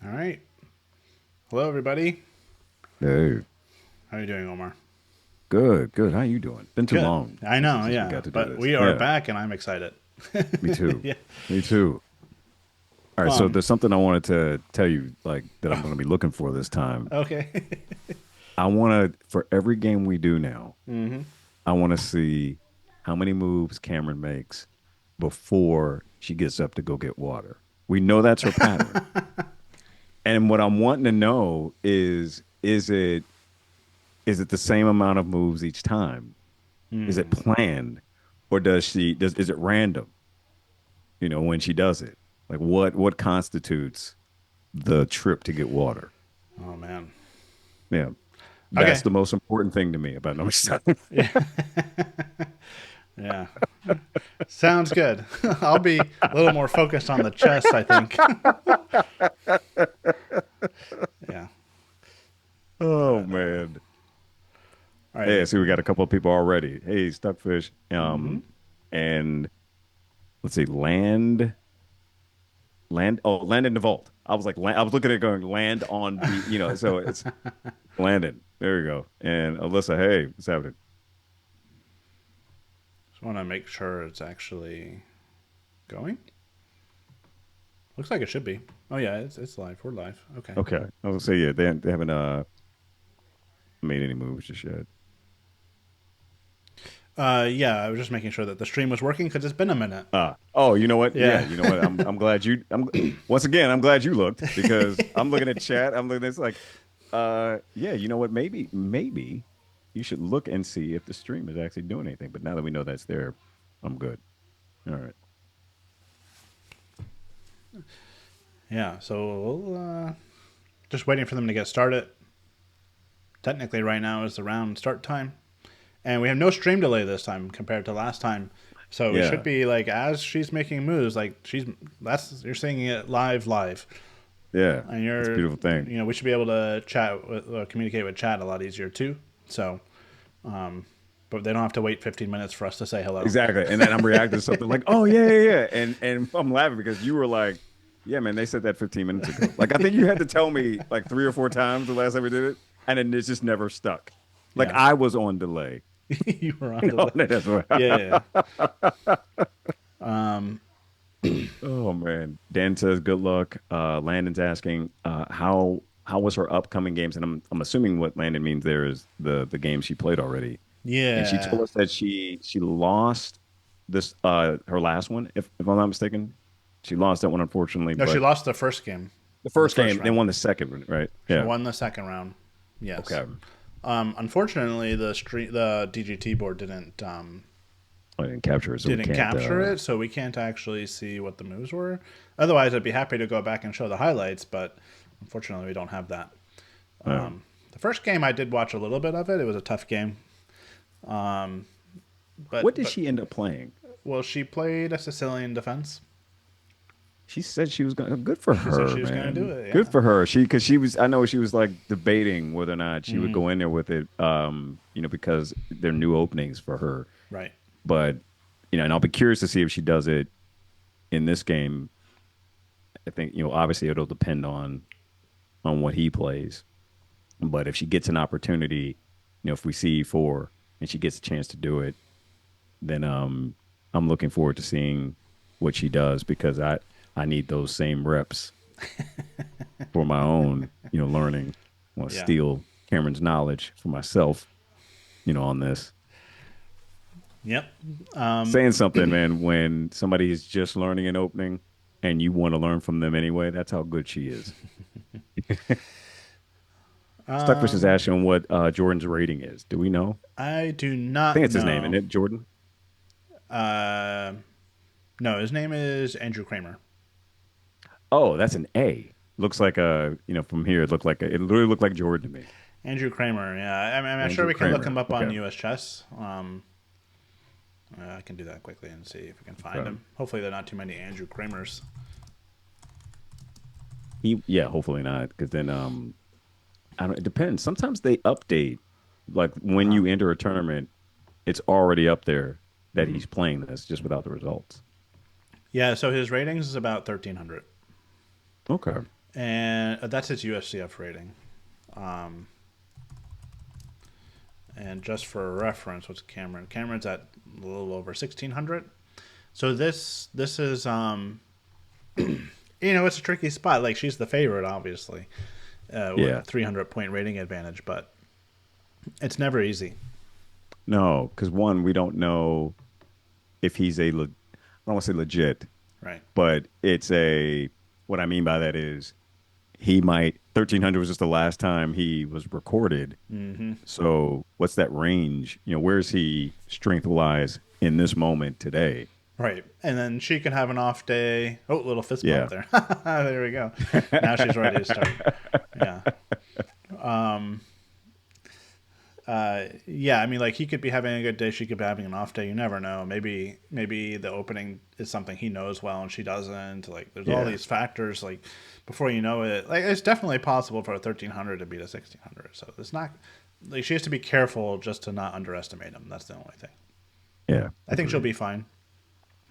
All right. Hello, everybody. Hey, How are you doing, Omar? good, good. How you doing? Been too Good. long I since know, since we yeah. got to do But this. we are Yeah, back, and I'm excited. me too. Yeah. Me too. All right, so Um. there's something I wanted to tell you, like that I'm going to be looking for this time. Okay. I want to, for every game we do now, hmm I want to see how many moves Cameron makes before she gets up to go get water. We know that's her pattern, and what I'm wanting to know is it the same amount of moves each time? Is it Hmm. planned, or does is it random? When she does it. Like what constitutes the trip to get water? Oh man. Yeah. That's Okay. the most important thing to me about number seven. Yeah. Yeah. Sounds good. I'll be a little more focused on the chess, I think. Yeah. Oh But man. all right. Hey, see, we got a couple of people already. Hey, Stuckfish. Mm-hmm. And let's see, land in the vault. I was like, I was looking at it going, land on so it's landed. There you go. And Alyssa, hey, what's happening? Just want to make sure it's actually going. Looks like it should be. Oh yeah, it's live. We're live. Okay. Okay. I was gonna say, yeah, they haven't made any moves just yet. Yeah, I was just making sure that the stream was working because it's been a minute. Oh, you know what? Yeah, Yeah. you know what? I'm glad you. I'm once again. I'm glad you looked because I'm looking at chat. I'm looking. It's like, yeah. You know what? Maybe you should look and see if the stream is actually doing anything. But now that we know that's there, I'm good. All right. Yeah, so just waiting for them to get started. Technically, right now is the round start time, and we have no stream delay this time compared to last time. So we should Yeah, be like as she's making moves, like that's you're seeing it live, yeah. and That's a you're beautiful thing. we should be able to communicate with chat a lot easier too. So, but they don't have to wait 15 minutes for us to say hello. Exactly. And then I'm reacting to something like, oh yeah, yeah, yeah. And I'm laughing because you were like, yeah, man, they said that 15 minutes ago. Like I think you had to tell me like three or four times the last time we did it, and then it's just never stuck. Like Yeah, I was on delay. you were on the That's what. yeah. Um, Oh man. Dan says good luck. Landon's asking, how was her upcoming games? And I'm assuming what Landon means there is the game she played already. And she yeah. told us that she lost this her last one, if I'm not mistaken. She lost that one unfortunately, No, she but lost the first game the in the first first game, they round. won the second one, right? She Yeah. won the second round. Yes. Okay. Unfortunately, the DGT board I didn't capture it, so we didn't can't capture it, so we can't actually see what the moves were. Otherwise, I'd be happy to go back and show the highlights, but unfortunately, we don't have that. um, The first game I did watch a little bit of it. It was a tough game, what but did she end up playing? well, she played a Sicilian defense. She said she was going. Good for She said her, she was going to do man. it. Good Yeah. for her. Because she was. I know she was like debating whether or not she would go in there with it. Because they're new openings for her. Right. But and I'll be curious to see if she does it in this game. I think obviously it'll depend on what he plays. But if she gets an opportunity, if we see four and she gets a chance to do it, then I'm looking forward to seeing what she does because I need those same reps for my own, learning. I want to Yeah. steal Cameron's knowledge for myself, on this. Yep. Saying something, man, when somebody is just learning an opening and you want to learn from them anyway, that's how good she is. Stuckfish is Um, asking what Jordan's rating is. Do we know? I do I not think it's his name, isn't know. it? Jordan? Uh, no, his name is Andrew Kramer. Oh, that's an A. Looks like from here, it literally looked like Jordan to me. Andrew Kramer. Yeah, I'm sure Andrew we can look him Kramer. up on Okay. US Chess. I can do that quickly and see if we can find Okay. him. Hopefully, there are not too many Andrew Kramers. Yeah, hopefully not, because then I don't. It depends. Sometimes they update, like when Uh-huh. you enter a tournament, it's already up there that Mm-hmm. he's playing this just without the results. Yeah, so his ratings is about 1,300, Okay. and that's his USCF rating. Um, and just for reference, what's Kamryn? Kamryn's at a little over 1,600. So this is it's a tricky spot. Like she's the favorite, obviously, with Yeah. a 300-point rating advantage, but it's never easy. No, because one, we don't know if he's I don't want to say legit, Right. but it's a, what I mean by that is he might, 1,300 was just the last time he was recorded. Mm-hmm. So what's that range? Where's he strength wise in this moment today? Right. And then she can have an off day. Oh, little fist bump Yeah. there. There we go. Now she's ready to start. Yeah. Yeah, I mean, like he could be having a good day, she could be having an off day. You never know. Maybe the opening is something he knows well and she doesn't. Like, there's all Yeah. these factors. Like, before you know it, like it's definitely possible for a 1,300 to beat a 1,600. So it's not like she has to be careful just to not underestimate him. That's the only thing. Yeah. I think she'll Agreed. be fine.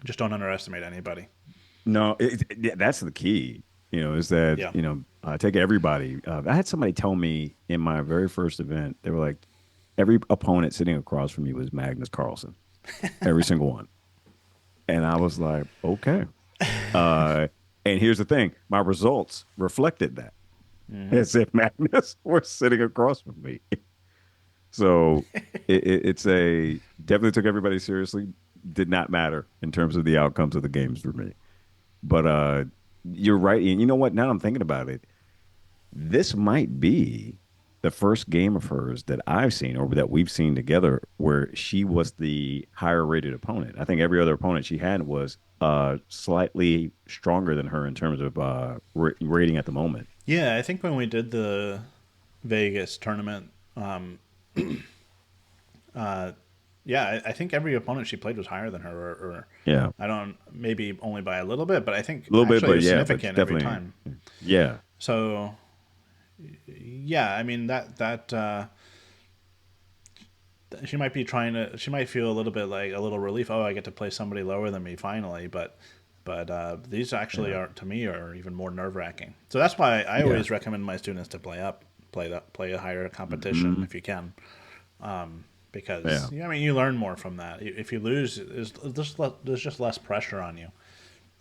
Just don't underestimate anybody. No, that's the key, is that, Yeah. take everybody. I had somebody tell me in my very first event, they were like, every opponent sitting across from me was Magnus Carlsen, every single one. And I was like, okay. Uh, and here's the thing, my results reflected that. As if Magnus were sitting across from me. So it's a definitely took everybody seriously. Did not matter in terms of the outcomes of the games for me. But you're right. And you know what? Now I'm thinking about it. This might be the first game of hers that I've seen or that we've seen together where she was the higher rated opponent. I think every other opponent she had was slightly stronger than her in terms of rating at the moment. Yeah, I think when we did the Vegas tournament, yeah, I think every opponent she played was higher than her, or Yeah. I don't, maybe only by a little bit, but I think A little bit, actually it but was yeah, but significant every definitely. time. Yeah. So yeah, I mean that she might be trying to, she might feel a little bit like a little relief. Oh, I get to play somebody lower than me finally, but these actually Yeah. are, to me, are even more nerve wracking. So that's why I Yeah. always recommend my students to play a higher competition Hmm. if you can, Yeah. because I mean you learn more from that. If you lose, there's just less pressure on you.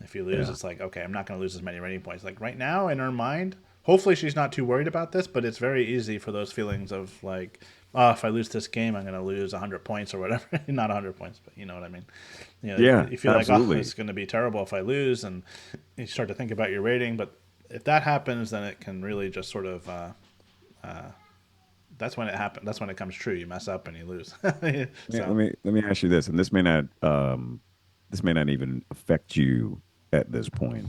If you lose, Yeah. it's like, okay, I'm not going to lose as many rating points. Like right now in her mind, hopefully she's not too worried about this, but it's very easy for those feelings of like, oh, if I lose this game, I'm going to lose 100 points or whatever. Not 100 points, but you know what I mean. Yeah. You feel like, oh, Absolutely. it's going to be terrible if I lose, and you start to think about your rating. But if that happens, then it can really just sort of, that's when it happens. That's when it comes true. You mess up and you lose. Let So, me let me ask you this, and this may not even affect you at this point,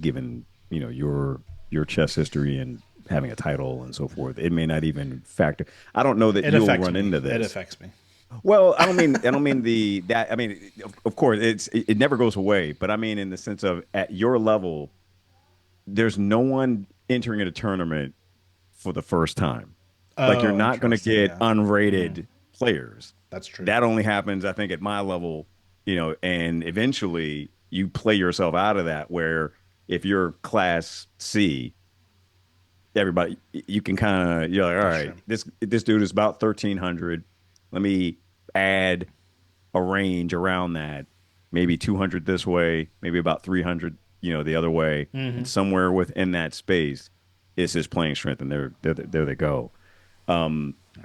given your chess history and having a title and so forth. It may not even factor. I don't know that it you'll affects run me. into It this. affects me. Well, I don't mean the that I mean, of course, it never goes away, but I mean in the sense of at your level, there's no one entering a tournament for the first time. Like you're Oh, not going to interesting. get Yeah, unrated players. that's true. That only happens, I think, at my level, and eventually you play yourself out of that where if you're class C, everybody you can kind of you're like, all That's right, true. this dude is about 1,300. Let me add a range around that, maybe 200 this way, maybe about 300, the other way, and Mm-hmm. somewhere within that space is his playing strength, and there they go. All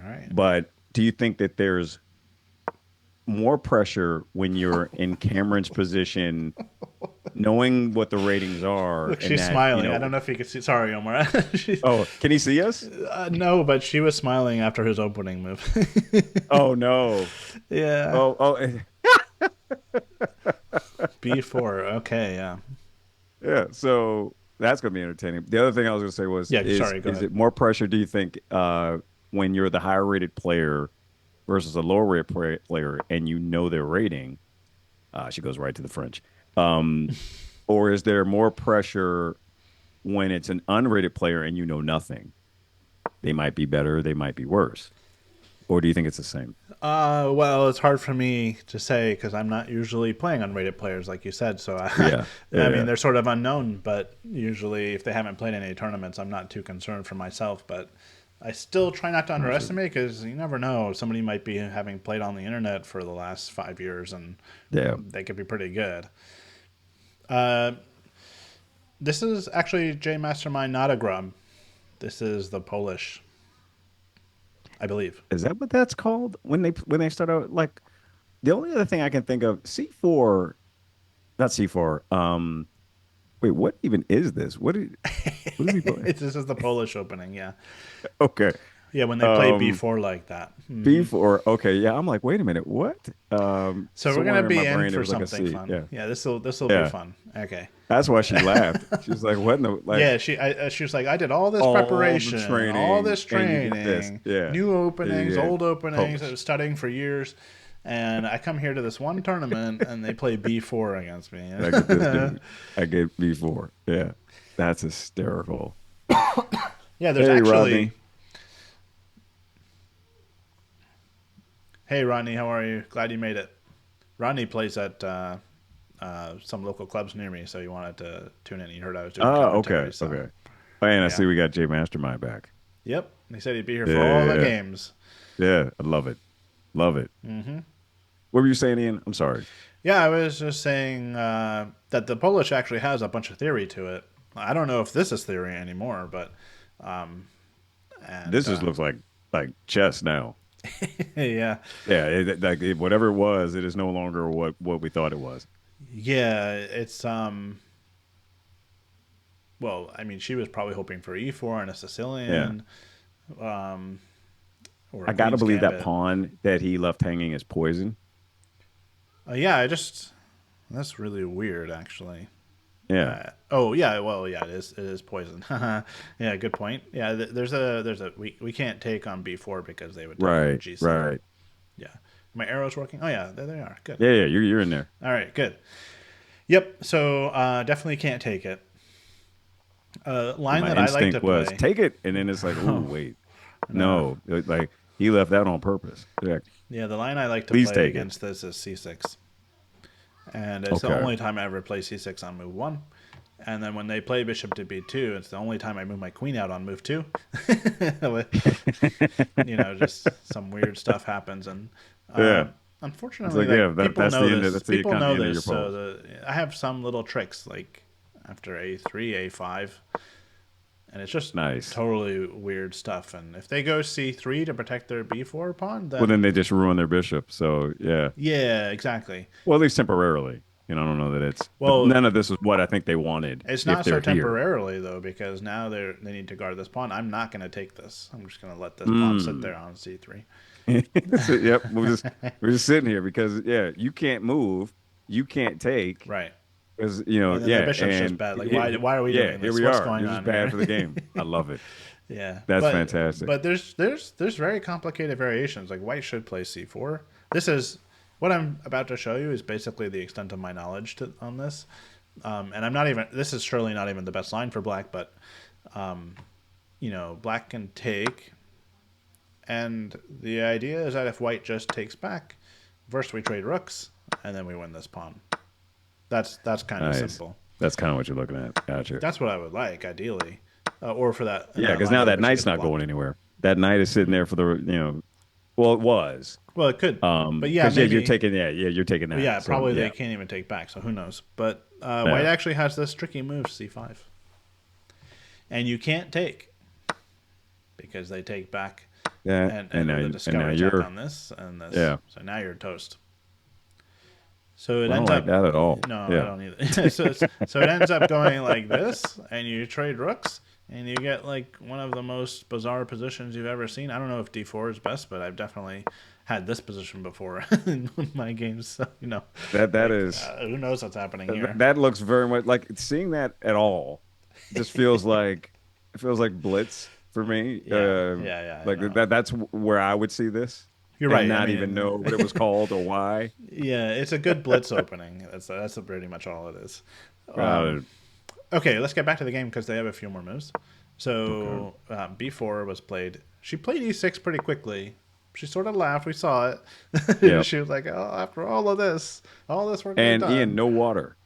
right. But do you think that there's more pressure when you're in Cameron's position, knowing what the ratings are, Look, and she's that smiling. I don't know if you could see. Sorry, Omar. She's, Oh, can he see us? no, but she was smiling after his opening move. Oh no. Yeah. Oh, B4. Okay. Yeah. yeah. So that's gonna be entertaining. The other thing I was gonna say was, Yeah. Sorry. Go is ahead. it more pressure? Do you think when you're the higher rated player versus a lower rated player, and you know their rating? She goes right to the French. Um, or is there more pressure when it's an unrated player and you know nothing? They might be better, they might be worse. or do you think it's the same? Well, it's hard for me to say because I'm not usually playing unrated players, like you said. So, Yeah, I yeah, mean, yeah. they're sort of unknown. But usually, if they haven't played any tournaments, I'm not too concerned for myself. But I still try not to Gotcha. underestimate because you never know. Somebody might be having played on the internet for the last 5 years, and Yeah. they could be pretty good. Uh, this is actually J Mastermind, not a grub. This is the Polish, I believe. Is that what that's called when they start out? Like the only other thing I can think of, C4, not C4. Wait, what even is this? What did we play? This is the Polish opening, yeah. Okay. Yeah, when they play Um, B4 like that. Hmm. B4. Okay, yeah. I'm like, wait a minute, what? So we're gonna Somewhere in my be in brain there for was like a something C. fun. Yeah, Yeah, this will be yeah. fun. Okay. That's why she laughed. She was like, what in the like Yeah, she was like, I did all this all the preparation, all training this and you get this. training, Yeah. new And you openings, get old openings. I Polish. was studying for years, and I come here to this one tournament, and they play B4 against me. I get this dude. I get B4. Yeah. That's hysterical. Yeah, there's Hey, actually. Rodney. Hey, Rodney, how are you? Glad you made it. Rodney plays at some local clubs near me, so he wanted to tune in. He heard I was doing Oh, okay. commentary, so Okay. Oh, and I yeah. see we got J Mastermind back. Yep. He said he'd be here Yeah, for all yeah, the yeah. games. Yeah, I love it. Love it. Hmm. What were you saying, Ian? I'm sorry. Yeah, I was just saying that the Polish actually has a bunch of theory to it. I don't know if this is theory anymore, but um, This and just looks like chess now. yeah, Yeah, whatever it was, it is no longer what we thought it was. yeah, it's well, I mean, she was probably hoping for E4 and a Yeah. Sicilian, um, or a I gotta Queen's believe that Gambit. pawn that he left hanging is poison. Yeah, I just that's really weird, actually. Yeah. Oh yeah, well yeah, it is poison. Yeah, good point. Yeah, there's a we can't take on B4 because they would take on Right. G7. Right. Yeah, my arrows working. Oh yeah, there they are. Good. Yeah, yeah, you're in there. All right, good. Yep. So definitely can't take it. And Line my that I like to instinct was play. take it, and then it's like, oh wait, No, no, like he left that on purpose. Yeah. yeah, the line I like to Please play take it. against this is C6, and it's the Okay. only time I ever play C6 on move one. And then when they play bishop to b2, it's the only time I move my queen out on move two. Just some weird stuff happens, and Yeah. It's unfortunately, like, yeah, like people that's know the end this. that's the People kind of know end of your this. So pose. I have some little tricks like after a3, a5, and it's just Nice. totally weird stuff. And if they go c3 to protect their b4 pawn, Well, then then they just ruin their bishop. So yeah. yeah, exactly. Well, at least temporarily. I don't know that but Well, none of this is what I think they wanted it's if not so they're here. temporarily though, because now they need to guard this pawn. I'm not going to take this. I'm just going to let this pawn sit Mm. there on c3. So, yep, we're just sitting here because yeah, you can't move, you can't take Right. because And then the yeah, bishop's just and bad. Like, why are we yeah, doing here this? we What's are. going You're just on bad here? for the game. I love it. Yeah, That's but fantastic. there's very complicated variations. Like white should play c4. This is what I'm about to show you is basically the extent of my knowledge on this. And I'm not even. This is surely not even the best line for black, but black can take, and the idea is that if white just takes back, first we trade rooks, and then we win this pawn. That's kind of Nice. simple. That's kind of what you're looking at. Gotcha. That's what I would like, ideally, or for that in Yeah, that because line now of that which it knight's gets not going blocked. anywhere. That knight is sitting there for well, it was. Well, it could, but yeah, Because yeah, you're maybe. taking you're taking Well, that. yeah, So probably yeah, they can't even take back, so who knows? But white yeah, actually has this tricky move, c5, and you can't take because they take back, yeah. and with a And now discovery attack you're on this and this, yeah. so now you're toast. So it I don't ends like up. that at all. No, I Yeah. don't either. So it ends up going like this, and you trade rooks, and you get like one of the most bizarre positions you've ever seen. I don't know if d4 is best, but I've definitely had this position before in my games. So That like is who knows what's happening here? that looks very much like seeing that at all. Just feels like it feels like Blitz for me. Yeah, yeah, yeah. I Like know. that's where I would see this You're and right. I not even mean, know what it was called or why. yeah, it's a good blitz opening. That's pretty much all it is. Uh, Okay, let's get back to the game because they have a few more moves. okay. So b4 was played. She played e6 pretty quickly, She sort of laughed. We saw it. Yep. She was like, "Oh, after all this work we've And Ian, done, no water.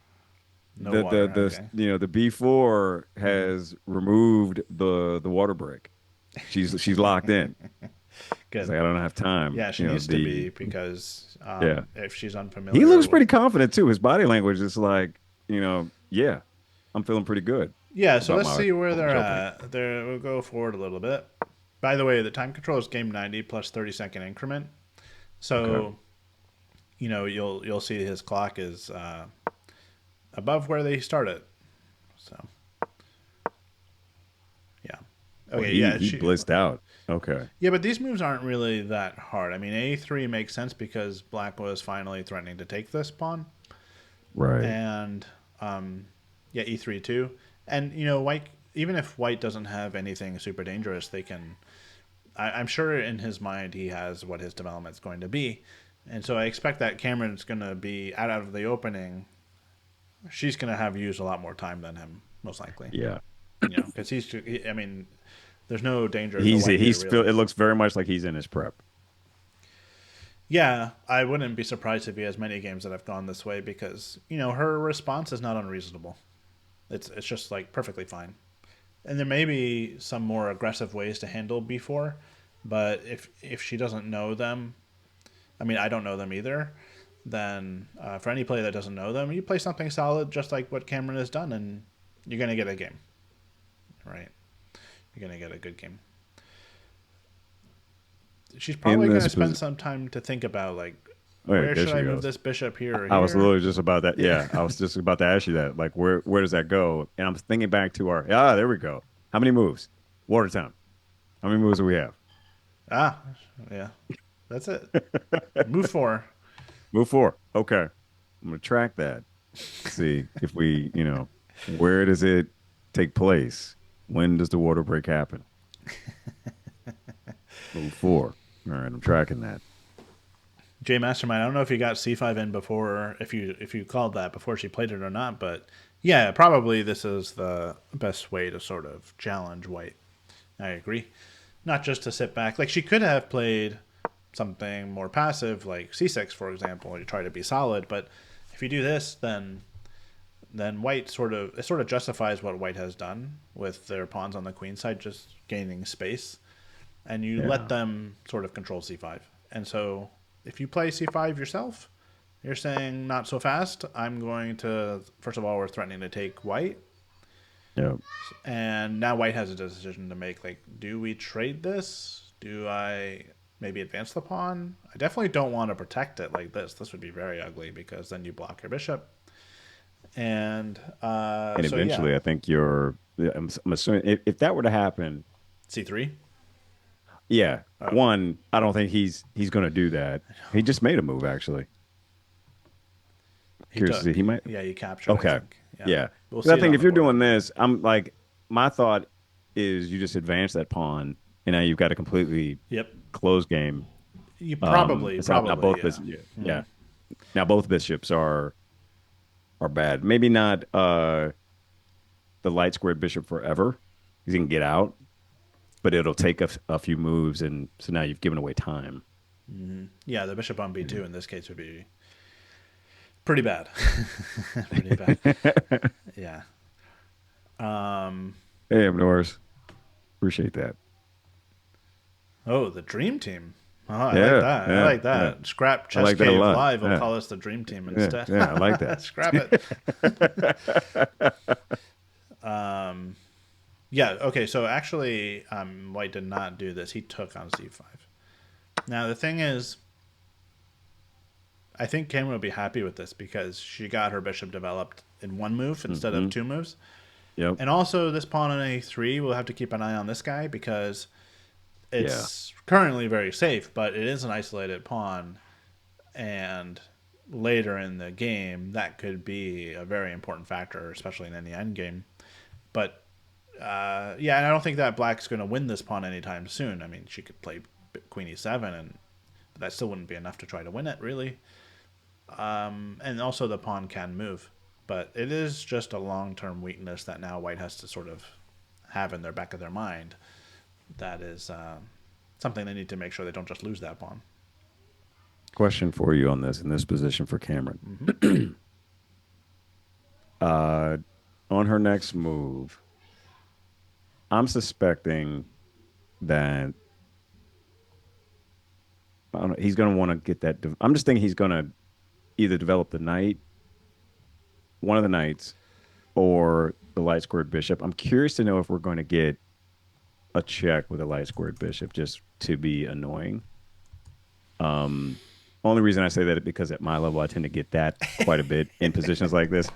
no water." Okay, The B4 has removed the water break. She's locked in. She's good. like, I don't have time. Yeah, she needs to be because Yeah. if she's He unfamiliar looks with. pretty confident too. His body language is like, yeah, I'm feeling pretty good Yeah, so about let's my see where they're Orange opening. at. There, we'll go forward a little bit. By the way, the time control is game 90 plus 30-second increment. Okay. So you'll see his clock is above where they started. So yeah, Well, okay, he yeah, he blitzed out. Okay. yeah, but these moves aren't really that hard. I mean, A3 makes sense because Black was finally threatening to take this pawn, Right. and yeah, E3 too. And White, even if White doesn't have anything super dangerous, they can. I'm sure in his mind he has what his development's going to be, and so I expect that Kamryn's going to be out of the opening. She's going to have used a lot more time than him, most likely. Yeah. Because I mean, there's no danger to He's White here, he's still. really. It looks very much like he's in his prep. Yeah, I wouldn't be surprised if he has many games that have gone this way because her response is not unreasonable. It's just like perfectly fine, and there may be some more aggressive ways to handle B4, but if she doesn't know them, I mean I don't know them either. Then for any player that doesn't know them, you play something solid just like what Kamryn has done, and you're gonna get a game, right? You're gonna get a good game. She's In probably going this to spend position. some time to think about like Oh, yeah, where there should she I move goes. this bishop here or I was here. literally just about that. Yeah, I was just about to ask you that. Like, where does that go? And I'm thinking back to there we go. How many moves? Watertown. How many moves do we have? Ah, yeah, that's it. Move four. Move four. Okay. I'm gonna track that. See if where does it take place? When does the water break happen? Move four. All right, I'm tracking that. J Mastermind. I don't know if you got C5 in before, if you called that before she played it or not, but yeah, probably this is the best way to sort of challenge White. I agree. Not just to sit back. Like she could have played something more passive, like C6, for example, you try to be solid. But if you do this, then White sort of justifies what White has done with their pawns on the queen side, just gaining space, and you let Yeah. them sort of control C5. And so if you play C5 yourself, you're saying not so fast. I'm going to first of all we're threatening to take White, Yeah. and now White has a decision to make. Like, do we trade this? Do I maybe advance the pawn? I definitely don't want to protect it like this. This would be very ugly because then you block your bishop. And And so yeah, eventually, I think yeah, I'm assuming if that were to happen, C3. yeah. Oh, One, I don't think he's going to do that. He just made a move actually. he Curious to see. took. He might. Yeah, you captured. I Okay. think. Yeah, Yeah. we'll 'Cause see I it think on if the you're board. doing this, I'm like, my thought is you just advance that pawn, and now you've got a completely Yep. closed game. You probably, It's not probably, both yeah. bishops. Yeah, yeah. Now both bishops are bad. Maybe not the light squared bishop forever. He can get out, but it'll take a few moves, and so now you've given away time. Yeah, the bishop on Yeah. B2 in this case would be pretty bad. Pretty bad. Yeah. Hey, Norris, appreciate that. Oh, the dream team. Oh, I like Yeah, that. I yeah, like yeah. that. Scrap I Chess like that a Cave lot. Live will Yeah, call us the dream team yeah, instead. yeah. I like that. Scrap it. Yeah, okay, so actually, White did not do this. He took on C5. Now, the thing is, I think Cameron will be happy with this because she got her bishop developed in one move instead of Hmm. two moves. Yep. And also, this pawn on A3, we'll have to keep an eye on this guy because Yeah. it's currently very safe, but it is an isolated pawn. And later in the game, that could be a very important factor, especially in any endgame. But yeah, and I don't think that Black's going to win this pawn anytime soon. I mean, she could play Queen E7, and that still wouldn't be enough to try to win it, really. And also, the pawn can move, but it is just a long-term weakness that now White has to sort of have in their back of their mind. That is something they need to make sure they don't just lose that pawn. Question for you on this in this position for Kamryn. Mm-hmm. On her next move, I'm suspecting that I don't know, he's going to want to get that. I'm just thinking he's going to either develop the knight, one of the knights, or the light squared bishop. I'm curious to know if we're going to get a check with a light squared bishop just to be annoying. Only reason I say that is because at my level, I tend to get that quite a bit in positions like this.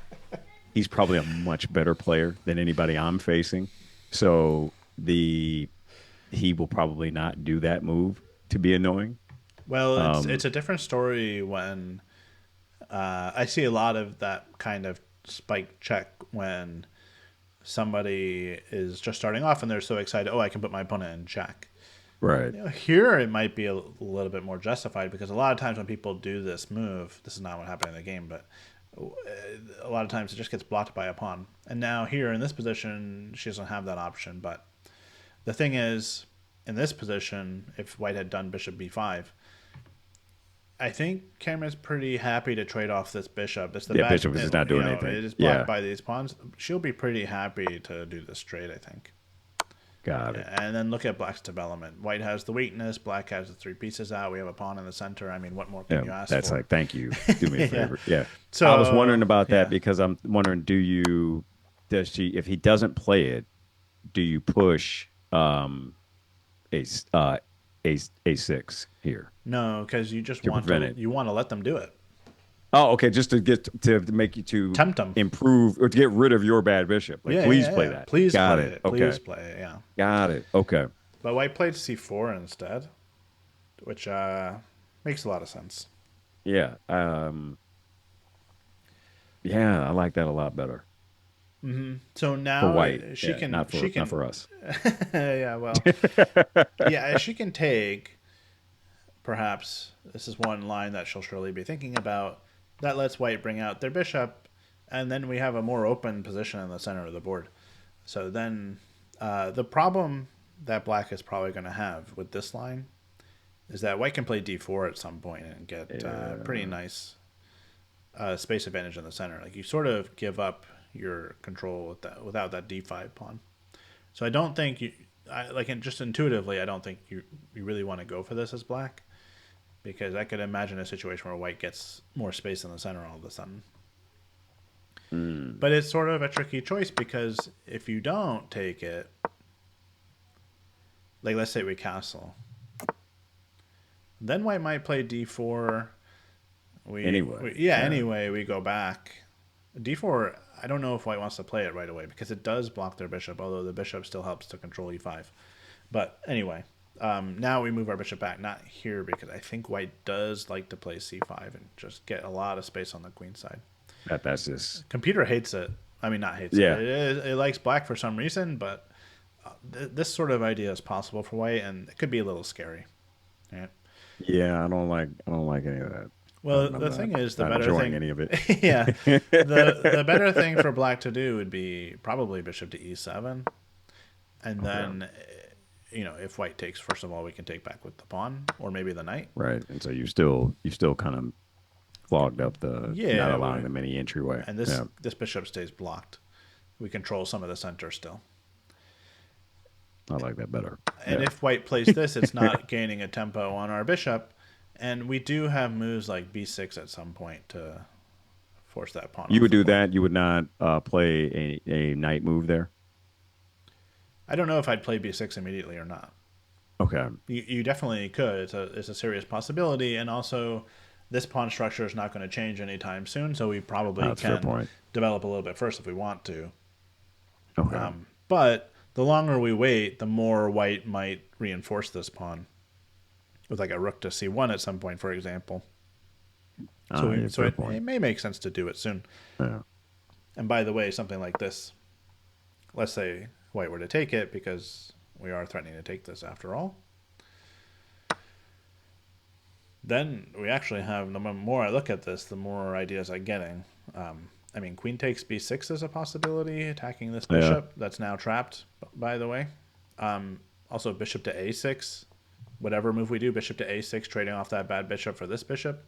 He's probably a much better player than anybody I'm facing. So he will probably not do that move to be annoying. Well, it's a different story when I see a lot of that kind of spike check when somebody is just starting off and they're so excited, oh, I can put my opponent in check. Right. Here it might be a little bit more justified because a lot of times when people do this move, this is not what happened in the game, but a lot of times it just gets blocked by a pawn. And now here in this position, she doesn't have that option. But the thing is, in this position, if white had done bishop b5, I think Kamryn's pretty happy to trade off this bishop. Bishop is not doing anything. It is blocked by these pawns. She'll be pretty happy to do this trade, I think. Got it. And then look at black's development. White has the weakness. Black has the 3 pieces out. We have a pawn in the center. I mean, what more can you ask that's for? like, thank you. Do me a favor. Yeah. So I was wondering about that because I'm wondering, if he doesn't play it, do you push a6 here? No, because you just want prevent it. You want to let them do it. Oh, okay. Just to make you to tempt them, improve or to get rid of your bad bishop. Like, please play that. Please got play it. it. Okay. Please play it. Yeah. Got it. Okay. But white played c4 instead, which makes a lot of sense. Yeah. Yeah, I like that a lot better. Mm-hmm. So now for white, she can not for us. Yeah. Well. Yeah, she can take. Perhaps this is one line that she'll surely be thinking about. That lets white bring out their bishop, and then we have a more open position in the center of the board. So then the problem that black is probably going to have with this line is that white can play d4 at some point and get pretty nice space advantage in the center. Like you sort of give up your control without that d5 pawn. So I don't think just intuitively, I don't think you really want to go for this as black. Because I could imagine a situation where white gets more space in the center all of a sudden. But it's sort of a tricky choice because if you don't take it, like let's say we castle, then white might play d4. Anyway, we go back. d4, I don't know if white wants to play it right away because it does block their bishop, although the bishop still helps to control e5. But anyway... now we move our bishop back, not here, because I think white does like to play c5 and just get a lot of space on the queen side. That's just... Computer hates it. I mean, not hates it. It likes black for some reason, but this sort of idea is possible for white, and it could be a little scary. Right? Yeah, I don't like any of that. Well, the thing is, the better thing... any of it. Yeah. The better thing for black to do would be probably bishop to e7, and then... if white takes, first of all, we can take back with the pawn or maybe the knight. Right. And so you still kind of clogged up the not allowing the mini entryway. And this bishop stays blocked. We control some of the center still. I like that better. And if white plays this, it's not gaining a tempo on our bishop. And we do have moves like b6 at some point to force that pawn. You would do that? You would not play a knight move there? I don't know if I'd play b6 immediately or not. Okay. You definitely could. It's a serious possibility. And also, this pawn structure is not going to change anytime soon, so we probably can develop a little bit first if we want to. Okay. But the longer we wait, the more white might reinforce this pawn with like a rook to c1 at some point, for example. So it may make sense to do it soon. Yeah. And by the way, something like this, let's say white were to take it, because we are threatening to take this after all, then we actually have, the more I look at this, the more ideas I'm getting. I mean, queen takes b6 is a possibility, attacking this bishop that's now trapped, by the way. Also, bishop to a6 whatever move we do, bishop to a6, trading off that bad bishop for this bishop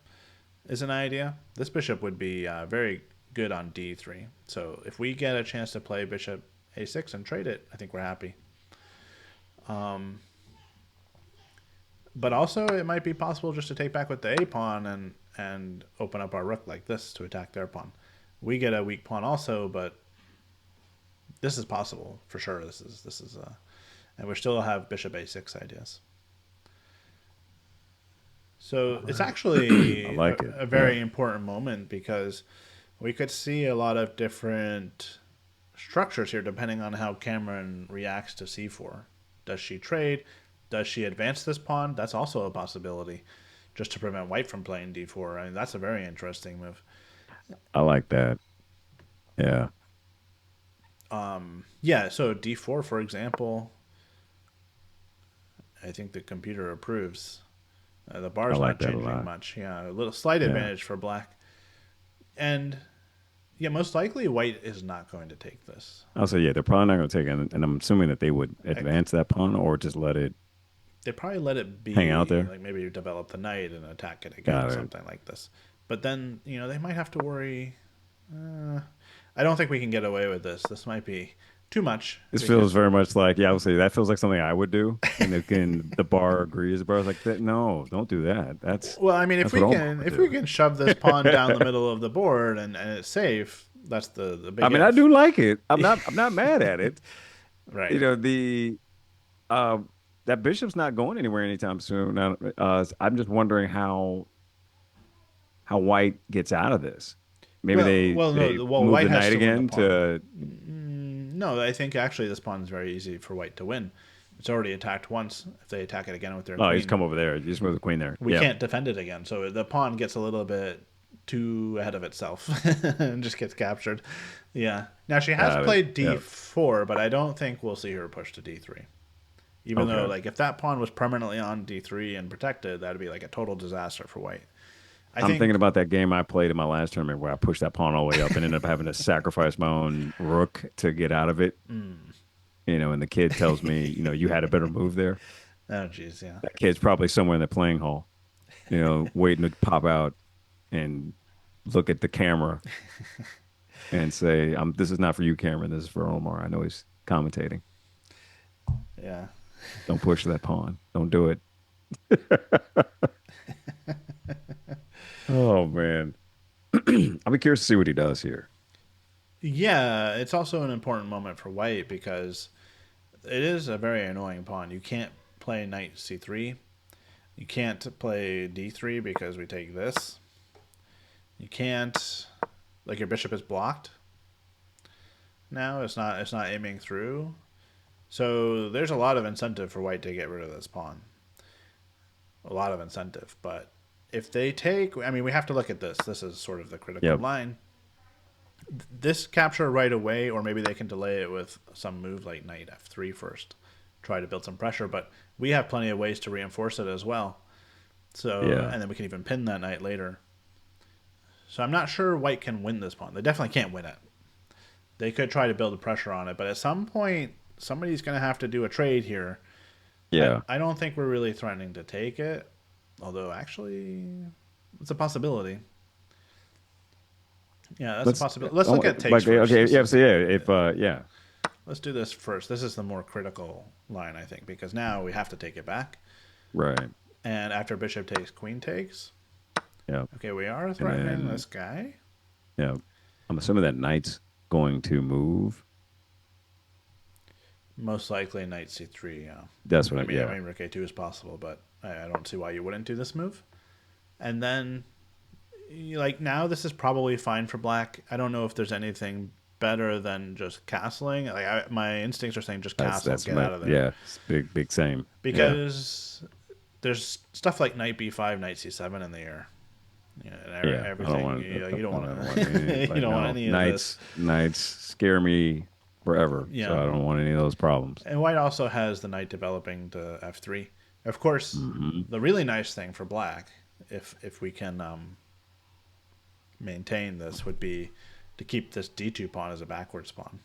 is an idea. This bishop would be very good on d3. So if we get a chance to play bishop a6 and trade it, I think we're happy. But also it might be possible just to take back with the a pawn and open up our rook like this to attack their pawn. We get a weak pawn also, but this is possible for sure. This is and we still have bishop a6 ideas. So it's actually I like a very important moment because we could see a lot of different structures here depending on how Kamryn reacts to c4. Does she trade? Does she advance this pawn? That's also a possibility, just to prevent white from playing d4. I mean, that's a very interesting move. I like that. Yeah. Yeah, so d4, for example, I think the computer approves. The bar's like not that a changing lot. much. Yeah, a little slight advantage for black. And yeah, most likely white is not going to take this. I'll say, yeah, they're probably not going to take it. And I'm assuming that they would advance that pawn or just let it They probably let it be, hang out there. like maybe you develop the knight and attack it again, something like this. But then, they might have to worry. I don't think we can get away with this. This might be too much. This feels very much like, I would say that feels like something I would do. And again, the bar agrees. The bar's like, no, don't do that. That's well, I mean, if we can shove this pawn down the middle of the board and it's safe, that's the big. I mean, I do like it. I'm not mad at it. Right. That bishop's not going anywhere anytime soon. Now, I'm just wondering how white gets out of this. Maybe they move white the has knight to again to. No, I think actually this pawn is very easy for white to win. It's already attacked once. If they attack it again with their queen, He's come over there. You just move the queen there. We can't defend it again, so the pawn gets a little bit too ahead of itself and just gets captured. Yeah. Now she has played d4, but I don't think we'll see her push to d3. Even though, like, if that pawn was permanently on d3 and protected, that'd be like a total disaster for white. I'm thinking about that game I played in my last tournament where I pushed that pawn all the way up and ended up having to sacrifice my own rook to get out of it. And the kid tells me, you had a better move there. Oh, geez, yeah. That kid's probably somewhere in the playing hall, waiting to pop out and look at the camera and say, "This is not for you, Kamryn. This is for Omar. I know he's commentating." Yeah. Don't push that pawn. Don't do it. Oh, man. I'll be curious to see what he does here. Yeah, it's also an important moment for white because it is a very annoying pawn. You can't play knight c3. You can't play d3 because we take this. You can't, like, your bishop is blocked. Now it's not aiming through. So there's a lot of incentive for white to get rid of this pawn. A lot of incentive, but if they take, I mean, we have to look at this. This is sort of the critical line. This capture right away, or maybe they can delay it with some move like knight f3 first. Try to build some pressure, but we have plenty of ways to reinforce it as well. So, and then we can even pin that knight later. So I'm not sure white can win this pawn. They definitely can't win it. They could try to build the pressure on it, but at some point, somebody's going to have to do a trade here. Yeah. I don't think we're really threatening to take it. Although, actually, it's a possibility. Yeah, that's a possibility. Let's look at takes first. Okay, yeah. Let's do this first. This is the more critical line, I think, because now we have to take it back. Right. And after bishop takes, queen takes. Yeah. Okay, we are threatening this guy. Yeah. I'm assuming that knight's going to move. Most likely knight c3, yeah. That's what I mean. I mean, rook a2 is possible, but I don't see why you wouldn't do this move. And then, like, now this is probably fine for black. I don't know if there's anything better than just castling. Like, my instincts are saying just castle, get out of there. Yeah, it's big same. Because there's stuff like knight b5, knight c7 in the air. Everything. You don't want any of this. Knights scare me forever. Yeah. So I don't want any of those problems. And white also has the knight developing to f3. Of course, the really nice thing for black, if we can maintain this, would be to keep this d2 pawn as a backwards pawn.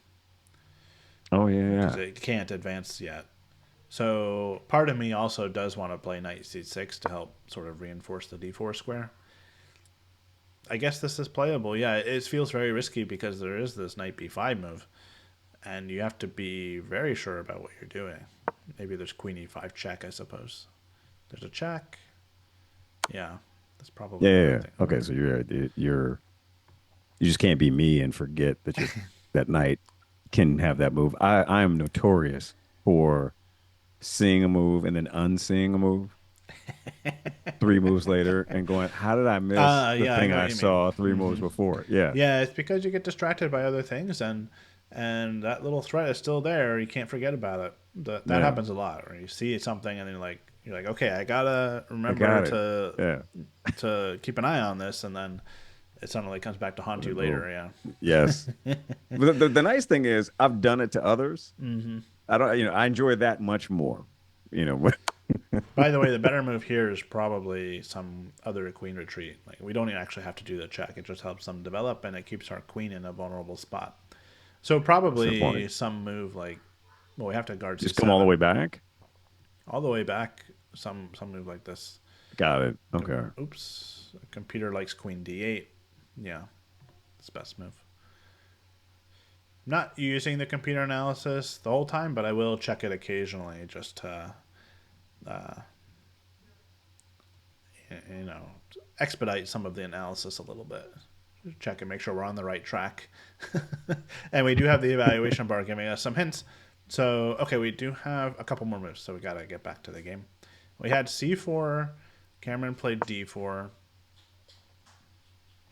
Oh, yeah. Because it can't advance yet. So part of me also does want to play knight c6 to help sort of reinforce the d4 square. I guess this is playable. Yeah, it feels very risky because there is this knight b5 move, and you have to be very sure about what you're doing. Maybe there's queen e5 check, I suppose. There's a check. Yeah, that's probably Yeah, the yeah, right yeah. thing. Okay, so you just can't be me and forget that that knight can have that move. I am notorious for seeing a move and then unseeing a move 3 moves later and going, how did I miss the Yeah, I thing know what I you mean. saw 3 moves before? Yeah. Yeah, it's because you get distracted by other things, and that little threat is still there. You can't forget about it. That Yeah. happens a lot. Or you see something, and you're like, okay, I gotta I remember got it. to Yeah. keep an eye on this, and then it suddenly comes back to haunt And you then later. boom. Yeah. Yes. But the nice thing is I've done it to others. Mm-hmm. I don't, I enjoy that much more. You know, By the way, the better move here is probably some other queen retreat. Like we don't even actually have to do the check; it just helps them develop, and it keeps our queen in a vulnerable spot. So that's the probably point. some move like, well, we have to guard Just come all the way c7 back. all the way back. Some move like this. Got it. Okay. Oops, computer likes queen d8. Yeah, it's best move. Not using the computer analysis the whole time, but I will check it occasionally just to, uh, you know, expedite some of the analysis a little bit. Check and make sure we're on the right track. And we do have the evaluation bar giving us some hints. So, okay, we do have a couple more moves, so we got to get back to the game. We had c4, Kamryn played d4,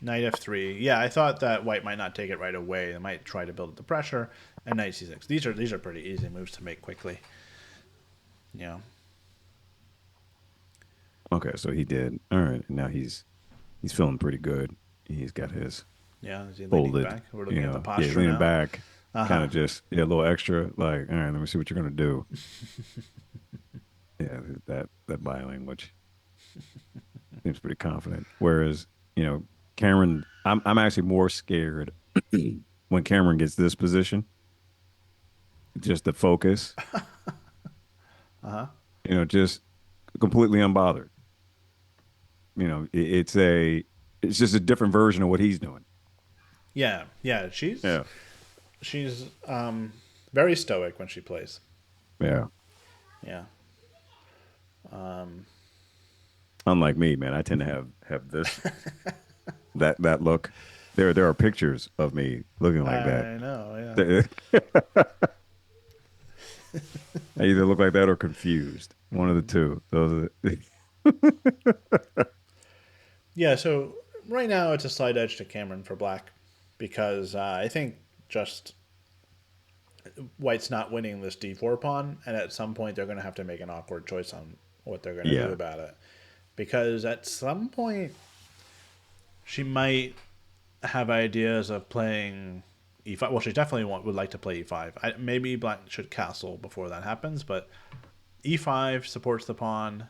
knight f3. Yeah, I thought that white might not take it right away. They might try to build up the pressure, and knight c6. These are pretty easy moves to make quickly. Yeah. Okay, so he did. All right. Now he's feeling pretty good. He's got his Yeah, is he leaning folded, back? We're looking at the yeah, posture leaning now. back, kind Uh-huh. of just a little extra, like, all right, let me see what you're gonna do. Yeah, that body language seems pretty confident. Whereas, Kamryn, I'm actually more scared when Kamryn gets this position, just the focus, Uh-huh. just completely unbothered. It's just a different version of what he's doing. Yeah. Yeah, Yeah. she's very stoic when she plays. Yeah. Yeah. Unlike me, man, I tend to have this that look. There are pictures of me looking like that. I know, yeah. I either look like that or confused. One of the two. Those are Yeah, so right now it's a slight edge to Kamryn for black because I think just white's not winning this d4 pawn, and at some point they're going to have to make an awkward choice on what they're going to do yeah. about it. Because at some point she might have ideas of playing e5. Well, she definitely would like to play e5. Maybe black should castle before that happens, but e5 supports the pawn,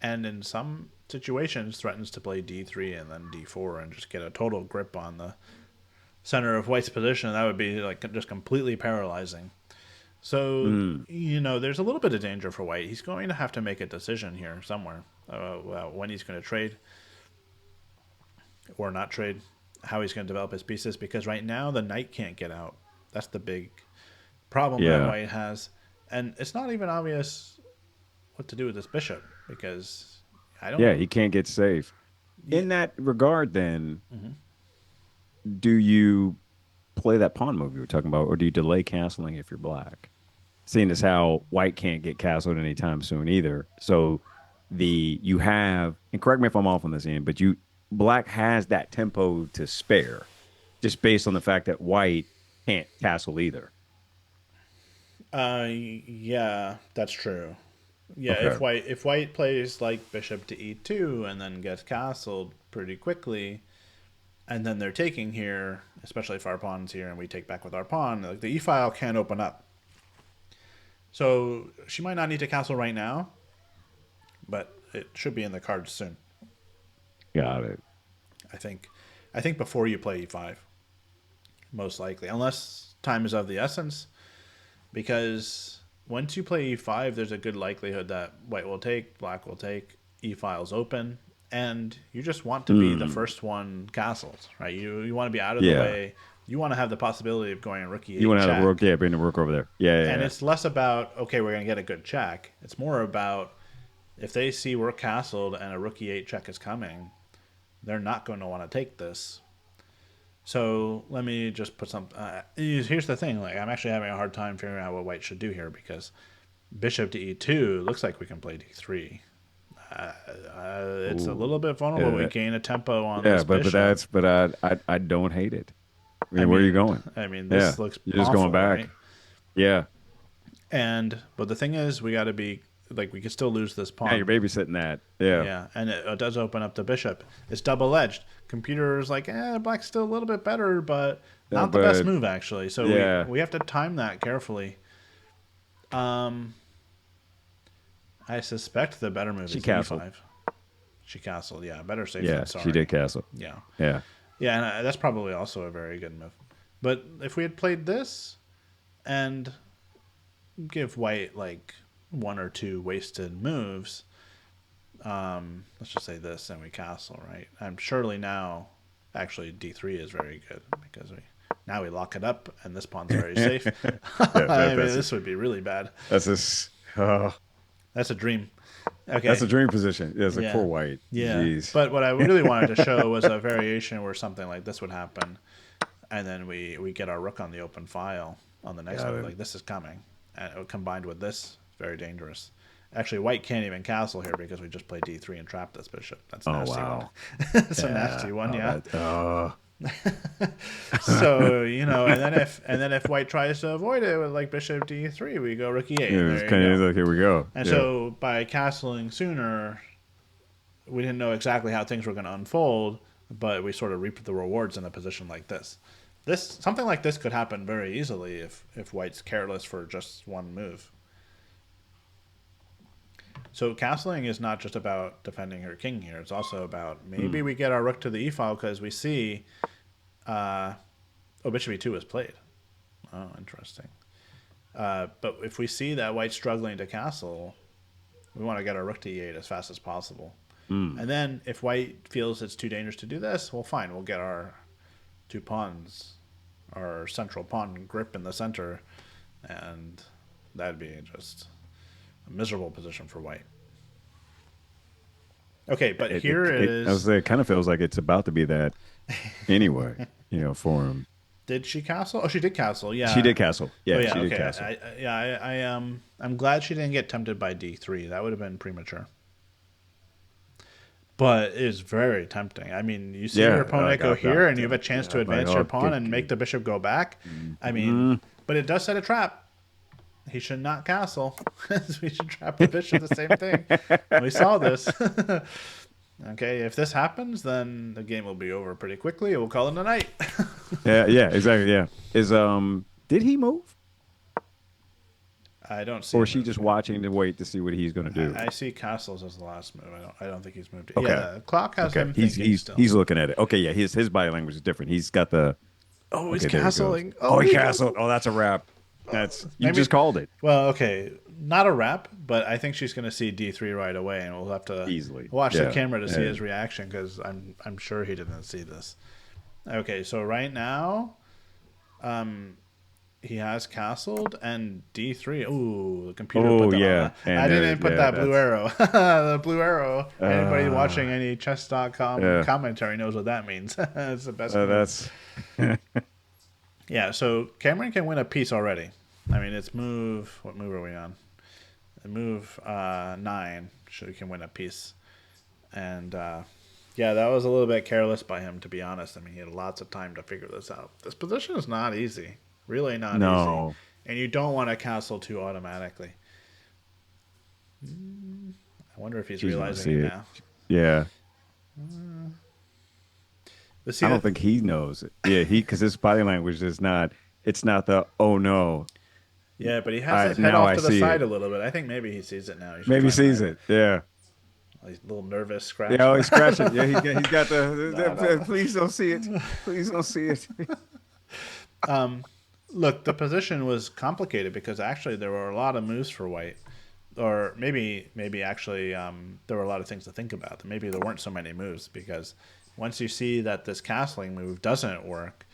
and in some situations threatens to play d3 and then d4 and just get a total grip on the center of white's position. That would be like just completely paralyzing. So, Mm, there's a little bit of danger for white. He's going to have to make a decision here somewhere when he's going to trade or not trade, how he's going to develop his pieces, because right now the knight can't get out. That's the big problem that yeah. white has. And it's not even obvious what to do with this bishop because I Yeah, don't. he can't get safe. Yeah. In that regard, then, Mhm. do you play that pawn move you were talking about, or do you delay castling if you're black? Seeing as how white can't get castled anytime soon either. So you have, and correct me if I'm off on this end, but black has that tempo to spare, just based on the fact that white can't castle either. Yeah, that's true. Yeah, Okay. if white plays like bishop to e2 and then gets castled pretty quickly, and then they're taking here, especially if our pawn's here and we take back with our pawn, like the e file can't open up. So she might not need to castle right now, but it should be in the cards soon. Got it. I think. I think before you play e5, most likely, unless time is of the essence, because once you play e5, there's a good likelihood that white will take, black will take, e-file's open, and you just want to be the first one castled, right? You want to be out of the Yeah. way. You want to have the possibility of going rook e8 You want to have check. the rook, yeah, bring the rook over there. Yeah, yeah. And Yeah. it's less about, okay, we're going to get a good check. It's more about if they see we're castled and a rook e8 check is coming, they're not going to want to take this. So let me just put some. Here's the thing: like I'm actually having a hard time figuring out what white should do here because bishop to e2 looks like we can play d3. It's a little bit vulnerable. Yeah. We gain a tempo on Yeah, this bishop. I don't hate it. I mean, where are you going? I mean, this looks you're just awful, going back. right? Yeah. But the thing is, we got to be like we could still lose this pawn. Yeah, you're babysitting that. Yeah. Yeah, and it does open up the bishop. It's double-edged. Computer's like, black's still a little bit better, but not the best move, actually. So we have to time that carefully. I suspect the better move is castled. e5. She castled, yeah. Better safe Yeah, than sorry. she did castle. Yeah. Yeah. Yeah, and that's probably also a very good move. But if we had played this and give white, like, one or two wasted moves, let's just say this and we castle, right? I'm surely now actually d3 is very good because now we lock it up and this pawn's very safe. This would be really bad. That's a dream. Okay, that's a dream position. Yeah, it's like poor white. Yeah. Jeez. But what I really wanted to show was a variation where something like this would happen, and then we get our rook on the open file on the next one. Like this is coming, and combined with this, very dangerous. Actually, white can't even castle here because we just played d3 and trapped this bishop. That's a nasty one. It's a nasty one, So and then if white tries to avoid it with like bishop d3, we go rook e8. Yeah, here we go. And so by castling sooner, we didn't know exactly how things were going to unfold, but we sort of reaped the rewards in a position like this. Something like this could happen very easily if white's careless for just one move. So castling is not just about defending her king here. It's also about maybe we get our rook to the e-file because we see bishop e2 is played. Oh, interesting. But if we see that white's struggling to castle, we want to get our rook to e8 as fast as possible. And then if white feels it's too dangerous to do this, well, fine. We'll get our two pawns, our central pawn grip in the center, and that'd be just a miserable position for white. Okay, but it is. I was saying, it kind of feels like it's about to be that anyway, for him. Did she castle? Oh, she did castle. Yeah, she did castle. Yeah, she did okay. castle. I'm glad she didn't get tempted by d3. That would have been premature. But it is very tempting. I mean, you see your opponent go here, and you have a chance to advance your pawn and make the bishop go back. I mean, but it does set a trap. He should not castle. We should trap the bishop. The same thing. We saw this. Okay, if this happens, then the game will be over pretty quickly. We'll call it a night. yeah, exactly. Yeah, did he move? I don't see. Or is she just watching to wait to see what he's going to do? I see castles as the last move. I don't think he's moved. Okay. Yeah, the clock has him. He's looking at it. Okay, yeah, his body language is different. He's got the. Oh, he's castling. He castled. Oh, that's a wrap. You just called it. Well, okay, not a wrap, but I think she's going to see d3 right away, and we'll have to easily watch the camera to see his reaction because I'm sure he didn't see this. Okay, so right now, he has castled and d3. Ooh, the computer put that on. I didn't put that blue arrow. The blue arrow. Anybody watching any chess.com commentary knows what that means. It's the best. That's. Yeah, so Kamryn can win a piece already. I mean, it's move. What move are we on? Move 9. So he can win a piece. And that was a little bit careless by him, to be honest. I mean, he had lots of time to figure this out. This position is not easy. Really not easy. And you don't want to castle too automatically. I wonder if he's realizing it now. Yeah. I don't think he knows it. Yeah, because his body language is not. It's not the oh no. Yeah, but he has his head off to the side a little bit. I think maybe he sees it now. Maybe he sees it. Yeah. He's a little nervous, scratch. Yeah, he's scratching. Yeah, he's got the. Please don't see it. Please don't see it. Look, the position was complicated because actually there were a lot of moves for White, or maybe actually there were a lot of things to think about. Maybe there weren't so many moves because once you see that this castling move doesn't work,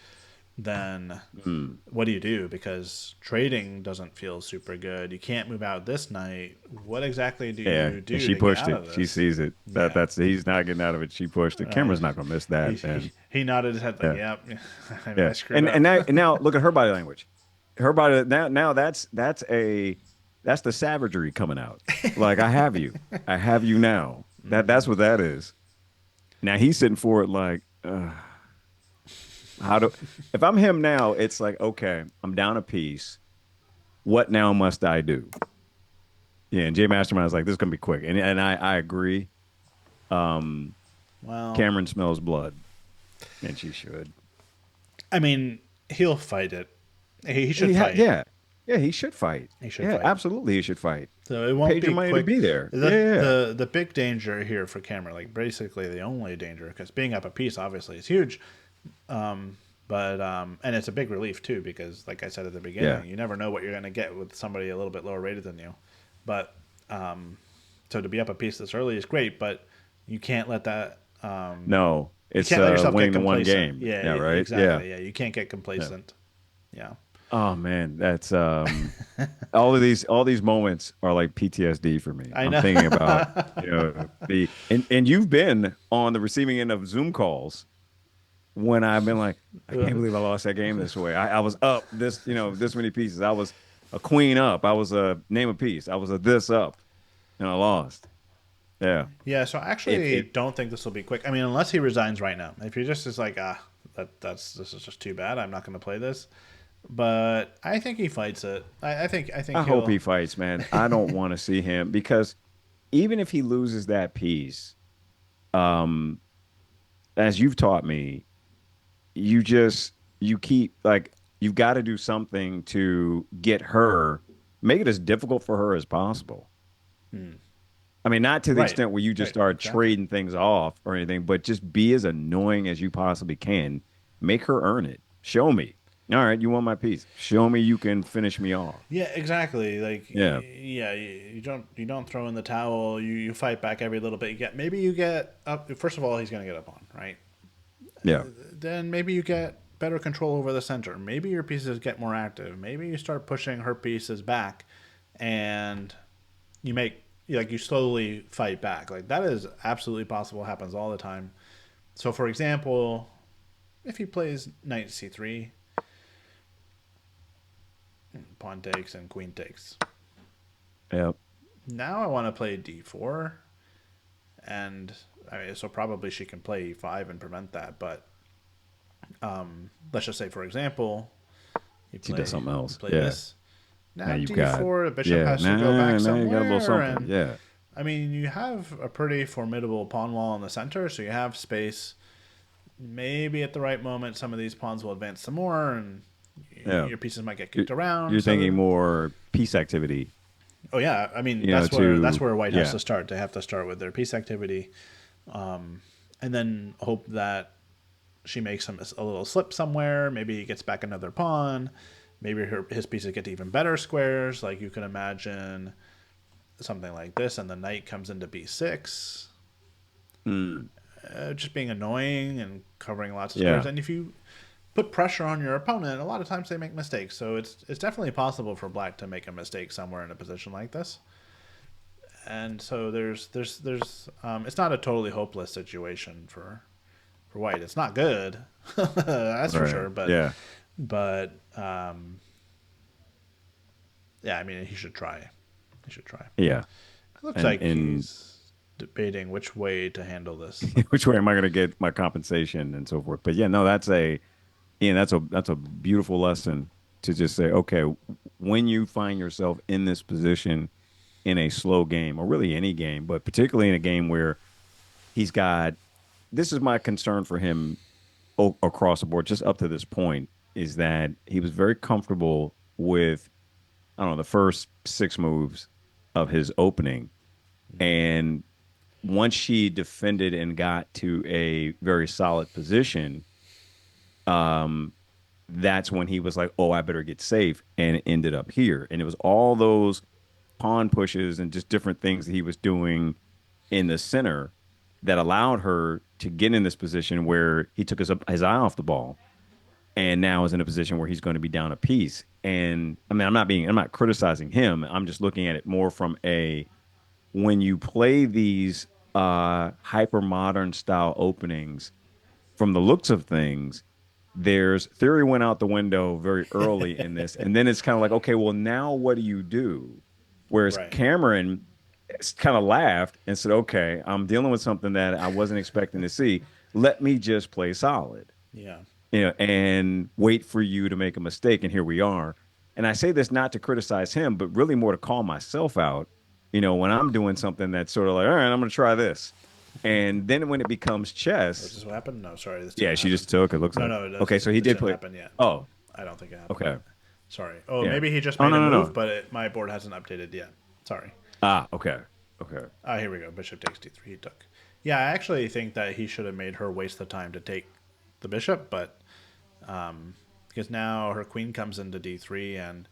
then Hmm. what do you do? Because trading doesn't feel super good. You can't move out this night. What exactly do Yeah, you and do she to get pushed out it. of She this? sees it. Yeah. That's he's not getting out of it. She pushed it. Uh, Camera's not gonna miss he, that. he And he nodded his head like, yeah, "Yep, I yeah. screwed And up." now look at her body language. Her body now that's the savagery coming out. Like I have you now. That's what that is. Now he's sitting for it like how do if I'm him now, it's like okay, I'm down a piece. What now must I do? Yeah, and Jay Mastermind is like this is gonna be quick, and I agree. Um, Well, Kamryn smells blood, and she should. I mean, he'll fight it. He should fight. Yeah, yeah, he should fight. He should Yeah, fight. absolutely, he should fight. So it won't Paid your be money to quick. be there. The Yeah, yeah, the big danger here for Cameron, like basically the only danger, because being up a piece obviously is huge. But and it's a big relief too, because like I said at the yeah. beginning, you never know what you're going to get with somebody a little bit lower rated than you. But so to be up a piece this early is great, but you can't let that. No, You it's can't let yourself get winning the one complacent. game. Yeah, Yeah, right. Yeah, exactly. Yeah, you can't get yeah. complacent. Yeah. Oh man, that's all these moments are like PTSD for me. I I'm know. thinking about the and you've been on the receiving end of Zoom calls when I've been like, I can't believe I lost that game this way. I was up this, this many pieces. I was a queen up. I was a name a piece. I was a this up, and I lost. Yeah. Yeah, so I actually It don't think this will be quick. I mean, unless he resigns right now. If he just is like, this is just too bad. I'm not going to play this. But I think he fights it. I think I hope he'll. he fights, man. I don't want to see him because even if he loses that piece, um, as you've taught me, you keep like you've got to do something to get her, make it as difficult for her as possible. I mean, not to the Right. extent where you just Right. start Exactly. trading things off or anything, but just be as annoying as you possibly can. Make her earn it. Show me. All right, you want my piece. Show me you can finish me off. Yeah, exactly. Like, Yeah. yeah, you don't throw in the towel. You fight back every little bit. You get up. First of all, he's going to get up on right. Yeah. Then maybe you get better control over the center. Maybe your pieces get more active. Maybe you start pushing her pieces back, and you make like you slowly fight back. Like that is absolutely possible. Happens all the time. So, for example, if he plays knight c3, pawn takes and queen takes. Yeah. Now I want to play d4, and I mean, so probably she can play e5 and prevent that. But let's just say, for example, She does something you else. play Yeah. this. Now Now you've got d4, the bishop yeah. has to go back Now you got a little somewhere, something. and Yeah. I mean you have a pretty formidable pawn wall in the center, so you have space. Maybe at the right moment, some of these pawns will advance some more, and Yeah. your pieces might get You're, kicked around. you're thinking So, more peace activity, oh yeah, I mean that's to where White has yeah. to start. They have to start with their piece activity, and then hope that she makes a little slip somewhere. Maybe he gets back another pawn. Maybe his pieces get to even better squares. Like you can imagine something like this, and the knight comes into b6, Mm, just being annoying and covering lots of squares. yeah. And if you put pressure on your opponent, a lot of times they make mistakes. So it's definitely possible for Black to make a mistake somewhere in a position like this. And so there's it's not a totally hopeless situation for White. It's not good, that's for Right. sure. But Yeah. but yeah, I mean he should try. He should try. Yeah. It looks And like he's debating which way to handle this. which way am I going to get my compensation and so forth? But yeah, no, that's a beautiful lesson to just say, okay, when you find yourself in this position in a slow game or really any game, but particularly in a game where he's got this is my concern for him across the board, just up to this point, is that he was very comfortable with, I don't know, the first six moves of his opening. And once she defended and got to a very solid position, that's when he was like, oh, I better get safe, and it ended up here. And it was all those pawn pushes and just different things that he was doing in the center that allowed her to get in this position where he took his eye off the ball and now is in a position where he's going to be down a piece. And I mean, I'm not criticizing him. I'm just looking at it more from a when you play these hyper modern style openings, from the looks of things, there's theory went out the window very early in this. And then it's kind of like, okay, well, now what do you do? Whereas Right. Kamryn kind of laughed and said, okay, I'm dealing with something that I wasn't expecting to see. Let me just play solid, Yeah. and wait for you to make a mistake. And here we are. And I say this not to criticize him, but really more to call myself out, when I'm doing something that's sort of like, all right, I'm going to try this. And then when it becomes Is chess, this what happened? No, sorry, this yeah, didn't she happen. just took, it looks No, like. no, Okay, so he this did didn't play. happen yet. Oh, I don't think it happened okay. yet. Sorry. Oh, Yeah. maybe he just Oh, made no, a no, move, no. but my board hasn't updated yet. Sorry. Ah, okay. Okay. Ah, here we go. Bishop takes d3. He took. Yeah, I actually think that he should have made her waste the time to take the bishop, but because now her queen comes into d3 and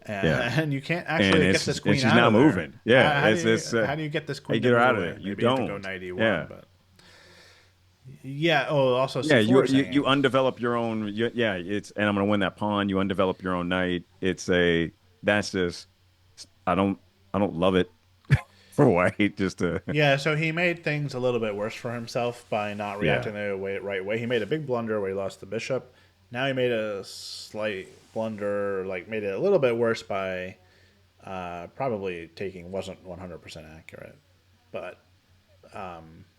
Yeah. and you can't And actually get this queen she's out not of there. moving. Yeah. How do you get this How you queen get to her move out of away? there? You Maybe you have to go don't. knight e1, Yeah. but yeah. Oh, also Yeah, c4 is you hanging. undevelop your own. Yeah, and I'm gonna win that pawn. You undevelop your own knight. That's just I don't I don't love it for white. Just to Yeah, so he made things a little bit worse for himself by not yeah reacting the right way. He made a big blunder where he lost the bishop. Now he made a slight blunder, like made it a little bit worse by probably taking wasn't 100% accurate. But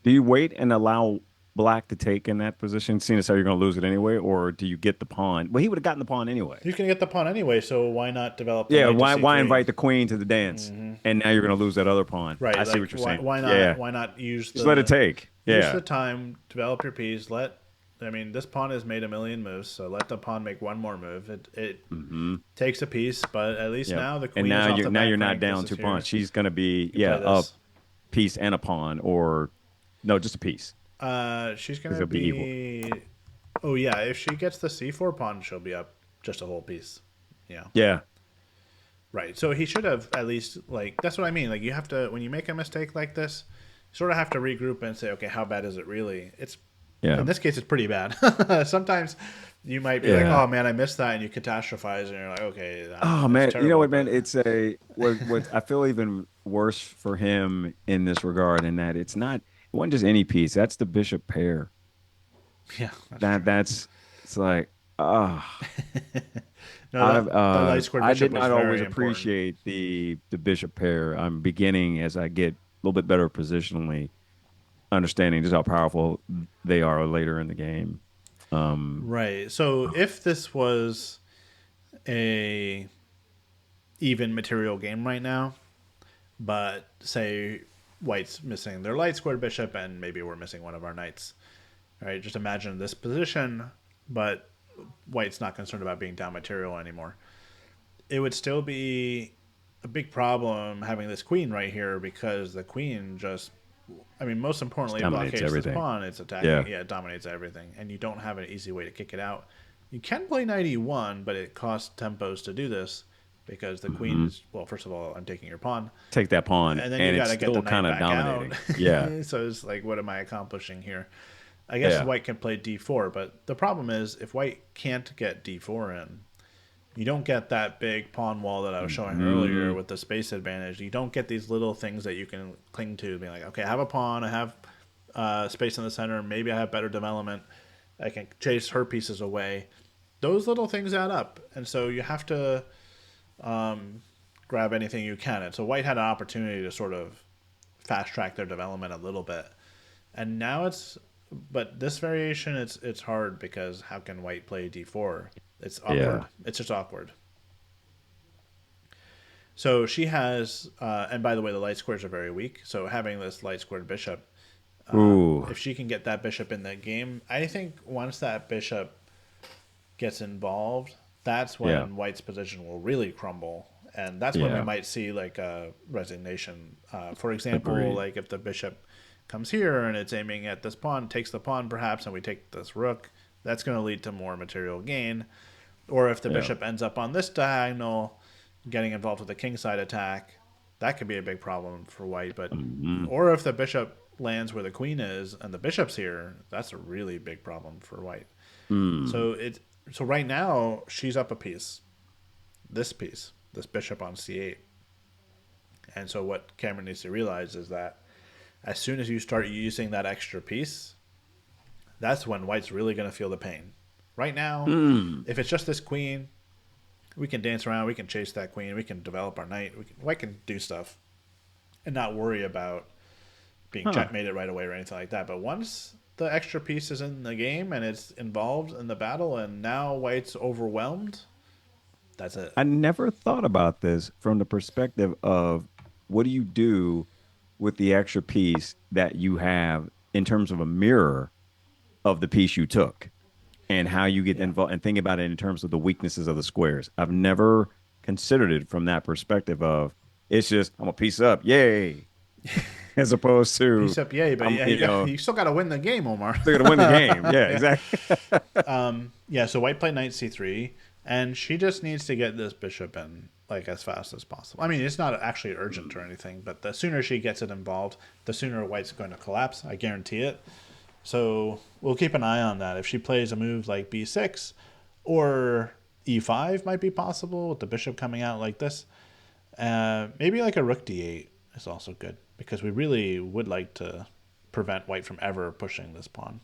Do you wait and allow black to take in that position, seeing as how you're gonna lose it anyway, or do you get the pawn? Well, he would have gotten the pawn anyway. you can get the pawn anyway, so why not develop the Yeah, knight to why c3? invite the queen to the dance, and now you're gonna lose that other pawn? I Right, see like what you're saying. Yeah, why not just let it take. use the Yeah. time, develop your piece, I mean, this pawn has made a million moves, so let the pawn make one more move. It Mm-hmm. takes a piece, but at least Yep. now the And queen is off the now back you're not rank. This down is two here. pawns. She's gonna be You play up this. piece and a pawn, or no, just a piece She's because gonna it'll be equal. be. Oh yeah, if she gets the c4 pawn, she'll be up just a whole piece. Yeah, Yeah, right. So he should have at least like that's what I mean. Like you have to when you make a mistake like this, you sort of have to regroup and say, okay, how bad is it really? It's yeah, in this case, it's pretty bad. Sometimes you might be like, yeah. oh man, I missed that, and you catastrophize, and you're like, okay, Oh that's man, you know terrible. what, man? But It's a what I feel even worse for him in this regard, in that it wasn't just any piece. That's the bishop pair. yeah, that's true. That's it's like ah. No, the light squared I bishop did was not always very important. appreciate the bishop pair. I'm beginning as I get a little bit better positionally, understanding just how powerful they are later in the game. Um, Right. So if this was a even material game right now, but say white's missing their light squared bishop and maybe we're missing one of our knights. All right, just imagine this position, but white's not concerned about being down material anymore. It would still be a big problem having this queen right here because the queen just I mean, most just importantly, dominates blockades this everything. pawn. It's attacking. Yeah. Yeah, it dominates everything, and you don't have an easy way to kick it out. You can play knight e1, but it costs tempos to do this because the Hmm. queen's. Well, first of all, I'm taking your pawn, Take that pawn, and then you and got it's to get the still knight kind of back out. dominating. Yeah. So it's like, what am I accomplishing here? I guess Yeah. white can play d4, but the problem is if white can't get d4 in, you don't get that big pawn wall that I was showing earlier Hmm. with the space advantage. You don't get these little things that you can cling to, being like, okay, I have a pawn, I have space in the center, maybe I have better development, I can chase her pieces away. Those little things add up, and so you have to grab anything you can. And so White had an opportunity to sort of fast track their development a little bit, and now but this variation, it's hard because how can White play d4? It's awkward. Yeah. It's just awkward. So she has, and by the way, the light squares are very weak. So having this light squared bishop, Ooh. if she can get that bishop in that game, I think once that bishop gets involved, that's Yeah. when White's position will really crumble, and that's when we Yeah. might see like a resignation. For example, Agreed. like if the bishop comes here and it's aiming at this pawn, takes the pawn perhaps, and we take this rook, that's going to lead to more material gain. Or if the Yeah. bishop ends up on this diagonal, getting involved with the kingside attack, that could be a big problem for white. But Mm-hmm. or if the bishop lands where the queen is and the bishop's here, that's a really big problem for white. Mm. So right now she's up a piece. This bishop on c8. And so what Kamryn needs to realize is that as soon as you start using that extra piece, that's when white's really going to feel the pain. Right now, Mm. if it's just this queen, we can dance around, we can chase that queen, we can develop our knight, white can do stuff and not worry about being Huh. checkmated right away or anything like that. But once the extra piece is in the game and it's involved in the battle and now white's overwhelmed, that's it. I never thought about this from the perspective of what do you do with the extra piece that you have in terms of a mirror of the piece you took and how you get Yeah. involved and think about it in terms of the weaknesses of the squares. I've never considered it from that perspective of it's just I'm a piece up, yay, as opposed to Piece up, yay! But I'm yeah, you still got to win the game, Omar. still gonna win the game. Yeah, Yeah. exactly. Yeah, so white played knight c3, and she just needs to get this bishop in like as fast as possible. I mean, it's not actually urgent or anything, but the sooner she gets it involved, the sooner white's going to collapse. I guarantee it. So we'll keep an eye on that. If she plays a move like b6 or e5 might be possible with the bishop coming out like this. Maybe like a rook d8 is also good because we really would like to prevent white from ever pushing this pawn.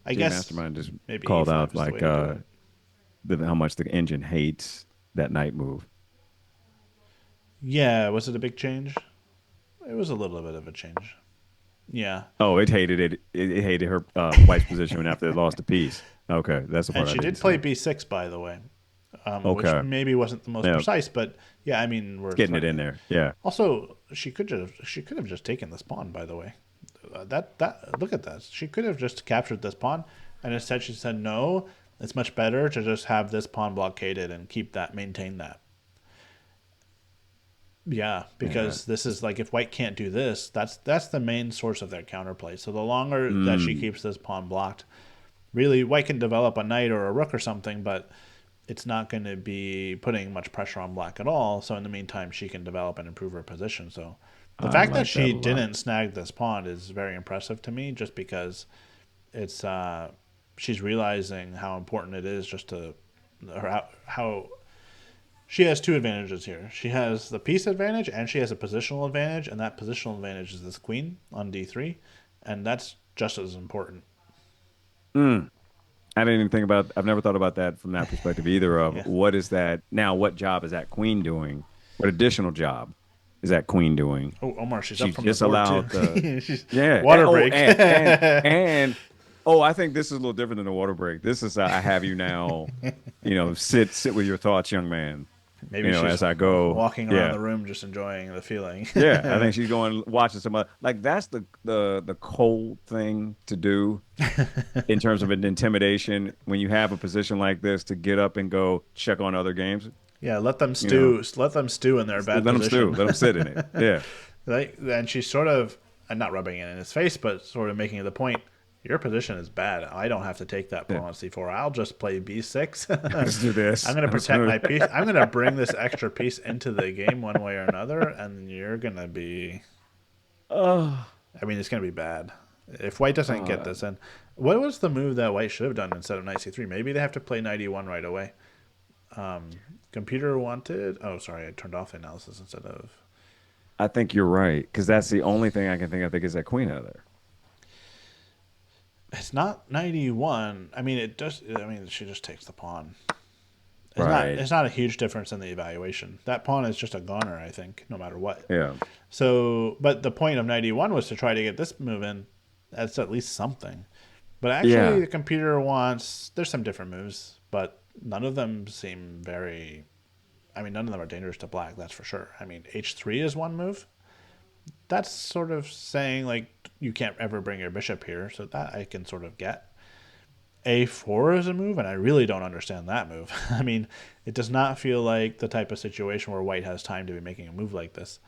I See, guess Mastermind just maybe called e5 out is the like way to do it. how much the engine hates that knight move. Yeah, was it a big change? It was a little bit of a change. Yeah. Oh, it hated it. It hated her White's position after it lost the piece. Okay, that's the And part I she didn't did play see. b6, by the way, which Okay, maybe wasn't the most yeah, precise, but yeah, I mean, we're it's getting it in threatening. there. Yeah. Also, she could have just taken this pawn. By the way, that look at that. She could have just captured this pawn, and instead she said no. It's much better to just have this pawn blockaded and maintain that. Yeah, Yeah. because this is like if white can't do this, that's the main source of their counterplay. So the longer that she Mm. keeps this pawn blocked, really white can develop a knight or a rook or something, but it's not going to be putting much pressure on black at all. So in the meantime, she can develop and improve her position. So the I fact that like that she a lot. didn't snag this pawn is very impressive to me, just because it's she's realizing how important it is just to how she has two advantages here. She has the piece advantage and she has a positional advantage, and that positional advantage is this queen on d3, and that's just as important. Mm. I didn't even think about. I've never thought about that from that perspective either. Of Yeah. what is that now? What job is that queen doing? What additional job is that queen doing? Oh, Omar, she's up She's from the just board too. allowed the She's yeah. water Oh, break. oh, I think this is a little different than a water break. This is I have you now. Sit with your thoughts, young man. Maybe she's As I go. walking around Yeah, the room just enjoying the feeling. yeah. I think she's going watching some other. Like that's the cold thing to do in terms of an intimidation when you have a position like this to get up and go check on other games. Yeah, let them You know, stew. Let them stew in their let bad them stew. position. Let them sit in it. Yeah. And she's sort of not rubbing it in his face, but sort of making the point. Your position is bad. I don't have to take that Yeah. pawn on c4. I'll just play b6. Let's do this. I'm going to protect my piece. I'm going to bring this extra piece into the game one way or another, and you're going to be. Oh, I mean, it's going to be bad if white doesn't get uh, this in. What was the move that white should have done instead of knight c3? Maybe they have to play knight e1 right away. Computer wanted. Oh, sorry, I turned off the analysis instead of. I think you're right because that's the only thing I can think of. I think is that queen out of there. It's not knight e1. I mean, it does. I mean, she just takes the pawn. It's not. Right. It's not a huge difference in the evaluation. That pawn is just a goner, I think, no matter what. Yeah. So, but the point of knight e1 was to try to get this move in. That's at least something. But actually, Yeah. the computer wants. There's some different moves, but none of them seem very. I mean, none of them are dangerous to black. That's for sure. I mean, h3 is one move. That's sort of saying like you can't ever bring your bishop here, so that I can sort of get. A4 is a move, and I really don't understand that move. I mean, it does not feel like the type of situation where white has time to be making a move like this.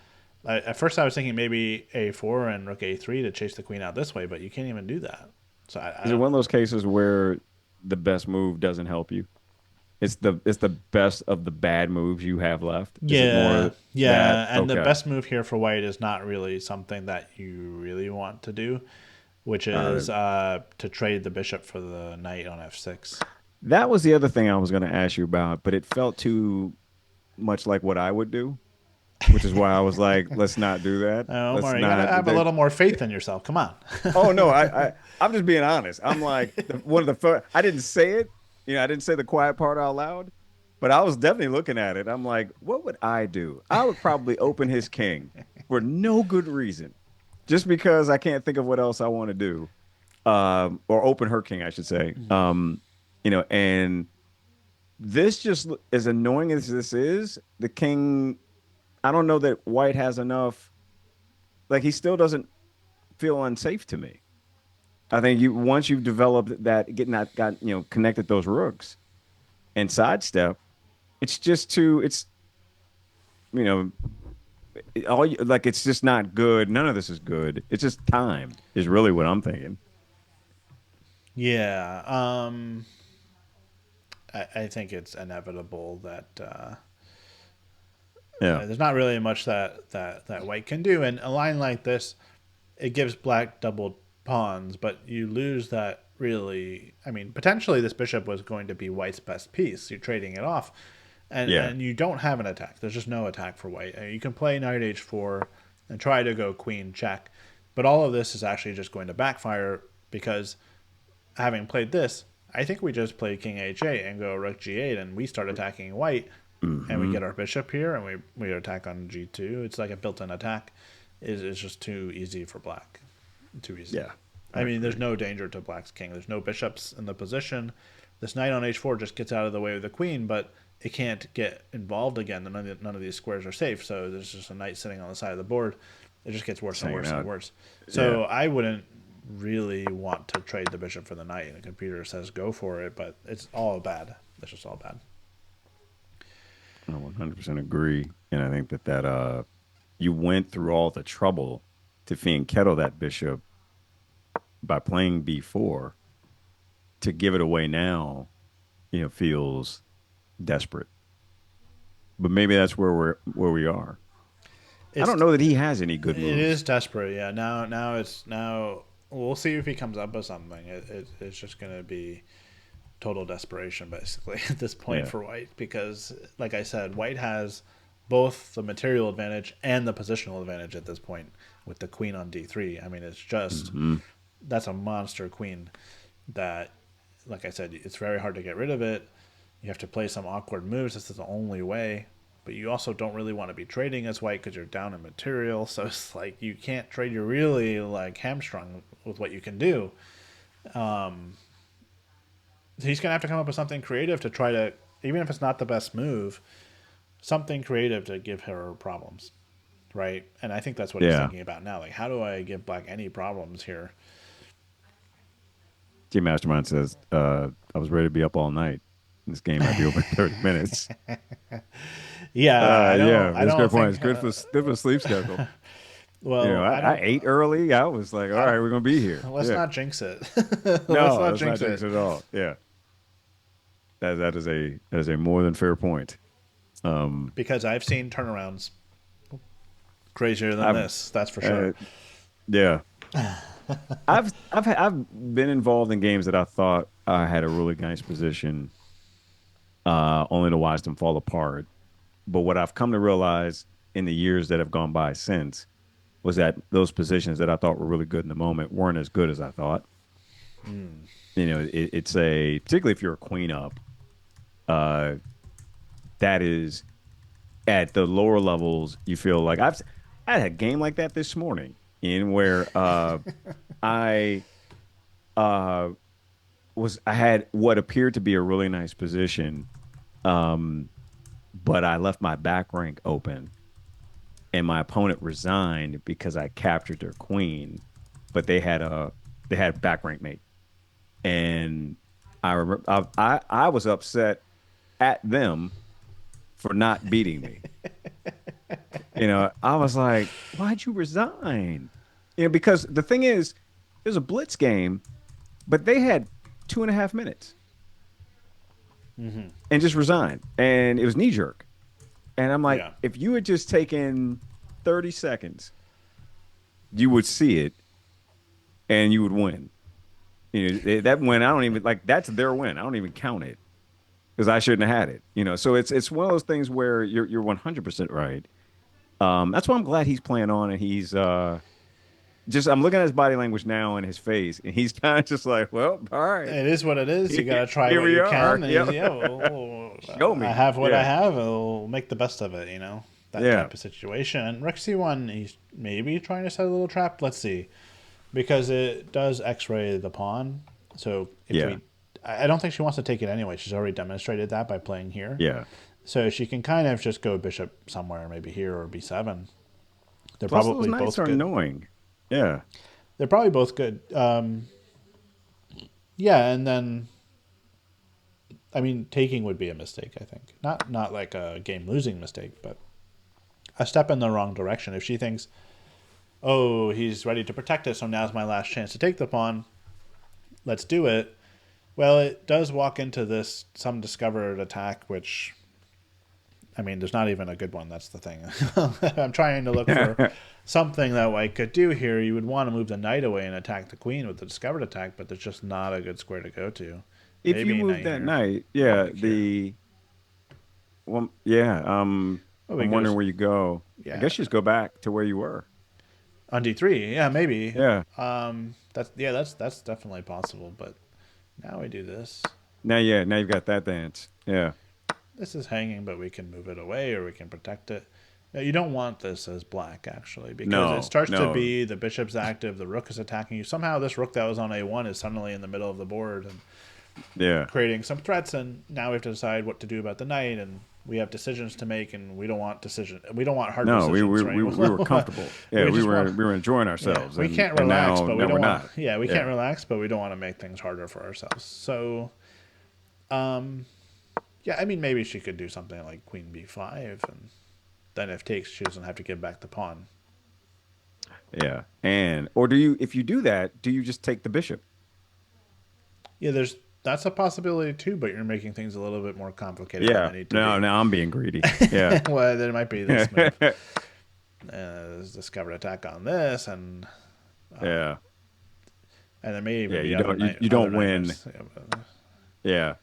At first, I was thinking maybe A4 and rook A3 to chase the queen out this way, but you can't even do that. So I Is it don't. one of those cases where the best move doesn't help you? it's the best of the bad moves you have left. Is it Yeah, more that yeah, and the okay? best move here for white is not really something that you really want to do, which Uh, is to trade the bishop for the knight on f6. that was the other thing I was going to ask you about, but it felt too much like what I would do, which is why I was like, let's not do that. Let's Omar, you gotta not. have a little more faith in yourself. Come on. Oh no, I'm just being honest. I'm like one of the first. I didn't say it. I didn't say the quiet part out loud, but I was definitely looking at it. I'm like, what would I do? I would probably open his king for no good reason, just because I can't think of what else I want to do, or open her king, I should say. And this just as annoying as this is, the king. I don't know that White has enough. Like he still doesn't feel unsafe to me. I think you once you've developed that, getting that got connected those rooks and sidestep, it's just too. It's you know like it's just not good. None of this is good. It's just time is really what I'm thinking. Yeah, I think it's inevitable that Yeah, there's not really much that white can do. And a line like this, it gives black double pawns, but you lose that really. I mean, potentially this bishop was going to be white's best piece. You're trading it off, and yeah, you don't have an attack. There's just no attack for white. You can play knight h4 and try to go queen check, but all of this is actually just going to backfire because having played this, I think we just play king h8 and go rook g8, and we start attacking white, and we hmm get our bishop here, and we attack on g2. It's like a built-in attack. It's just too easy for black. Too easy. yeah. I I mean, there's agree. no danger to black's king. There's no bishops in the position. This knight on h4 just gets out of the way of the queen, but it can't get involved again. None of these squares are safe, so there's just a knight sitting on the side of the board. It just gets worse Just and hanging worse and out. worse. Yeah. So I wouldn't really want to trade the bishop for the knight, and the computer says go for it, but it's all bad. It's just all bad. I 100% agree, and I think that you went through all the trouble to fianchetto that bishop by playing b4 to give it away now, feels desperate. But maybe that's where we are. I It's don't know that he has any good it moves. is desperate, yeah. Now we'll see if he comes up with something. It's just gonna be total desperation basically at this point Yeah. for white because, like I said, white has both the material advantage and the positional advantage at this point with the queen on d3. I mean, it's just Hmm. that's a monster queen that, like I said, it's very hard to get rid of it. You have to play some awkward moves. This is the only way. But you also don't really want to be trading as white because you're down in material. So it's like you can't trade. You're really like hamstrung with what you can do. So he's going to have to come up with something creative to try to, even if it's not the best move, something creative to give her problems. Right? And I think that's what he's Yeah. thinking about now. Like, how do I give black any problems here? Team Mastermind says, I was ready to be up all night. In this game might be over in 30 minutes. Yeah, Yeah, I it's a don't good point. think, It's good for sleep schedule. well, I I don't, ate early. I was like, all I right, don't, we're gonna be here. let's Yeah. not jinx it. Let's No, not that's not jinx jinx it. at all. Yeah. That is a more than fair point. Um, Because I've seen turnarounds crazier than I've this. That's for sure. uh, yeah, I've been involved in games that I thought I had a really nice position, only to watch them fall apart. But what I've come to realize in the years that have gone by since was that those positions that I thought were really good in the moment weren't as good as I thought. It's a particularly if you're a queen up, uh, that is at the lower levels. You feel like I had a game like that this morning in where I uh, I had what appeared to be a really nice position, um, but I left my back rank open, and my opponent resigned because I captured their queen, but they had back rank mate, and I remember I was upset at them for not beating me. I was like, why'd you resign? Because the thing is, it was a blitz game, but they had 2.5 minutes. and just resign. And it was knee jerk. And I'm like, Yeah. if you had just taken 30 seconds, you would see it and you would win. That win, I don't even like that's their win. I don't even count it because I shouldn't have had it. So it's one of those things where you're 100% right. That's why I'm glad he's playing on and he's just I'm looking at his body language now and his face and he's kind of just like, well, all right, It is what it is. You got to try here what we you are. can. And Yep, yeah, well, show I me. have what I Yeah, have. I'll make the best of it, that yeah, type of situation. And Rook C1, he's maybe trying to set a little trap. Let's see. Because it does X-ray the pawn. So if yeah, we... I don't think she wants to take it anyway. She's already demonstrated that by playing here. yeah. So she can kind of just go bishop somewhere, maybe here or b7. They're Plus, those probably knights both are good. annoying. Yeah, They're probably both good. Yeah, and then I mean, taking would be a mistake. I think not like a game losing mistake, but a step in the wrong direction. If she thinks, "Oh, he's ready to protect it, so now's my last chance to take the pawn. Let's do it." Well, it does walk into this some discovered attack, which I mean, there's not even a good one. That's the thing. I'm trying to look for something that White could do here. You would want to move the knight away and attack the queen with the discovered attack, but there's just not a good square to go to. if you Maybe move knight that here, knight, yeah, like here. well, yeah, Oh, he I'm wondering goes, where you go. I yeah, guess you just go back to where you were. on d3. Yeah, maybe. Yeah. That's definitely possible. But now we do this. Now you've got that dance. Yeah. This is hanging, but we can move it away or we can protect it. Now, you don't want this as black, actually, because it No, starts to no. be the bishop's active, the rook is attacking you. Somehow this rook that was on a1 is suddenly in the middle of the board and Yeah. creating some threats, and now we have to decide what to do about the knight, and we have decisions to make, and we don't want hard No, decisions, right? we were comfortable. Yeah, We just want we were enjoying yeah, ourselves we can't and relax, but we now we're don't want not. yeah, we can't Yeah. relax, but we don't want to make things harder for ourselves. So, yeah, I mean, maybe she could do something like queen b5, and then if takes, she doesn't have to give back the pawn. Yeah. And or do you if you do that, do you just take the bishop? Yeah, that's a possibility too, but you're making things a little bit more complicated than Yeah. they need to No, be. now I'm being greedy. Yeah. Well, there might be this move. There's discovered attack on this, Yeah. and there may Yeah, even be other you other don't knight win. moves. Yeah, but, Yeah.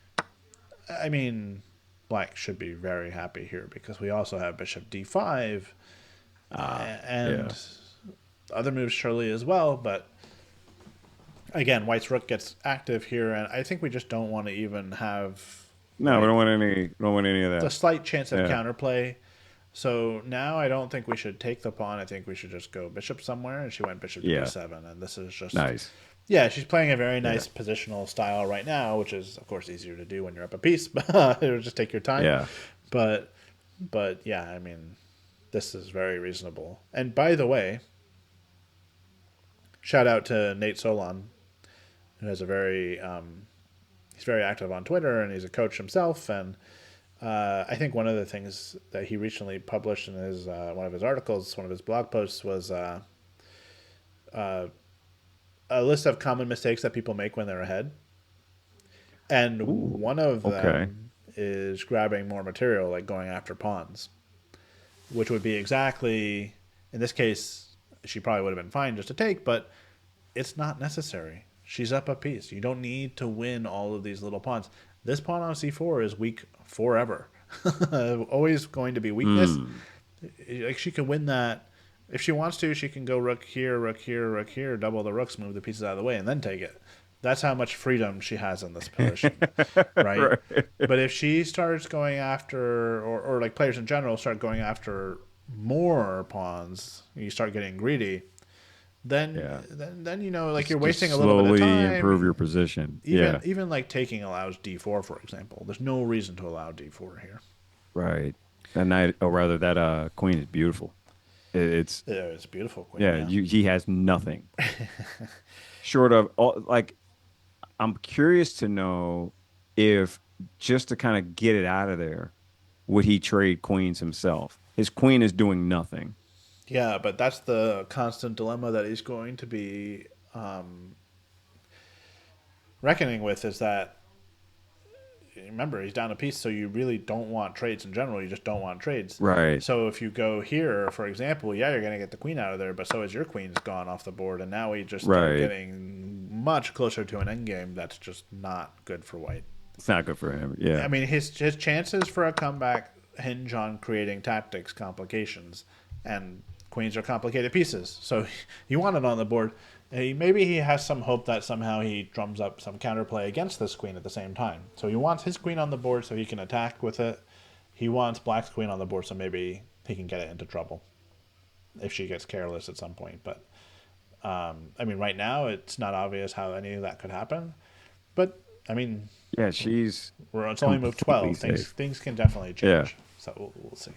I mean, black should be very happy here because we also have bishop d5 Yeah. and other moves surely as well. But again, white's rook gets active here, and I think we just don't want to even have No, we like don't want any of the that. slight chance of Yeah. counterplay. So now I don't think we should take the pawn. I think we should just go bishop somewhere, and she went bishop to Yeah. b7, and this is just Nice. yeah, she's playing a very Yeah. nice positional style right now, which is of course easier to do when you're up a piece, but it'll just take your time. Yeah. But yeah, I mean, this is very reasonable. And by the way, shout out to Nate Solon, who has a very he's very active on Twitter and he's a coach himself. And I think one of the things that he recently published in his one of his articles, one of his blog posts, was a list of common mistakes that people make when they're ahead. And Ooh. one of Okay. them is grabbing more material, like going after pawns, which would be exactly, in this case, she probably would have been fine just to take, but it's not necessary. She's up a piece. You don't need to win all of these little pawns. This pawn on c4 is weak forever. Always going to be weakness. Like she can win that. If she wants to, she can go rook here, rook here, rook here, double the rooks, move the pieces out of the way, and then take it. That's how much freedom she has in this position, right? Right. But if she starts going after, or like players in general start going after more pawns, you start getting greedy, then Yeah. then like you're Just wasting a little bit of slowly time. improve your position. Even Yeah. even like taking allows d4, for example. There's no reason to allow d4 here. Right. That knight, or rather, that queen is beautiful. It's Yeah, it's a beautiful queen. yeah. Yeah. He has nothing short of like. I'm curious to know if just to kind of get it out of there, would he trade queens himself? His queen is doing nothing. Yeah, but that's the constant dilemma that he's going to be reckoning with, is that remember, he's down a piece, so you really don't want trades in general. You just don't want trades. Right. So if you go here, for example, yeah, you're going to get the queen out of there, but so is your queen's gone off the board, and now we just start Right. getting much closer to an endgame that's just not good for white. It's not good for him. I Yeah. mean, his chances for a comeback hinge on creating tactics complications, and queens are complicated pieces. So you want it on the board. Maybe he has some hope that somehow he drums up some counterplay against this queen at the same time. So he wants his queen on the board so he can attack with it. He wants black's queen on the board so maybe he can get it into trouble if she gets careless at some point. But I mean, right now it's not obvious how any of that could happen. But I mean, Yeah. She's it's only moved completely 12. safe. Things can definitely Yeah. change. So we'll see.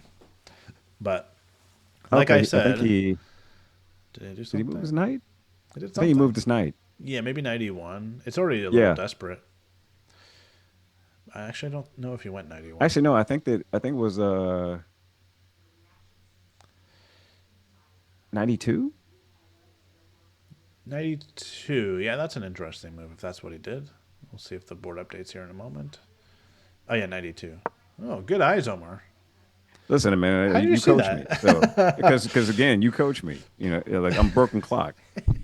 But like Okay. I I think said, he did I do did he something? move his knight? I did I think he something. moved his knight. Yeah, maybe 91. It's already a little Yeah. desperate. I actually don't know if he went 91. Actually, no. I think it was 92. 92. Yeah, that's an interesting move if that's what he did. We'll see if the board updates here in a moment. Oh, yeah, 92. Oh, good eyes, Omar. Listen, man, How did you you see coach me. that? So because again, you coach me. You know, like I'm broken clock.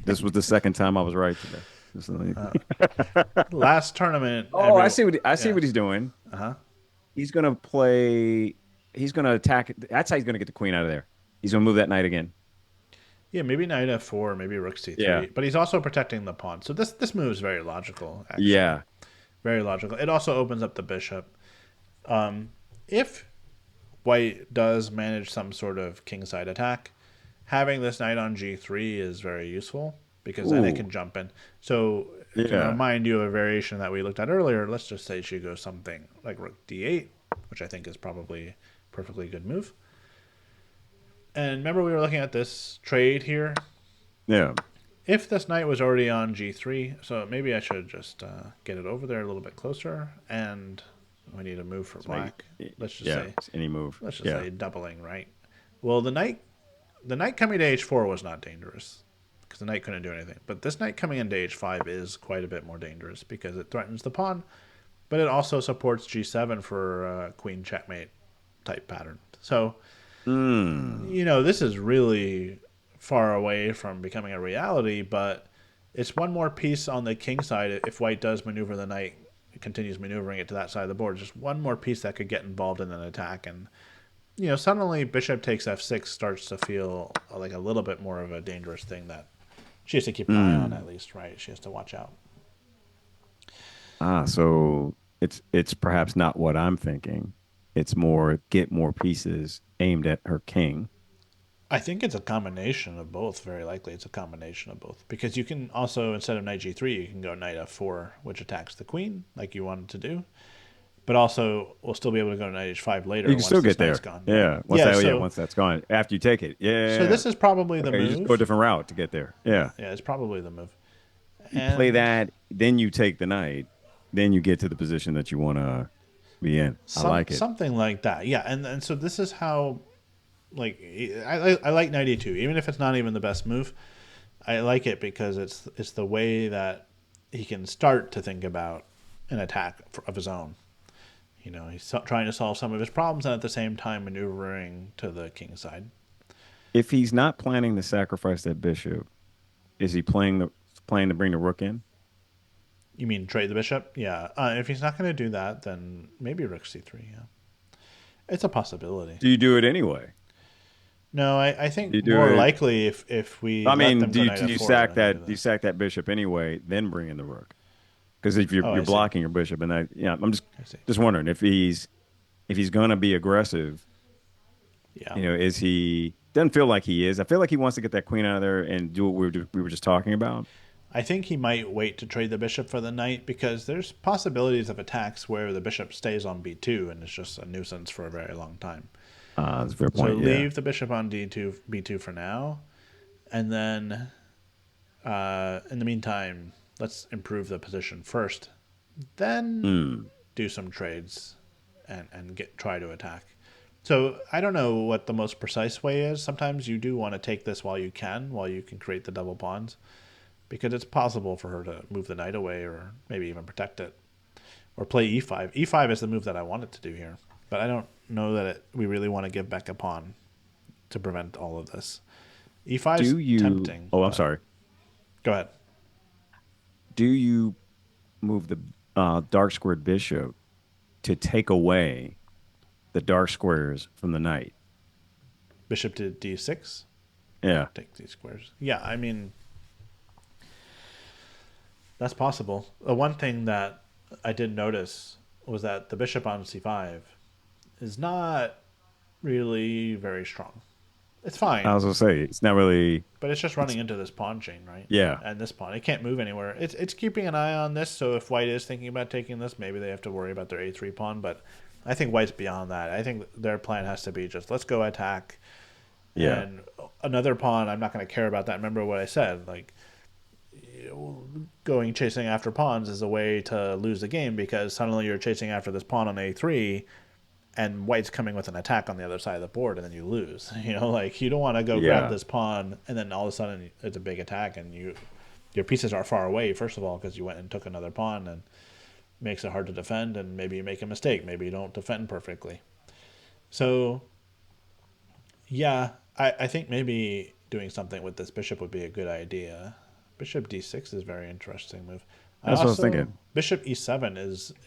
This was the second time I was right today. Last tournament. Oh, I see what Yeah. he's doing. Uh-huh. He's gonna play. He's gonna attack. That's how he's gonna get the queen out of there. He's gonna move that knight again. Yeah, maybe knight f4, maybe rook c3. Yeah. But he's also protecting the pawn. So this move is very logical, actually. Yeah. Very logical. It also opens up the bishop. If white does manage some sort of kingside attack, having this knight on g3 is very useful because then it Ooh. can jump in. So to Yeah. remind you of a variation that we looked at earlier, let's just say she goes something like rook d8, which I think is probably a perfectly good move. And remember we were looking at this trade here? Yeah. If this knight was already on g3, so maybe I should just get it over there a little bit closer, and we need a move for black. Let's just say any move. let's just say doubling, right? Well, the knight coming to h4 was not dangerous because the knight couldn't do anything. But this knight coming into h5 is quite a bit more dangerous because it threatens the pawn, but it also supports g7 for queen checkmate type pattern. So, you know, this is really far away from becoming a reality, but it's one more piece on the king side if white does maneuver the knight, continues maneuvering it to that side of the board. Just one more piece that could get involved in an attack, and you know, suddenly bishop takes f6 starts to feel like a little bit more of a dangerous thing that she has to keep an eye on, at least, right? She has to watch out. So it's perhaps not what I'm thinking. It's more get more pieces aimed at her king. I think it's a combination of both. Very likely, it's a combination of both because you can also, instead of knight g3, you can go knight f4, which attacks the queen like you wanted to do. But also, we'll still be able to go to knight h5 later. You can once still this get there. knight's gone. Yeah. Once that's gone. After you take it. Yeah. So this is probably the okay, move. you just go a different route to get there. Yeah. Yeah, it's probably the move. You play that, then you take the knight, then you get to the position that you want to be in. I like it. Something like that. Yeah, and so this is how, like, I like knight e2, even if it's not even the best move. I like it because it's the way that he can start to think about an attack of his own. You know, he's trying to solve some of his problems and at the same time maneuvering to the king side. If he's not planning to sacrifice that bishop, is he playing to bring the rook in? You mean trade the bishop? Yeah. If he's not going to do that, then maybe rook c3. Yeah, it's a possibility. Do you do it anyway? No, I think more likely if we. I mean, let them do go you knight f4, sack then that? Do you sack that bishop anyway? Then bring in the rook, because if you're I see. blocking your bishop, and I'm I see. just wondering if he's gonna be aggressive. Yeah. You know, is he? Doesn't feel like he is. I feel like he wants to get that queen out of there and do what we were just talking about. I think he might wait to trade the bishop for the knight because there's possibilities of attacks where the bishop stays on b2 and it's just a nuisance for a very long time. That's a fair So point. leave the bishop on b2 for now, and then in the meantime, let's improve the position first, then do some trades and try to attack. So I don't know what the most precise way is. Sometimes you do want to take this while you can create the double pawns, because it's possible for her to move the knight away or maybe even protect it. or play e5. E5 is the move that I wanted to do here, but I don't know that we really want to give back a pawn to prevent all of this. E5's Do you? tempting, Oh, I'm but sorry. go ahead. Do you move the dark squared bishop to take away the dark squares from the knight? Bishop to d6. Yeah. Take these squares. Yeah, I mean, that's possible. The one thing that I did notice was that the bishop on c5 is not really very strong. It's I fine, was gonna say it's not really. but it's just running It's into this pawn chain, right? yeah, And this pawn, it can't move anywhere. It's keeping an eye on this. So if White is thinking about taking this, maybe they have to worry about their a3 pawn. But I think White's beyond that. I think their plan has to be just let's go attack, yeah, and another pawn. I'm not going to care about that. Remember what I said, like going chasing after pawns is a way to lose the game because suddenly you're chasing after this pawn on a3 and White's coming with an attack on the other side of the board and then you lose. Like you don't want to go grab yeah, this pawn and then all of a sudden it's a big attack and your pieces are far away first of all because you went and took another pawn and makes it hard to defend and maybe you make a mistake, maybe you don't defend perfectly. So yeah, I think maybe doing something with this bishop would be a good idea. Bishop d6 is a very interesting move. I that's what I was also thinking. bishop e7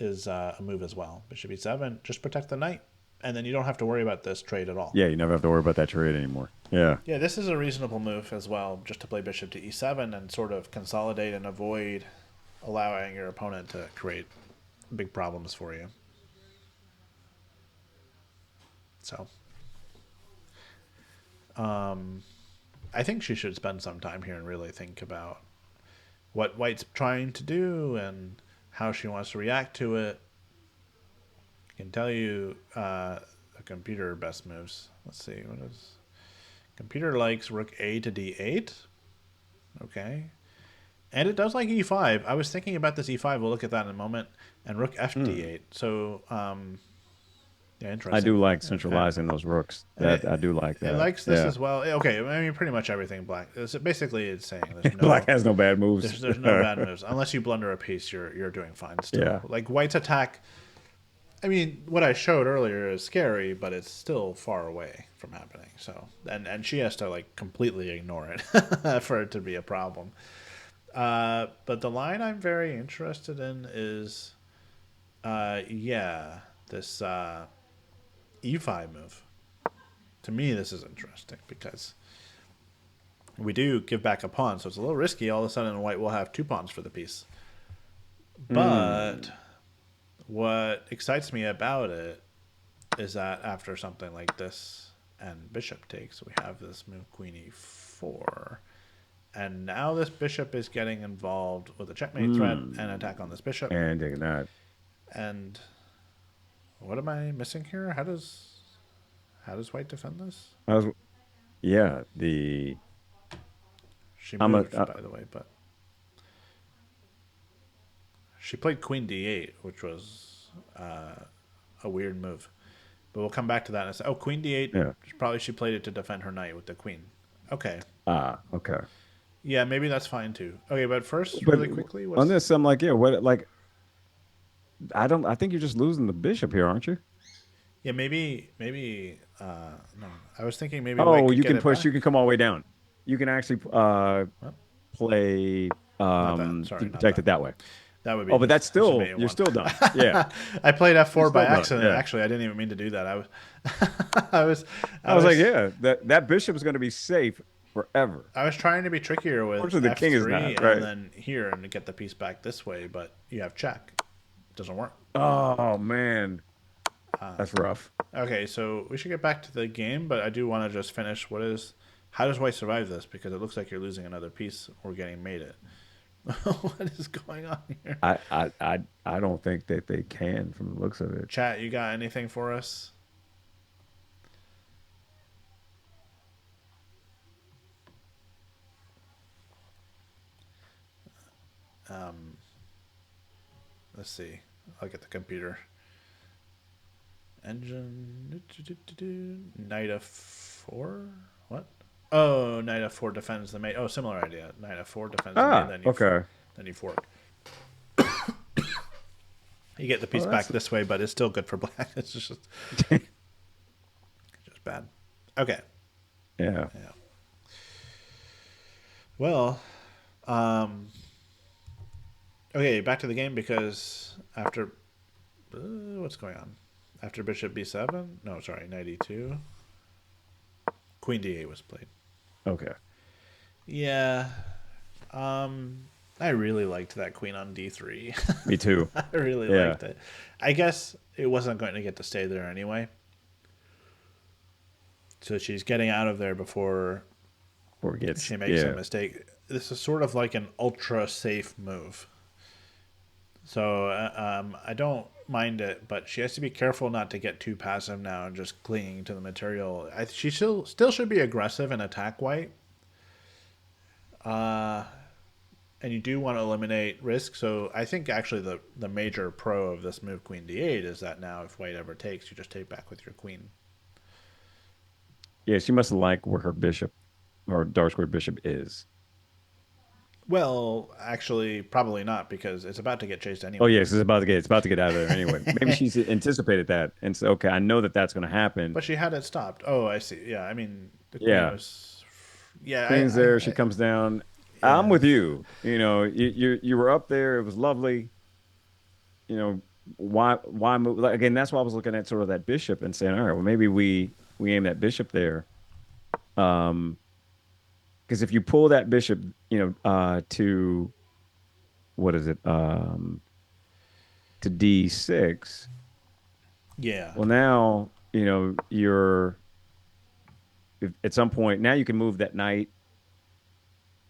is a move as well. Bishop e7 just protect the knight, and then you don't have to worry about this trade at all. Yeah, you never have to worry about that trade anymore. Yeah, Yeah, this is a reasonable move as well, just to play bishop to e7 and sort of consolidate and avoid allowing your opponent to create big problems for you. So, I think she should spend some time here and really think about what White's trying to do and how she wants to react to it. I can tell you the computer best moves. Let's see, what is computer likes rook a to d8. Okay, and it does like e5. I was thinking about this e5. We'll look at that in a moment. And rook f d8. So yeah, I interesting. do like Okay. centralizing those rooks. And That I do like it that. likes this Yeah, as well. Okay, I mean pretty much everything black. Basically, it's saying there's black no has no bad moves. there's no bad moves unless you blunder a piece. You're doing fine still. Yeah, Like White's attack. I mean, what I showed earlier is scary, but it's still far away from happening. So and she has to like completely ignore it for it to be a problem. But the line I'm very interested in is, yeah, this e5 move. To me, this is interesting because we do give back a pawn, so it's a little risky. All of a sudden, White will have two pawns for the piece. But what excites me about it is that after something like this and bishop takes, we have this move queen e4. And now this bishop is getting involved with a checkmate threat and attack on this bishop. and taking that. And what am I missing here? How does White defend this? I was, yeah, the She I'm a moved, by the way, but she played queen d8, which was a weird move. But we'll come back to that in a second. Oh, queen d8. yeah. Probably she played it to defend her knight with the queen. Okay. Ah, okay. Yeah, maybe that's fine too. Okay, but first, But really quickly, on what's this, I'm like, yeah, what like I don't. I think you're just losing the bishop here, aren't you? yeah, maybe no. I was thinking maybe White Oh, could you get can it push. back. You can come all the way down. You can actually What? play. Not that. You Sorry, can not protect that. it that way. That would be Oh, but that's that should still be a you're one. still done. Yeah, I played you're f4 by still done. accident. Yeah. Actually, I didn't even mean to do that. I was, I was, I I was like, was, yeah, that bishop is going to be safe forever. I was trying to be trickier with Unfortunately, the king is f3 not and right. then here and get the piece back this way, but you have check. It doesn't work. Oh man, that's rough. Okay, so we should get back to the game, but I do want to just finish. How does White survive this? Because it looks like you're losing another piece or getting mated. What is going on here? I don't think that they can from the looks of it. Chat, you got anything for us? Let's see. I'll get the computer. Engine. Knight f4? What? Oh, knight f4 defends the mate. Oh, similar idea. Knight f4 defends the mate, Ah, okay. then you fork. You get the Oh, piece back that's this way, but it's still good for black. It's just bad. Okay. yeah. Yeah. Well, um, okay, back to the game because after what's going on? After bishop b7? No, sorry, knight e2. Queen d8 was played. Okay. Yeah. Um, I really liked that queen on d3. Me too. I really Yeah. liked it. I guess it wasn't going to get to stay there anyway. So she's getting out of there before Before it gets she makes a yeah. mistake. This is sort of like an ultra safe move. So I don't mind it, but she has to be careful not to get too passive now and just clinging to the material. She still should be aggressive and attack white. And you do want to eliminate risk. So I think actually the major pro of this move, Queen D8, is that now if white ever takes, you just take back with your queen. Yeah, she must like where her bishop or dark square bishop is. Well, actually, probably not because it's about to get chased Oh anyway. yes, it's about to get out of there anyway. Maybe she's anticipated that and said, okay, I know that that's going to happen. But she had it stopped. Oh, I see. Yeah, I mean the queen Yeah, was. Yeah, queen's there. She comes down. I'm yeah. with you. You know, you were up there. It was lovely. You know, why move? Like, again, that's why I was looking at sort of that bishop and saying, all right, well, maybe we aim that bishop there. Um, because if you pull that bishop, to what is it? To D6. Yeah. Well, now, you're at some point now you can move that knight,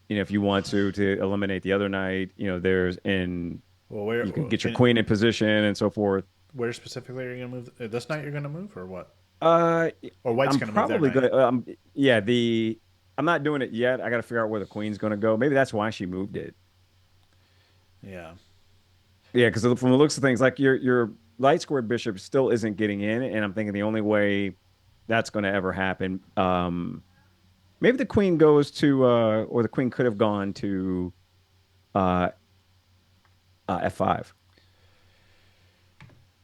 if you want to eliminate the other knight, there's and Well, where you can get your can queen in position and so forth. where specifically are you gonna move? This night you're gonna move, or what? Uh, Or white's I'm gonna move their probably night? gonna, yeah, I'm not doing it yet. I got to figure out where the queen's gonna go. Maybe that's why she moved it. Yeah. Yeah, because from the looks of things, like your light squared bishop still isn't getting in, and I'm thinking the only way that's going to ever happen, maybe the queen goes to, or the queen could have gone to uh, F5.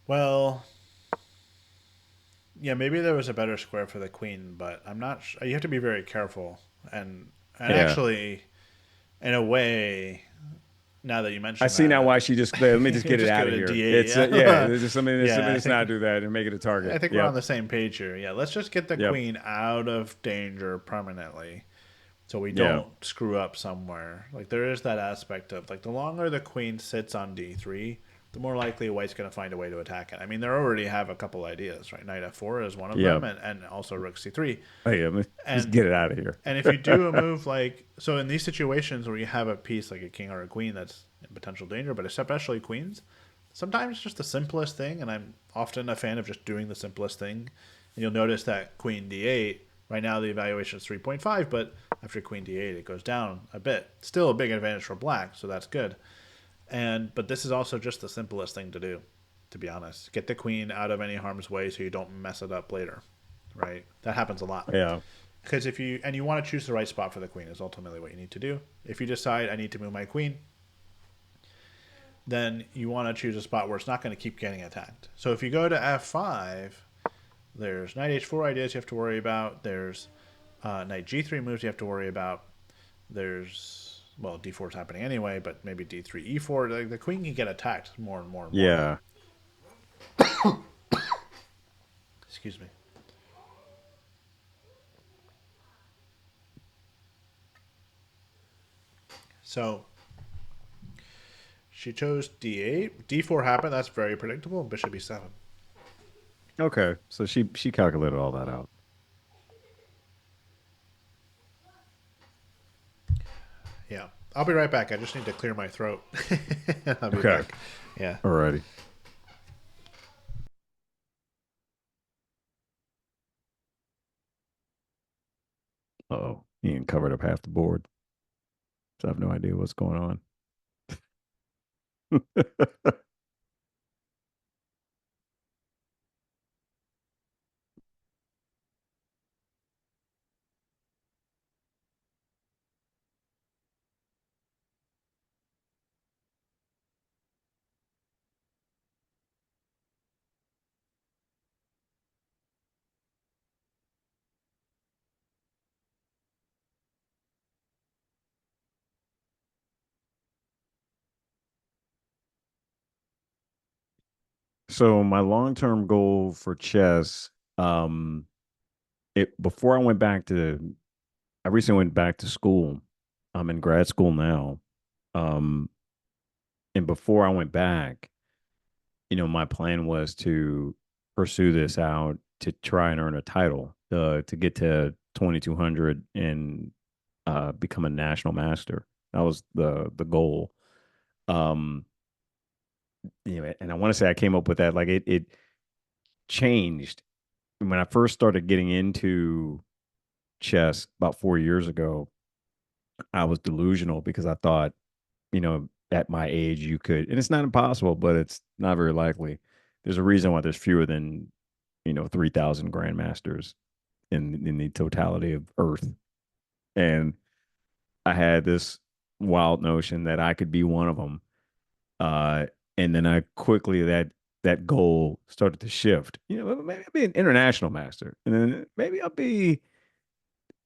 Well, yeah, maybe there was a better square for the queen, but I'm not. You have to be very careful, and Yeah, actually, in a way, now that you I mention see now that, why she just. Let me just get it just out go of to here. D8. It's Yeah, there's just something. yeah. Let's not do that and make it a I target. think we're on Yep, the same page here. Yeah, let's just get the yep, queen out of danger permanently, so we yeah, don't screw up somewhere. Like there is that aspect of like the longer the queen sits on D3, the more likely white's going to find a way to attack it. I mean, they already have a couple ideas, right? Knight F4 is one of them, yep. and also Rook C3. Hey, just And get it out of here. and if you do a move like so in these situations where you have a piece like a king or a queen that's in potential danger, but especially queens, sometimes just the simplest thing, and I'm often a fan of just doing the simplest thing. And you'll notice that queen d8, right now the evaluation is 3.5, but after queen d8 it goes down a bit. Still a big advantage for black, so that's good. And but this is also just the simplest thing to do, to be honest. Get the queen out of any harm's way so you don't mess it up later, right? That happens a lot. Yeah, Because if you want to choose the right spot for the queen is ultimately what you need to do. If you decide I need to move my queen, then you want to choose a spot where it's not going to keep getting attacked. So if you go to f5, there's knight h4 ideas you have to worry about. There's knight g3 moves you have to worry about. There's well d4 is happening anyway, but maybe d3 e4. The queen can get attacked more and more and more. yeah. Excuse me. So she chose d8. d4 happened. That's very predictable. Bishop e7. Okay, so she calculated all that out. Yeah. I'll be right back. I just need to clear my throat. I'll be Okay, back. Yeah. alrighty. Oh, Ian covered up half the board, so I have no idea what's going on. So my long-term goal for chess, um, it before I went back to, I recently went back to school. I'm in grad school now. Um, and before I went back, my plan was to pursue this out to try and earn a title, to get to 2200 and become a national master. That was the goal. Um, and I want to say I came up with that, like it changed when I first started getting into chess about 4 years ago. I was delusional because I thought, at my age you could, and it's not impossible, but it's not very likely. There's a reason why there's fewer than 3,000 grandmasters in the totality of Earth, and I had this wild notion that I could be one of them. Uh, and then I quickly that goal started to shift. Maybe I'll be an international master, and then maybe I'll be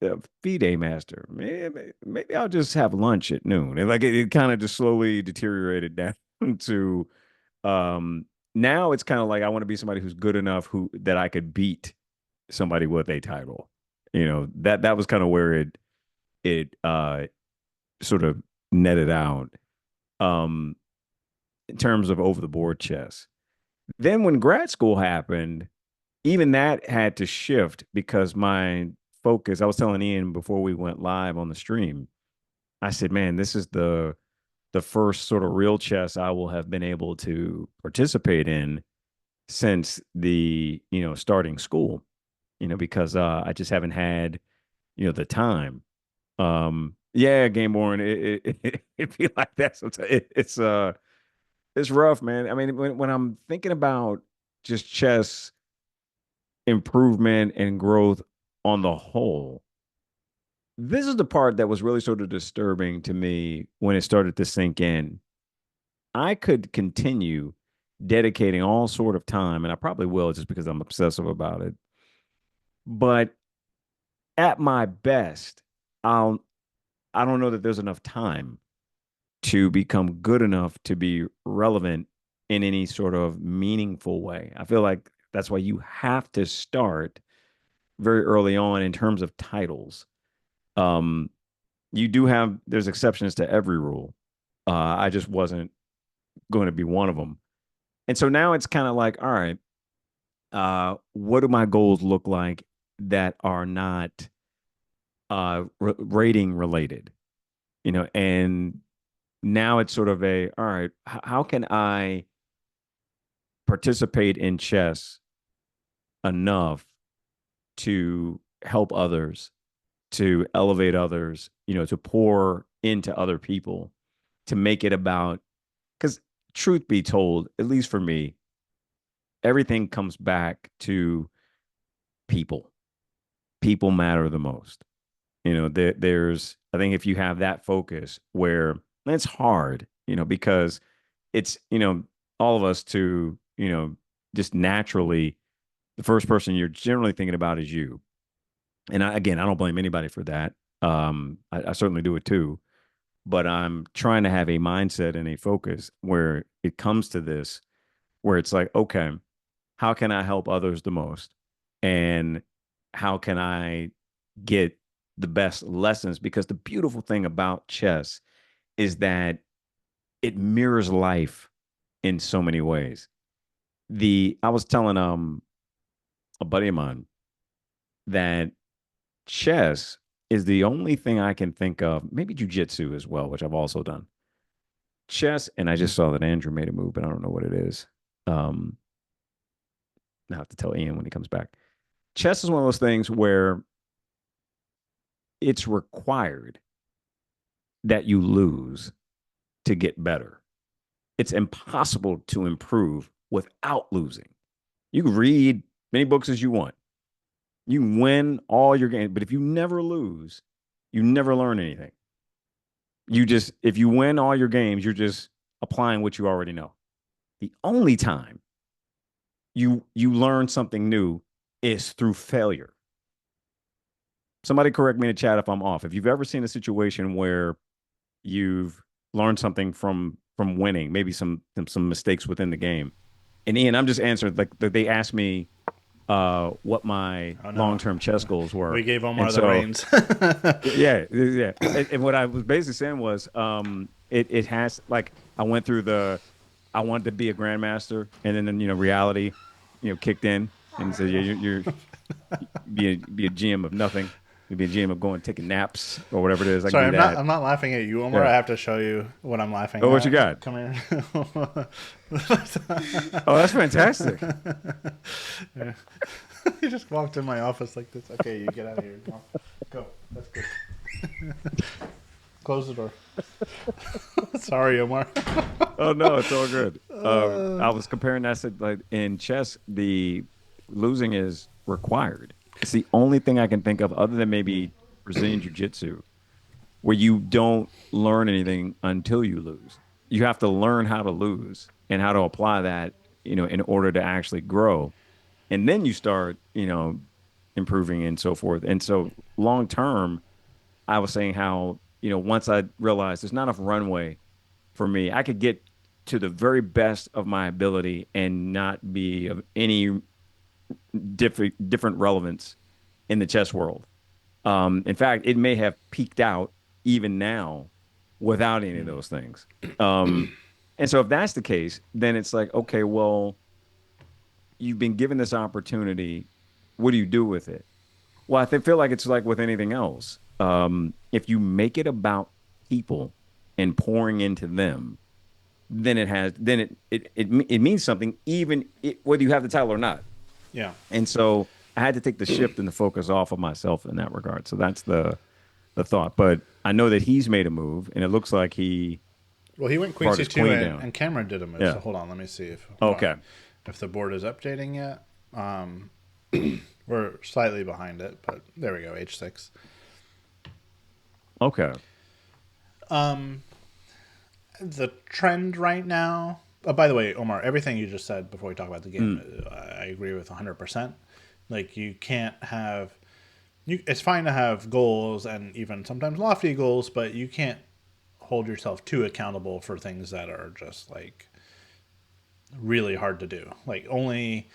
a FIDE master. Maybe I'll just have lunch at noon. And like it kind of just slowly deteriorated down to um now it's kind of like I want to be somebody who's good enough who that I could beat somebody with a title. That was kind of where it sort of netted out um in terms of over the board chess. Then when grad school happened, even that had to shift because my focus, I was telling Ian before we went live on the stream, I said, man, this is the first sort of real chess I will have been able to participate in since the, starting school, because I just haven't had, the time. Yeah, game born, it be like that sometimes. It's rough, man. I mean, when I'm thinking about just chess improvement and growth on the whole, this is the part that was really sort of disturbing to me when it started to sink in. I could continue dedicating all sort of time, and I probably will just because I'm obsessive about it. But at my best, I'll I don't know that there's enough time to become good enough to be relevant in any sort of meaningful way. I feel like that's why you have to start very early on in terms of titles. Um, you do have there's exceptions to every rule. I just wasn't going to be one of them. And so now it's kind of like, all right, what do my goals look like that are not rating related? And now it's sort of all right, how can I participate in chess enough to help others, to elevate others, to pour into other people, to make it about, because truth be told, at least for me, everything comes back to people. People matter the most. There's, I think if you have that focus where it's hard, because it's, all of us to, just naturally, the first person you're generally thinking about is you. And again, I don't blame anybody for that. I certainly do it too. But I'm trying to have a mindset and a focus where it comes to this, where it's like, okay, how can I help others the most? And how can I get the best lessons? Because the beautiful thing about chess is that it mirrors life in so many ways. I was telling a buddy of mine that chess is the only thing I can think of, maybe jujitsu as well, which I've also done. Chess, and I just saw that Andrew made a move, but I don't know what it is. Um, I have to tell Ian when he comes back. Chess is one of those things where it's required that you lose to get better. It's impossible to improve without losing. You can read many books as you want. You can win all your games, but if you never lose, you never learn anything. If you win all your games, you're just applying what you already know. The only time you learn something new is through failure. Somebody correct me in the chat if I'm off. If you've ever seen a situation where you've learned something from winning, maybe some mistakes within the game, And Ian, I'm just answering like they asked me what my Oh no, long-term chess goals were. we gave And Omar the so reins. yeah. And what I was basically saying was it has like I went through I wanted to be a grandmaster and then reality, kicked in and said, yeah, you're be a GM of nothing. You'd be a GM of going taking naps or whatever it is. I can Sorry, do that. I'm not laughing at you, Omar. Yeah. I have to show you what I'm laughing Oh, what you at. got? Come here. Oh, that's fantastic. He just walked in my office like this. Okay, you get out of here. Go. Go. That's good. Close the door. Sorry, Omar. Oh no, it's all good. I was comparing that to like in chess, the losing is required. It's the only thing I can think of other than maybe Brazilian Jiu-Jitsu, where you don't learn anything until you lose. You have to learn how to lose and how to apply that, in order to actually grow. And then you start, improving and so forth. And so long term, I was saying how, once I realized there's not enough runway for me, I could get to the very best of my ability and not be of any different relevance in the chess world. In fact, it may have peaked out even now without any of those things. Um, and so if that's the case, then it's like, okay, well, you've been given this opportunity. What do you do with it? Well, feel like it's like with anything else. If you make it about people and pouring into them, then it means something, whether you have the title or not. Yeah. And so I had to take the shift and the focus off of myself in that regard. So that's the thought. But I know that he's made a move, and it looks like he Well, he went queen brought his c2, queen down. and Kamryn did a move. Yeah. So hold on, let me see Okay. if the board is updating yet. Um, we're slightly behind it, but there we go. H6. Okay. The trend right now. Oh, by the way, Omar, everything you just said before we talk about the game, I agree with 100%. Like you can't have. It's fine to have goals and even sometimes lofty goals, but you can't hold yourself too accountable for things that are just like really hard to do. Like only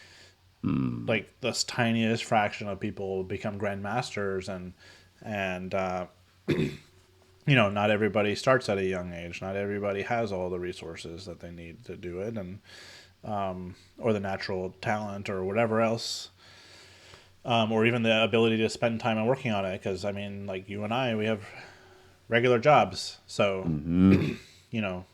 like this tiniest fraction of people become grandmasters, and not everybody starts at a young age. Not everybody has all the resources that they need to do it, and or the natural talent or whatever else. Or even the ability to spend time on working on it. Because I mean, like you and I, we have regular jobs, so Hmm. you know,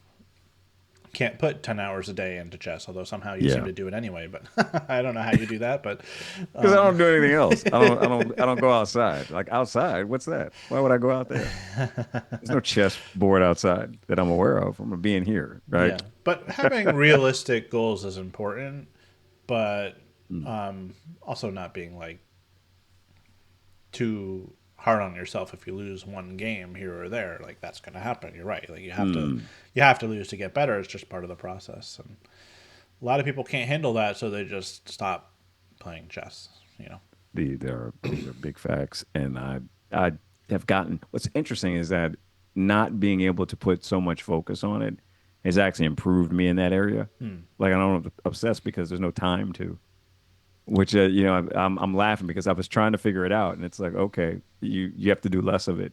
can't put 10 hours a day into chess. Although somehow you seem Yeah. to do it anyway. But I don't know how you do that. But Because I don't do anything else. I don't go outside. Like outside, what's that? Why would I go out there? There's no chess board outside that I'm aware of. I'm being here, right? yeah, but having realistic goals is important. But Mm. also not being like too hard on yourself if you lose one game here or there. Like that's going to happen. You're right. Like Mm. you have to lose to get better. It's just part of the process. And a lot of people can't handle that, so they just stop playing chess. You know. These are big facts, and I have gotten. What's interesting is that not being able to put so much focus on it has actually improved me in that area. Like I don't obsess because there's no time to. Which I'm laughing because I was trying to figure it out, and it's like okay, you have to do less of it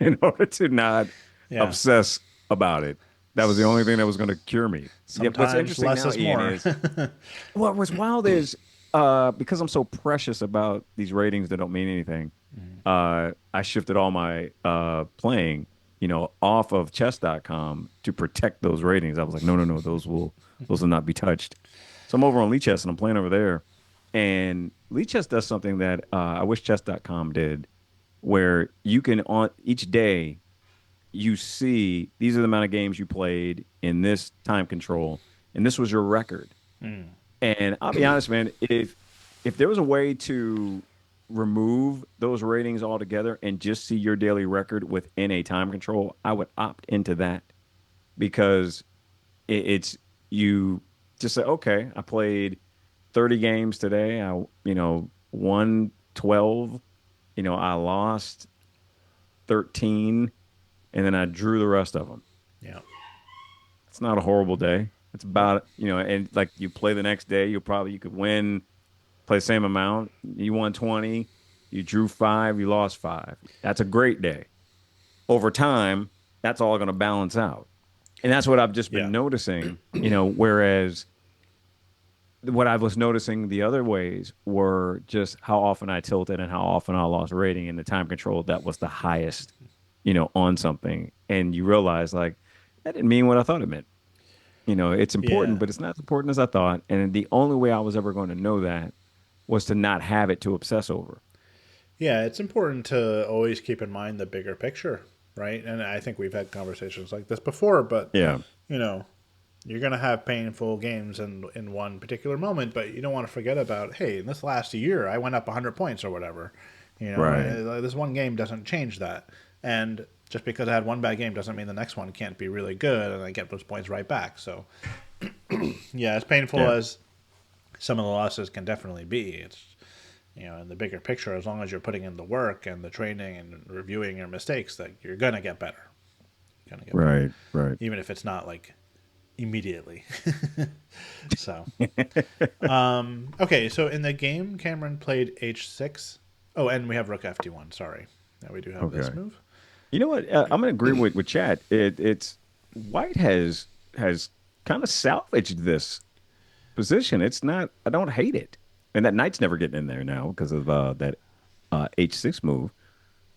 in order to not Yeah. obsess about it. That was the only thing that was going to cure me. Yeah, what's Sometimes interesting less now, is Ian, more. is what's wild is because I'm so precious about these ratings that don't mean anything. I shifted all my playing, off of chess.com to protect those ratings. I was like, no, no, no, those will not be touched. So I'm over on Lee Chess and I'm playing over there. And Lee Chess does something that I wish chess.com did, where you can on each day you see these are the amount of games you played in this time control, and this was your record. And I'll be honest, man, if there was a way to remove those ratings altogether and just see your daily record within a time control, I would opt into that because it's you just say, okay, I played 30 games today. Won 12. I lost 13, and then I drew the rest of them. Yeah. It's not a horrible day. It's about, and like you play the next day, you could win, play the same amount. You won 20, you drew 5, you lost 5. That's a great day. Over time, that's all going to balance out. And that's what I've just Yeah. been noticing, whereas what I was noticing the other ways were just how often I tilted and how often I lost rating and the time control that was the highest, on something. And you realize like that didn't mean what I thought it meant. It's important, Yeah. but it's not as important as I thought. And the only way I was ever going to know that was to not have it to obsess over. Yeah, it's important to always keep in mind the bigger picture, right? And I think we've had conversations like this before, but Yeah. you know, you're gonna have painful games in one particular moment, but you don't want to forget about, hey, in this last year I went up 100 points or whatever. Right. This one game doesn't change that, and just because I had one bad game doesn't mean the next one can't be really good, and I get those points right back. So yeah, as painful Yeah. as some of the losses can definitely be, it's in the bigger picture, as long as you're putting in the work and the training and reviewing your mistakes, that you're gonna get better. You're gonna get better, Right. Right. even if it's not like immediately. So okay, so in the game, Kamryn played h6. Oh, and we have rook ft1. Sorry, yeah, we do have this Okay. move. You know what? I'm gonna agree with Chad. It's White has kind of salvaged this position. It's not. I don't hate it, and that knight's never getting in there now because of that h6 move.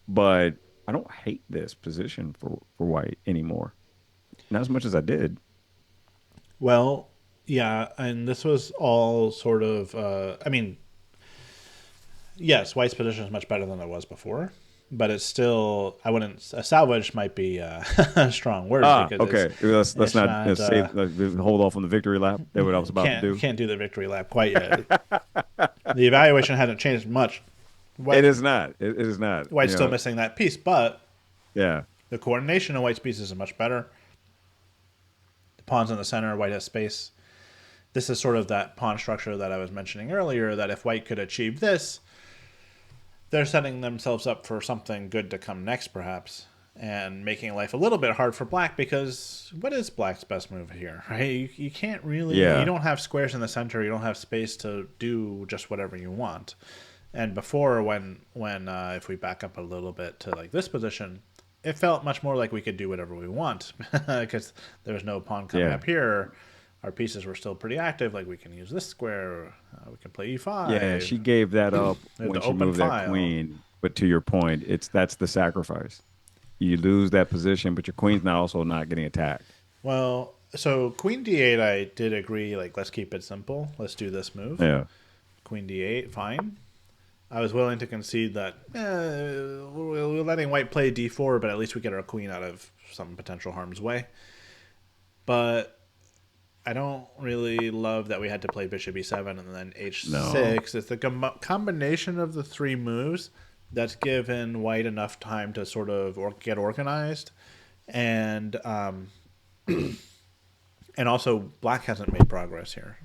But I don't hate this position for White anymore. Not as much as I did. Well, yeah, and this was all sort of. I mean, yes, White's position is much better than it was before, but it's still. I wouldn't. A salvage might be a strong word Ah, because okay. Let's it's not not. hold off on the victory lap. That's what I was about to do. Can't do the victory lap quite yet. The evaluation hasn't changed much. It White is not. It is not. White's still missing that piece, but Yeah. the coordination of White's pieces is much better. The pawn's in the center. White has space. This is sort of that pawn structure that I was mentioning earlier. That if White could achieve this, they're setting themselves up for something good to come next, perhaps, and making life a little bit hard for Black, because what is Black's best move here, right? You can't really, you Yeah. don't have squares in the center, you don't have space to do just whatever you want. And before, when if we back up a little bit to like this position, it felt much more like we could do whatever we want because there was no pawn coming Yeah. up here. Our pieces were still pretty active. Like we can use this square, we can play Yeah, e5. she gave that up The when she open moved that file. queen. But to your point, that's the sacrifice. You lose that position, but your queen's not also not getting attacked. Well, so queen d8, I did agree. Like, let's keep it simple. Let's do this move. Yeah. Queen d8, fine. I was willing to concede that we're letting White play d4, but at least we get our queen out of some potential harm's way. But I don't really love that we had to play bishop e7 and then No. h6. It's the combination of the three moves that's given White enough time to sort of get organized, and and also Black hasn't made progress here.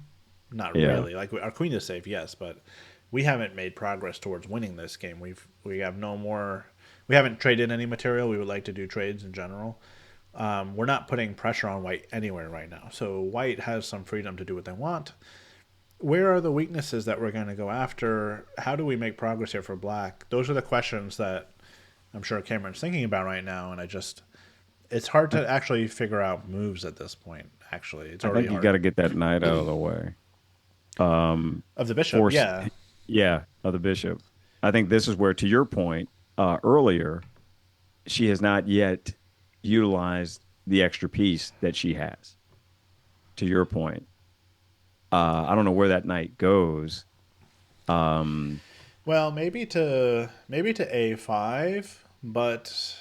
Not Yeah. really. Like our queen is safe, yes, but we haven't made progress towards winning this game. We have no more. We haven't traded any material. We would like to do trades in general. We're not putting pressure on White anywhere right now. So White has some freedom to do what they want. Where are the weaknesses that we're going to go after? How do we make progress here for Black? Those are the questions that I'm sure Cameron's thinking about right now. And it's hard to actually figure out moves at this point. Actually, it's I already think you got hard. to get that knight out of the way. Of the bishop, Force, yeah. yeah, of the bishop. I think this is where, to your point earlier, she has not yet utilized the extra piece that she has. To your point, I don't know where that knight goes. Um, Well, maybe to a5, but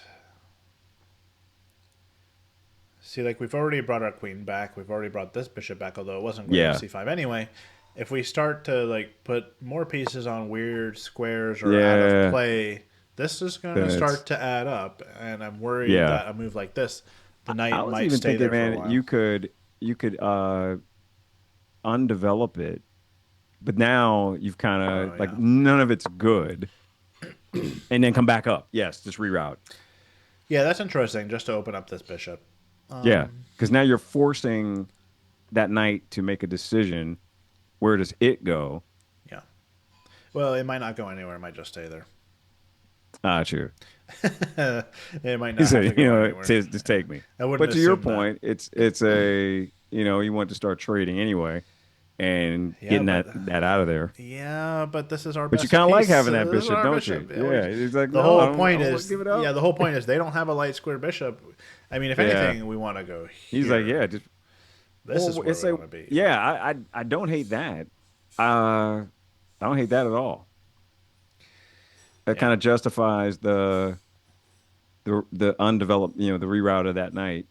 see, like we've already brought our queen back. We've already brought this bishop back, although it wasn't going to yeah, c5 anyway. If we start to like put more pieces on weird squares or out of yeah. play, this is going to Then start it's to add up, and I'm worried yeah. that a move like this, the I knight was might even stay thinking, there for a man, while. you could undevelop it, but now you've kind Oh of like yeah, none of it's good, and then come back up. Yes, just reroute. yeah, that's interesting. Just to open up this bishop. Yeah, because now you're forcing. that night to make a decision. Where does it go? Yeah. Well, it might not go anywhere. It might just stay there. Ah, true. It might He not have to said, go anywhere. just take me. I wouldn't But to your assume that. point, it's a you want to start trading anyway and Yeah, getting but that out of there. yeah, but this is our But you best kind of like piece. having that This is bishop, our don't you? bishop. Yeah, Yeah. He's like, the no, whole I point don't want to is, give it yeah, up. the whole point is they don't have a light square bishop. I mean, if Yeah. anything, we want to go He's like, here. yeah, just This is well, where it's we a want to be. yeah. I don't hate that. I don't hate that at all. That Yeah, kind of justifies the undeveloped, the reroute of that night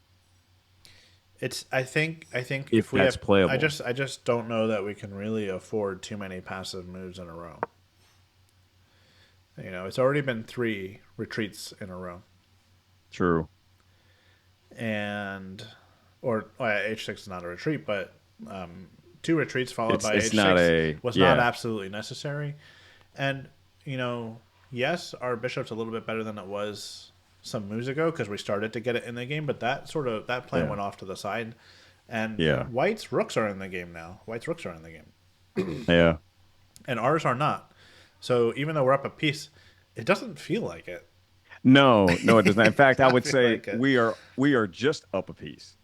it's. I think if if we that's have, playable. I just don't know that we can really afford too many passive moves in a row. It's already been 3 retreats in a row, True. and or well, h6 is not a retreat, but 2 retreats followed by It's not h6 a was not yeah. absolutely necessary. And you know, yes, our bishop's a little bit better than it was some moves ago because we started to get it in the game, but that plan Yeah. went off to the side. And Yeah. White's rooks are in the game now. White's rooks are in the game, Yeah. and ours are not. So even though we're up a piece, it doesn't feel like it. No, no, it does not. In It fact, does I not would feel say like it. we are just up a piece.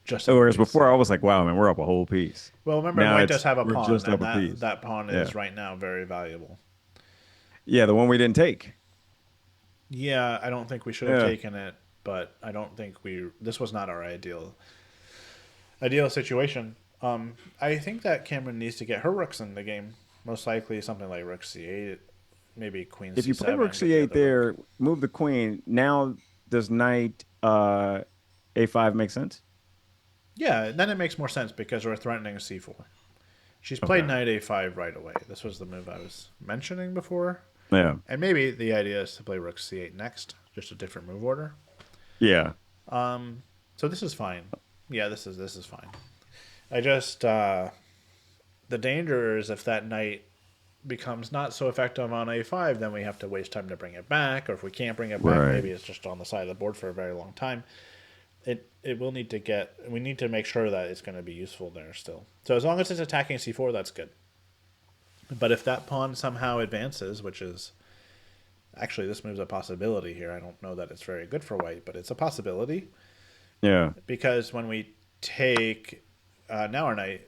Just up a Whereas piece. before I Yeah. was like, wow, man, we're up a whole piece. Well, remember, Now White does it's have a we're pawn, just up and a that piece. that pawn Yeah. is right now very valuable. Yeah, the one we didn't take. Yeah, I don't think we should have Yeah. taken it, but I don't think we. This was not our ideal situation. I think that Kamryn needs to get her rooks in the game. Most likely something like rook c8, maybe queen If you play rook c7, get the c8 other rook. there, move the queen. Now does knight a5 make sense? Yeah, then it makes more sense because we're threatening c4. She's played Okay. knight a5 right away. This was the move I was mentioning before. Yeah. And maybe the idea is to play rook c8 next, just a different move order. Yeah. So this is fine. Yeah, this is fine. I just the danger is if that knight becomes not so effective on a5, then we have to waste time to bring it back. Or if we can't bring it back, Right. maybe it's just on the side of the board for a very long time. It will need to get. We need to make sure that it's going to be useful there still. So as long as it's attacking c4, that's good. But if that pawn somehow advances, which is actually this move's a possibility here. I don't know that it's very good for white, but it's a possibility Yeah. because when we take now our knight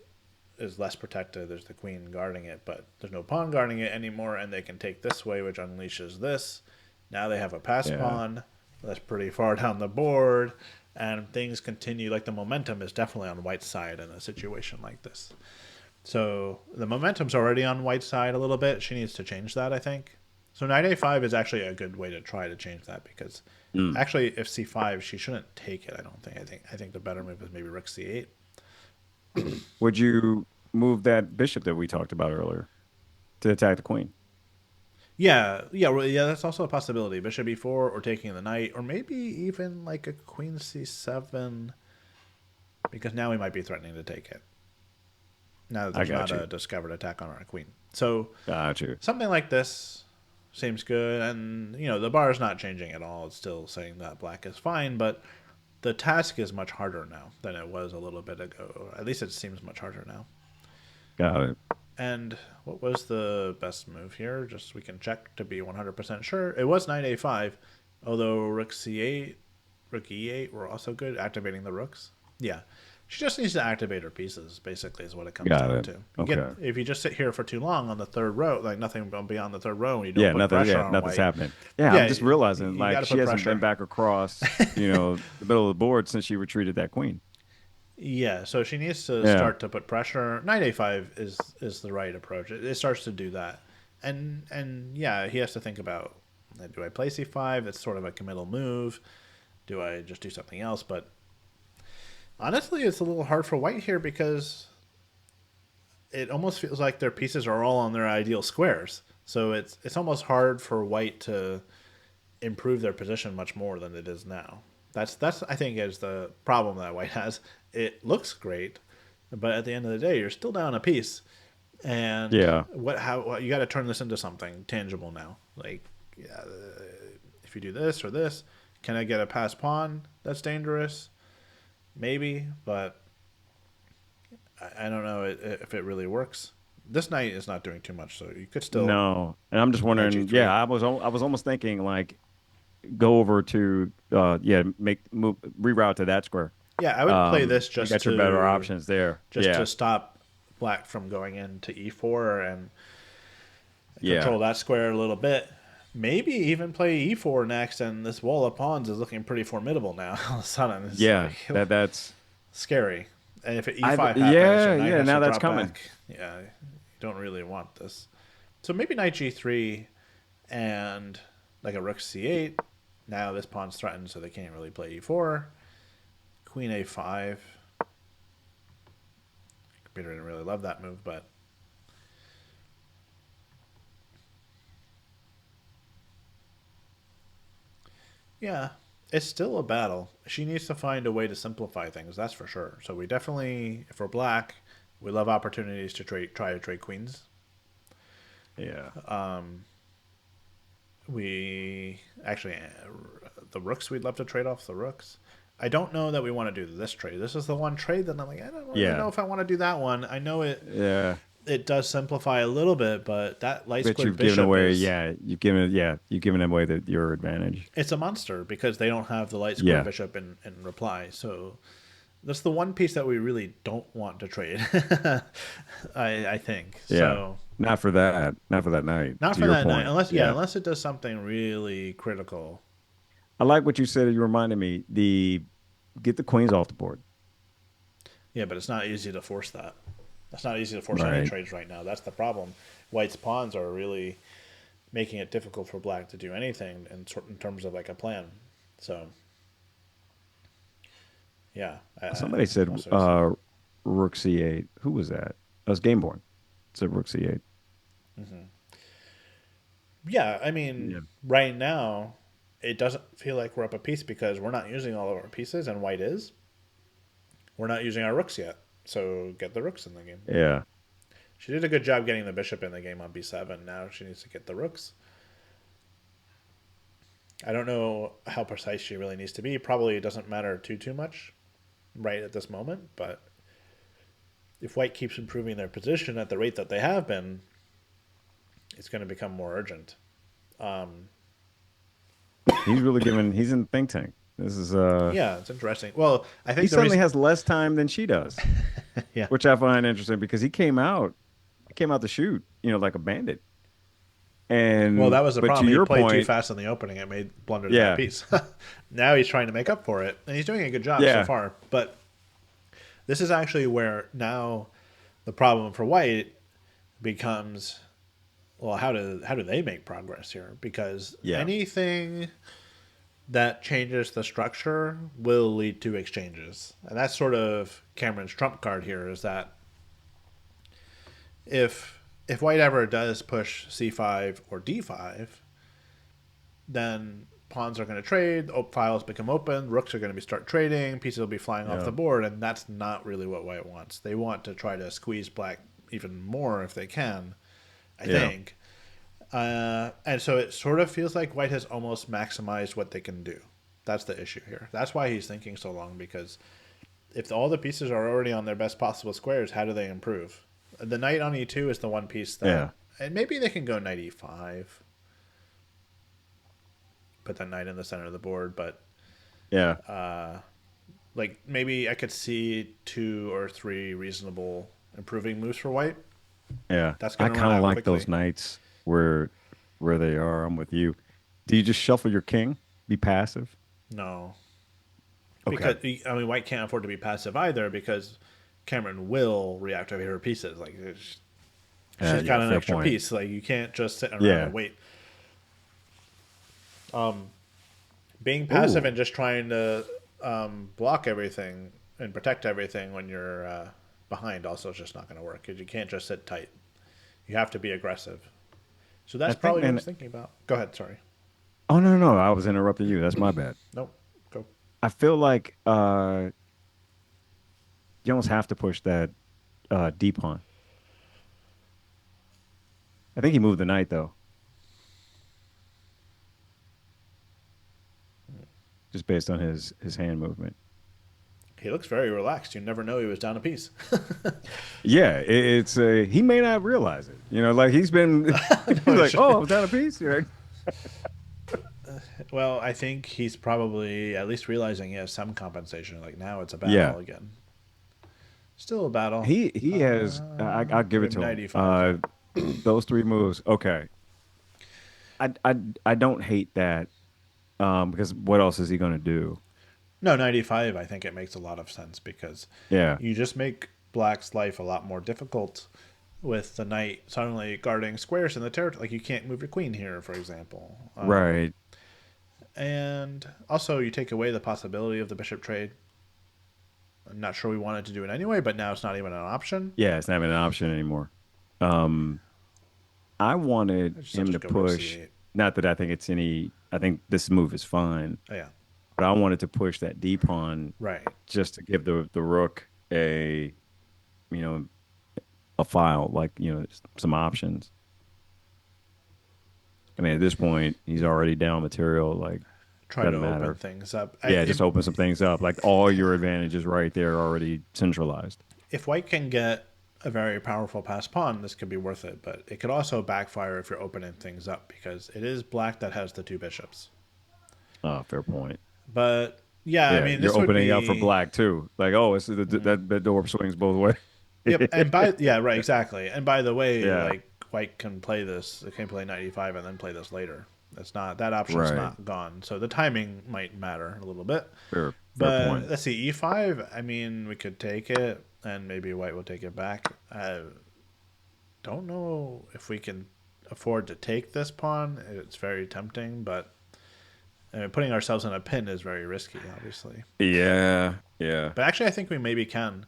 is less protected. There's the queen guarding it, but there's no pawn guarding it anymore, and they can take this way, which unleashes this. Now they have a pass Yeah. pawn that's pretty far down the board, and things continue. Like the momentum is definitely on White's side in a situation like this. So the momentum's already on White's side a little bit. She needs to change that, I think. So knight a5 is actually a good way to try to change that because Mm. actually if c5 she shouldn't take it. I don't think. I think the better move is maybe rook c8. Would you move that bishop that we talked about earlier to attack the queen? Yeah, yeah, well, yeah. That's also a possibility. Bishop e4 or taking the knight, or maybe even like a queen c7, because now we might be threatening to take it. Now that I there's got not you. a discovered attack on our queen, so Got you. something like this seems good. And the bar is not changing at all. It's still saying that black is fine, but the task is much harder now than it was a little bit ago. At least it seems much harder now. Got it. And what was the best move here? Just we can check to be 100% sure. It was knight a5, although rook c8, rook e8 were also good, activating the rooks. Yeah. She just needs to activate her pieces, basically, is what it comes Got down it. to. Okay. If you just sit here for too long on the third row, like nothing beyond the third row, and you don't Yeah, put nothing. pressure Yeah, on nothing's white, happening. Yeah, I'm yeah, just realizing you got like to she put hasn't been pressure. back across, the middle of the board since she retreated that queen. Yeah, so she needs to Yeah. start to put pressure. Knight a5 is the right approach. It starts to do that, and yeah, he has to think about, do I play c5? That's sort of a committal move. Do I just do something else? But honestly, it's a little hard for white here because it almost feels like their pieces are all on their ideal squares. So it's almost hard for white to improve their position much more than it is now. That's I think is the problem that white has. It looks great, but at the end of the day, you're still down a piece. And Yeah. you got to turn this into something tangible now. Like, yeah, if you do this or this, can I get a pass pawn? That's dangerous, maybe, but I don't know if it really works. This knight is not doing too much, so you could still No, and I'm just knight wondering. Yeah, g3. I was almost thinking like go over to yeah, make move reroute to that square. Yeah, I would play this You got your better options there. just to Yeah, stop black from going into e4 and yeah, control that square a little bit. Maybe even play e4 next, and this wall of pawns is looking pretty formidable now. All of a sudden, it's yeah. like That's scary. And if I. e5 happens, your Yeah, knight yeah. has to Now that's drop coming. back. Yeah, you don't really want this. So maybe knight g3 and like a rook c8. Now this pawn's threatened, so they can't really play e4. Queen a5. Computer didn't really love that move, but yeah, it's still a battle. She needs to find a way to simplify things, that's for sure. So we definitely, if we're black, we love opportunities to try to trade queens. Yeah, We actually, the rooks, we'd love to trade off the rooks. I don't know that we want to do this trade. This is the one trade that I'm like, I don't really know yeah, if I want to do that one. I know yeah. it does simplify a little bit, but that light But squared you've given bishop away. is Yeah, you've given away your advantage. it's a monster because they don't have the light squared Yeah, bishop in reply. So that's the one piece that we really don't want to trade. I think yeah. so. Not for that. Not for that night. Not To for your that night, point. unless Yeah. unless it does something really critical. I like what you said. You reminded me. The get the queens off the board. Yeah, but it's not easy to force that. It's not easy to force any Right. trades right now. That's the problem. White's pawns are really making it difficult for black to do anything in terms of like a plan. So yeah, Somebody said that's what I see. rook c8. Who was that? That was Gameborn. Said rook c8. Yeah, I mean, Yeah. right now it doesn't feel like we're up a piece because we're not using all of our pieces, and white is. We're not using our rooks yet, so get the rooks in the game. Yeah. She did a good job getting the bishop in the game on b7. Now she needs to get the rooks. I don't know how precise she really needs to be. Probably it doesn't matter too much right at this moment, but if white keeps improving their position at the rate that they have been, it's going to become more urgent. He's really giving. He's in the think tank. This is Yeah, it's interesting. Well, I he think the suddenly reason, has less time than she does, yeah, which I find interesting because he came out to shoot, like a bandit. well, that And was the but to problem. He your played too point, fast in the opening. It made blundered that yeah, piece. Now he's trying to make up for it, and he's doing a good job so yeah, far. But this is actually where now the problem for white becomes, well, how do they make progress here? Because yeah, anything that changes the structure will lead to exchanges, and that's sort of Kamryn's trump card here. Is that if white ever does push c5 or d5, then pawns are going to trade, files become open, rooks are going to be start trading, pieces will be flying off the yeah, board, and that's not really what white wants. They want to try to squeeze black even more if they can, I yeah, think. And so it sort of feels like white has almost maximized what they can do. That's the issue here. That's why he's thinking so long, because if all the pieces are already on their best possible squares, how do they improve? The knight on e2 is the one piece yeah, that, and maybe they can go knight e5, put that knight in the center of the board, but yeah. like maybe I could see 2 or 3 reasonable improving moves for white. Yeah, That's I going to run kind of out like quickly. those nights where they are. I'm with you. Do you just shuffle your king? Be passive? No, Okay. because I mean white can't afford to be passive either because Kamryn will reactivate her pieces. Like she's Yeah, got an fair extra point. piece. Like you can't just sit around Yeah. and wait. Being passive Ooh. and just trying to block everything and protect everything when you're behind also is just not going to work because you can't just sit tight. You have to be aggressive. So I that's think, probably what man. he's thinking about. Go ahead. Sorry. Oh no, no, no. I was interrupting you. That's my bad. Nope. Go. I feel like you almost have to push that D pawn. I think he moved the knight though, just based on his hand movement. He looks very relaxed. You never know he was down a piece. Yeah, it's he may not realize it. Like he's been he's No, like, oh, I'm down a piece. You're like, well, I think he's probably at least realizing he has some compensation. Like now it's a yeah, battle again. Still a battle. he has. I'll give it Maybe to him. 95. Those three moves. Okay, I I I don't hate that. Because what else is he gonna do? No, 95, I think it makes a lot of sense because Yeah, you just make black's life a lot more difficult with the knight suddenly guarding squares in the territory. Like you can't move your queen here, for example. right. And also, you take away the possibility of the bishop trade. I'm not sure we wanted to do it anyway, but now it's not even an option. Yeah, it's not even an option anymore. Um, I wanted I'll him just to go rook push. c8. Not that I think it's any. I think this move is fine, Oh, yeah, but I wanted to push that d pawn right. just to give the rook you know, a file like some options. I mean, at this point, he's already down material. Like, Try to doesn't open matter. things up. Yeah, just open some things up. Like all your advantages right there already centralized. If white can get a very powerful pass pawn, this could be worth it. But it could also backfire if you're opening things up because it is black that has the two bishops. Oh, fair point. But yeah, I Yeah, mean, you're this would opening up for be. black too. Like, oh, it's that door swings both ways. Yep, and by yeah, right, exactly. And by the way, Yeah, like white can play this, it can play 95 and then play this later. That's not that option's right. not gone. So the timing might matter a little bit. Fair But point. let's see, e5. I mean, we could take it, and maybe white will take it back. I don't know if we can afford to take this pawn. It's very tempting, but I mean, putting ourselves in a pin is very risky, obviously. Yeah, yeah. But actually, I think we maybe can.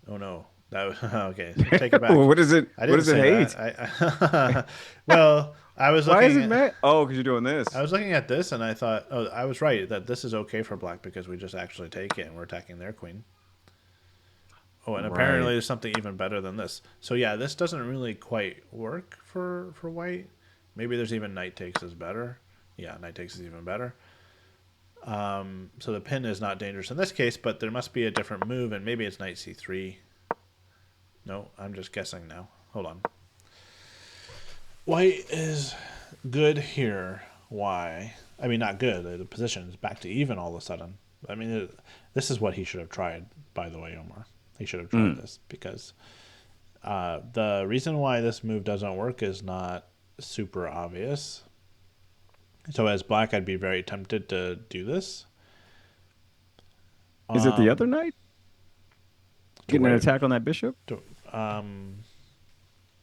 Oh no, that was okay. So take it back. What is it? I What didn't does it say hate? that. I well, I was Why is looking it at mad? Oh, because you're doing I this. was looking at this and I thought, oh, I was right that this is okay for black because we just actually take it and we're attacking their queen. Oh, and apparently Right. there's something even better than this. So yeah, this doesn't really quite work for white. Maybe there's even knight takes is better. Yeah, knight takes is even better. So the pin is not dangerous in this case, but there must be a different move, and maybe it's knight c3. No, I'm just guessing now. Hold on. White is good here. Why? I mean, not good. The position is back to even all of a sudden. I mean, this is what he should have tried, by the way, Omar. He should have tried this because the reason why this move doesn't work is not super obvious. So as black, I'd be very tempted to do this. Is it the other knight To getting an where, attack on that bishop? to,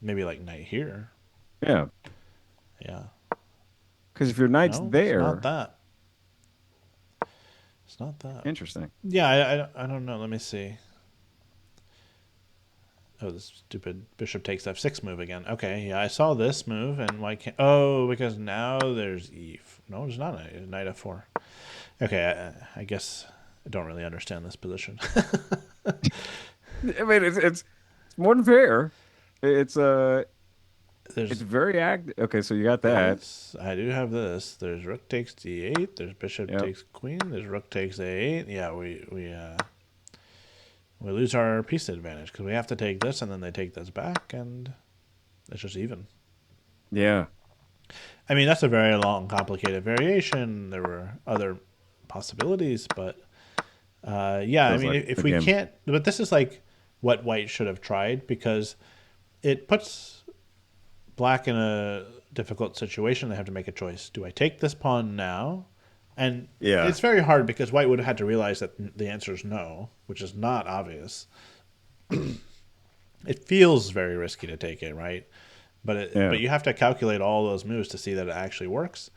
maybe like knight here. Yeah, Yeah. because if your knight's No, it's not there, that. It's not that. interesting. Yeah, I don't know. Let me see. Oh, this stupid bishop takes f6 move again. Okay, yeah, I saw this move, and why can't... Oh, because now there's e... No, there's not a knight f4. Okay, I guess I don't really understand this position. I mean, it's more than fair. It's it's There's very active. Okay, so you got that. this. I do have this. There's rook takes d8. There's bishop Yep. takes queen. There's rook takes a8. Yeah, we lose our piece advantage because we have to take this, and then they take this back, and it's just even. Yeah. I mean, that's a very long, complicated variation. There were other possibilities, but yeah, I Feels mean, like if we again. can't, but this is like what white should have tried because it puts black in a difficult situation. They have to make a choice. Do I take this pawn now? And Yeah. it's very hard because white would have had to realize that the answer is no, which is not obvious. It feels very risky to take it, right? Yeah. But you have to calculate all those moves to see that it actually works.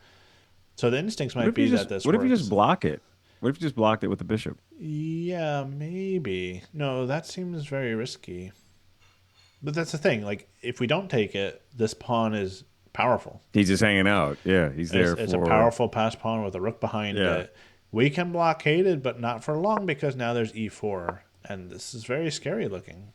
So the instincts What might if you be just that this what if you just works. block it? What if you just blocked it with the bishop? Yeah, maybe. No, that seems very risky. But that's the thing. Like, if we don't take it, this pawn is powerful. He's just hanging out. Yeah, he's there It's a for powerful pass pawn with a rook behind yeah. it. We can blockade it, but not for long because now there's e4. And this is very scary looking.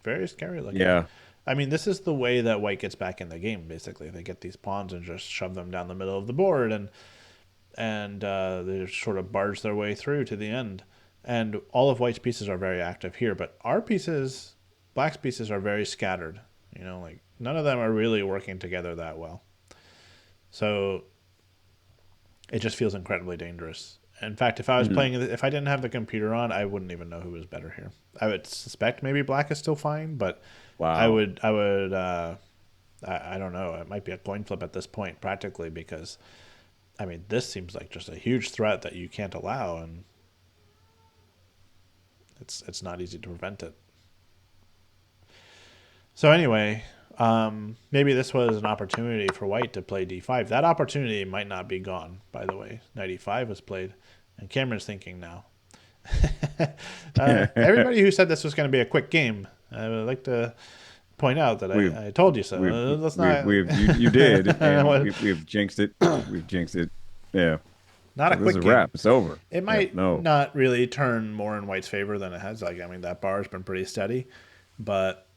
Very scary looking. Yeah. I mean, this is the way that white gets back in the game, basically. They get these pawns and just shove them down the middle of the board, and they sort of barge their way through to the end. And all of white's pieces are very active here, but our pieces, black's pieces, are very scattered. You know, like none of them are really working together that well. So it just feels incredibly dangerous. In fact, if I was Mhm. playing, if I didn't have the computer on, I wouldn't even know who was better here. I would suspect maybe black is still fine, but Wow. I would, I don't know. It might be a coin flip at this point, practically, because I mean, this seems like just a huge threat that you can't allow, and it's not easy to prevent it. So anyway, maybe this was an opportunity for white to play d5. That opportunity might not be gone, by the way. Knight e5 was played, and Kamryn's thinking now. Everybody who said this was going to be a quick game, I would like to point out that we've I told you so. we've Let's not. you did, and we've jinxed it. We've jinxed it. Yeah. Not So a this is quick a game. wrap. It's over. It Yeah. might No. not really turn more in white's favor than it has. Like, I mean, that bar's been pretty steady, but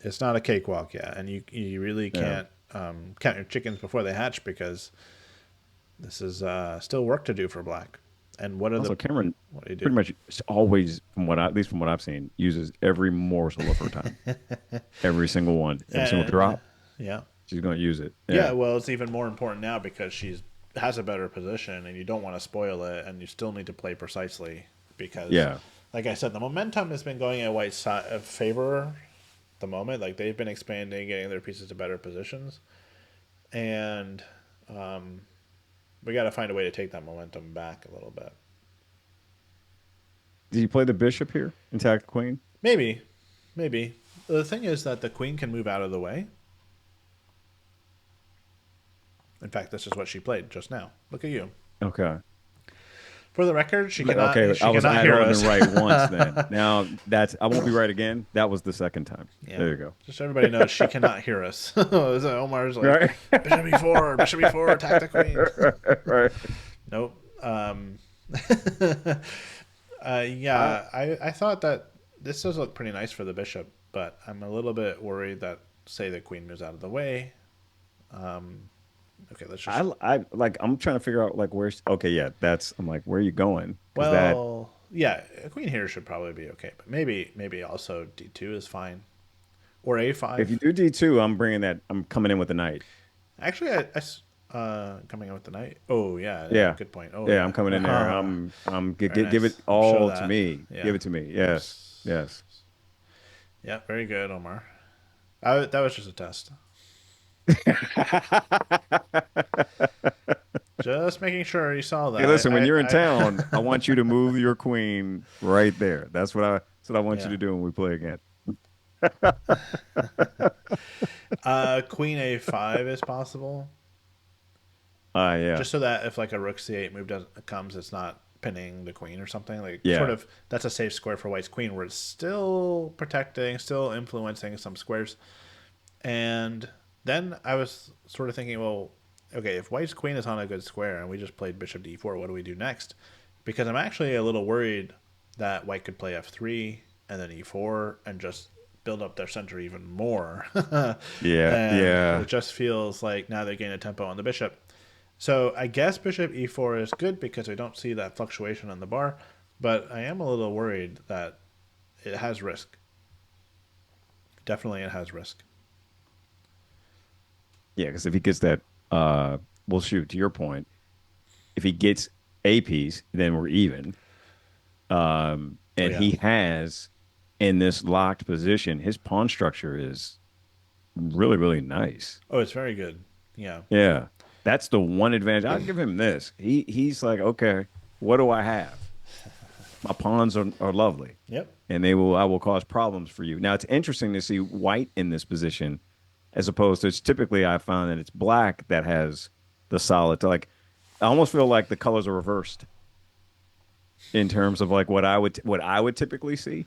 it's not a cakewalk yet, and you really Yeah. can't count your chickens before they hatch, because this is still work to do for black. And Also, Cameron what do you do? pretty much always, at least from what I've seen, uses every morsel of her time. Every single one, every single Uh, drop, yeah, she's going to use it. yeah. Yeah. Well, it's even more important now because she's has a better position, and you don't want to spoil it, and you still need to play precisely because, Yeah. like I said, the momentum has been going in white's favor. The moment, like they've been expanding, getting their pieces to better positions, and we got to find a way to take that momentum back a little bit. Did you play the bishop here and attack the queen? Maybe, maybe. The thing is that the queen can move out of the way. In fact, this is what she played just now. Look at you. Okay. For the record, she Okay. she cannot I'd hear only us. been right once then. Now I won't be right again. That was the second time. Yeah. There you go. Just so everybody knows, she cannot hear us. Omar's like, Right. Bishop e4, attack the queen. Right. Nope. I, Yeah, I thought that this does look pretty nice for the bishop, but I'm a little bit worried that, say, the queen moves out of the way. Okay, let's just. I'm trying to figure out like where's okay, yeah, I'm like, where are you going? Because that Well, yeah, a queen here should probably be okay, but maybe also d2 is fine, or if you a5. do D2, I'm coming in with the knight. Actually, coming out with the knight. Oh yeah, yeah, Yeah. good point. Oh Yeah, yeah, I'm coming in there. I'm very give nice. it Show all to that. me. Yeah. Give it to me. Yes. Yes. Yeah, very good, Omar. That was just a test. Just making sure you saw Hey, that. listen, when you're in I town, I want you to move your queen right there. That's what I want you yeah. to do when we play again. Queen a5 is possible, Yeah. just so that if like a rook c8 move comes, it's not pinning the queen or something. Like sort Yeah. of that's a safe square for white's queen, where it's still protecting, still influencing some squares. And then I was sort of thinking, well, okay, if white's queen is on a good square and we just played bishop d4, what do we do next? Because I'm actually a little worried that white could play f3 and then e4 and just build up their center even more. Yeah. And Yeah. it just feels like now they're gaining a tempo on the bishop. So I guess bishop e4 is good because we don't see that fluctuation on the bar, but I am a little worried that it has risk. Definitely it has risk. Yeah, because if he gets that well shoot, to your point, if he gets a piece, then we're even. Oh And yeah. he has in this locked position, his pawn structure is really, really nice. Oh, it's very good. Yeah. Yeah. That's the one advantage. I'll give him this. He's like, okay, what do I have? My pawns are lovely. Yep. And I will cause problems for you. Now it's interesting to see white in this position as opposed to it's typically I found that it's black that has the solid like I almost feel like the colors are reversed in terms of like what I would typically see.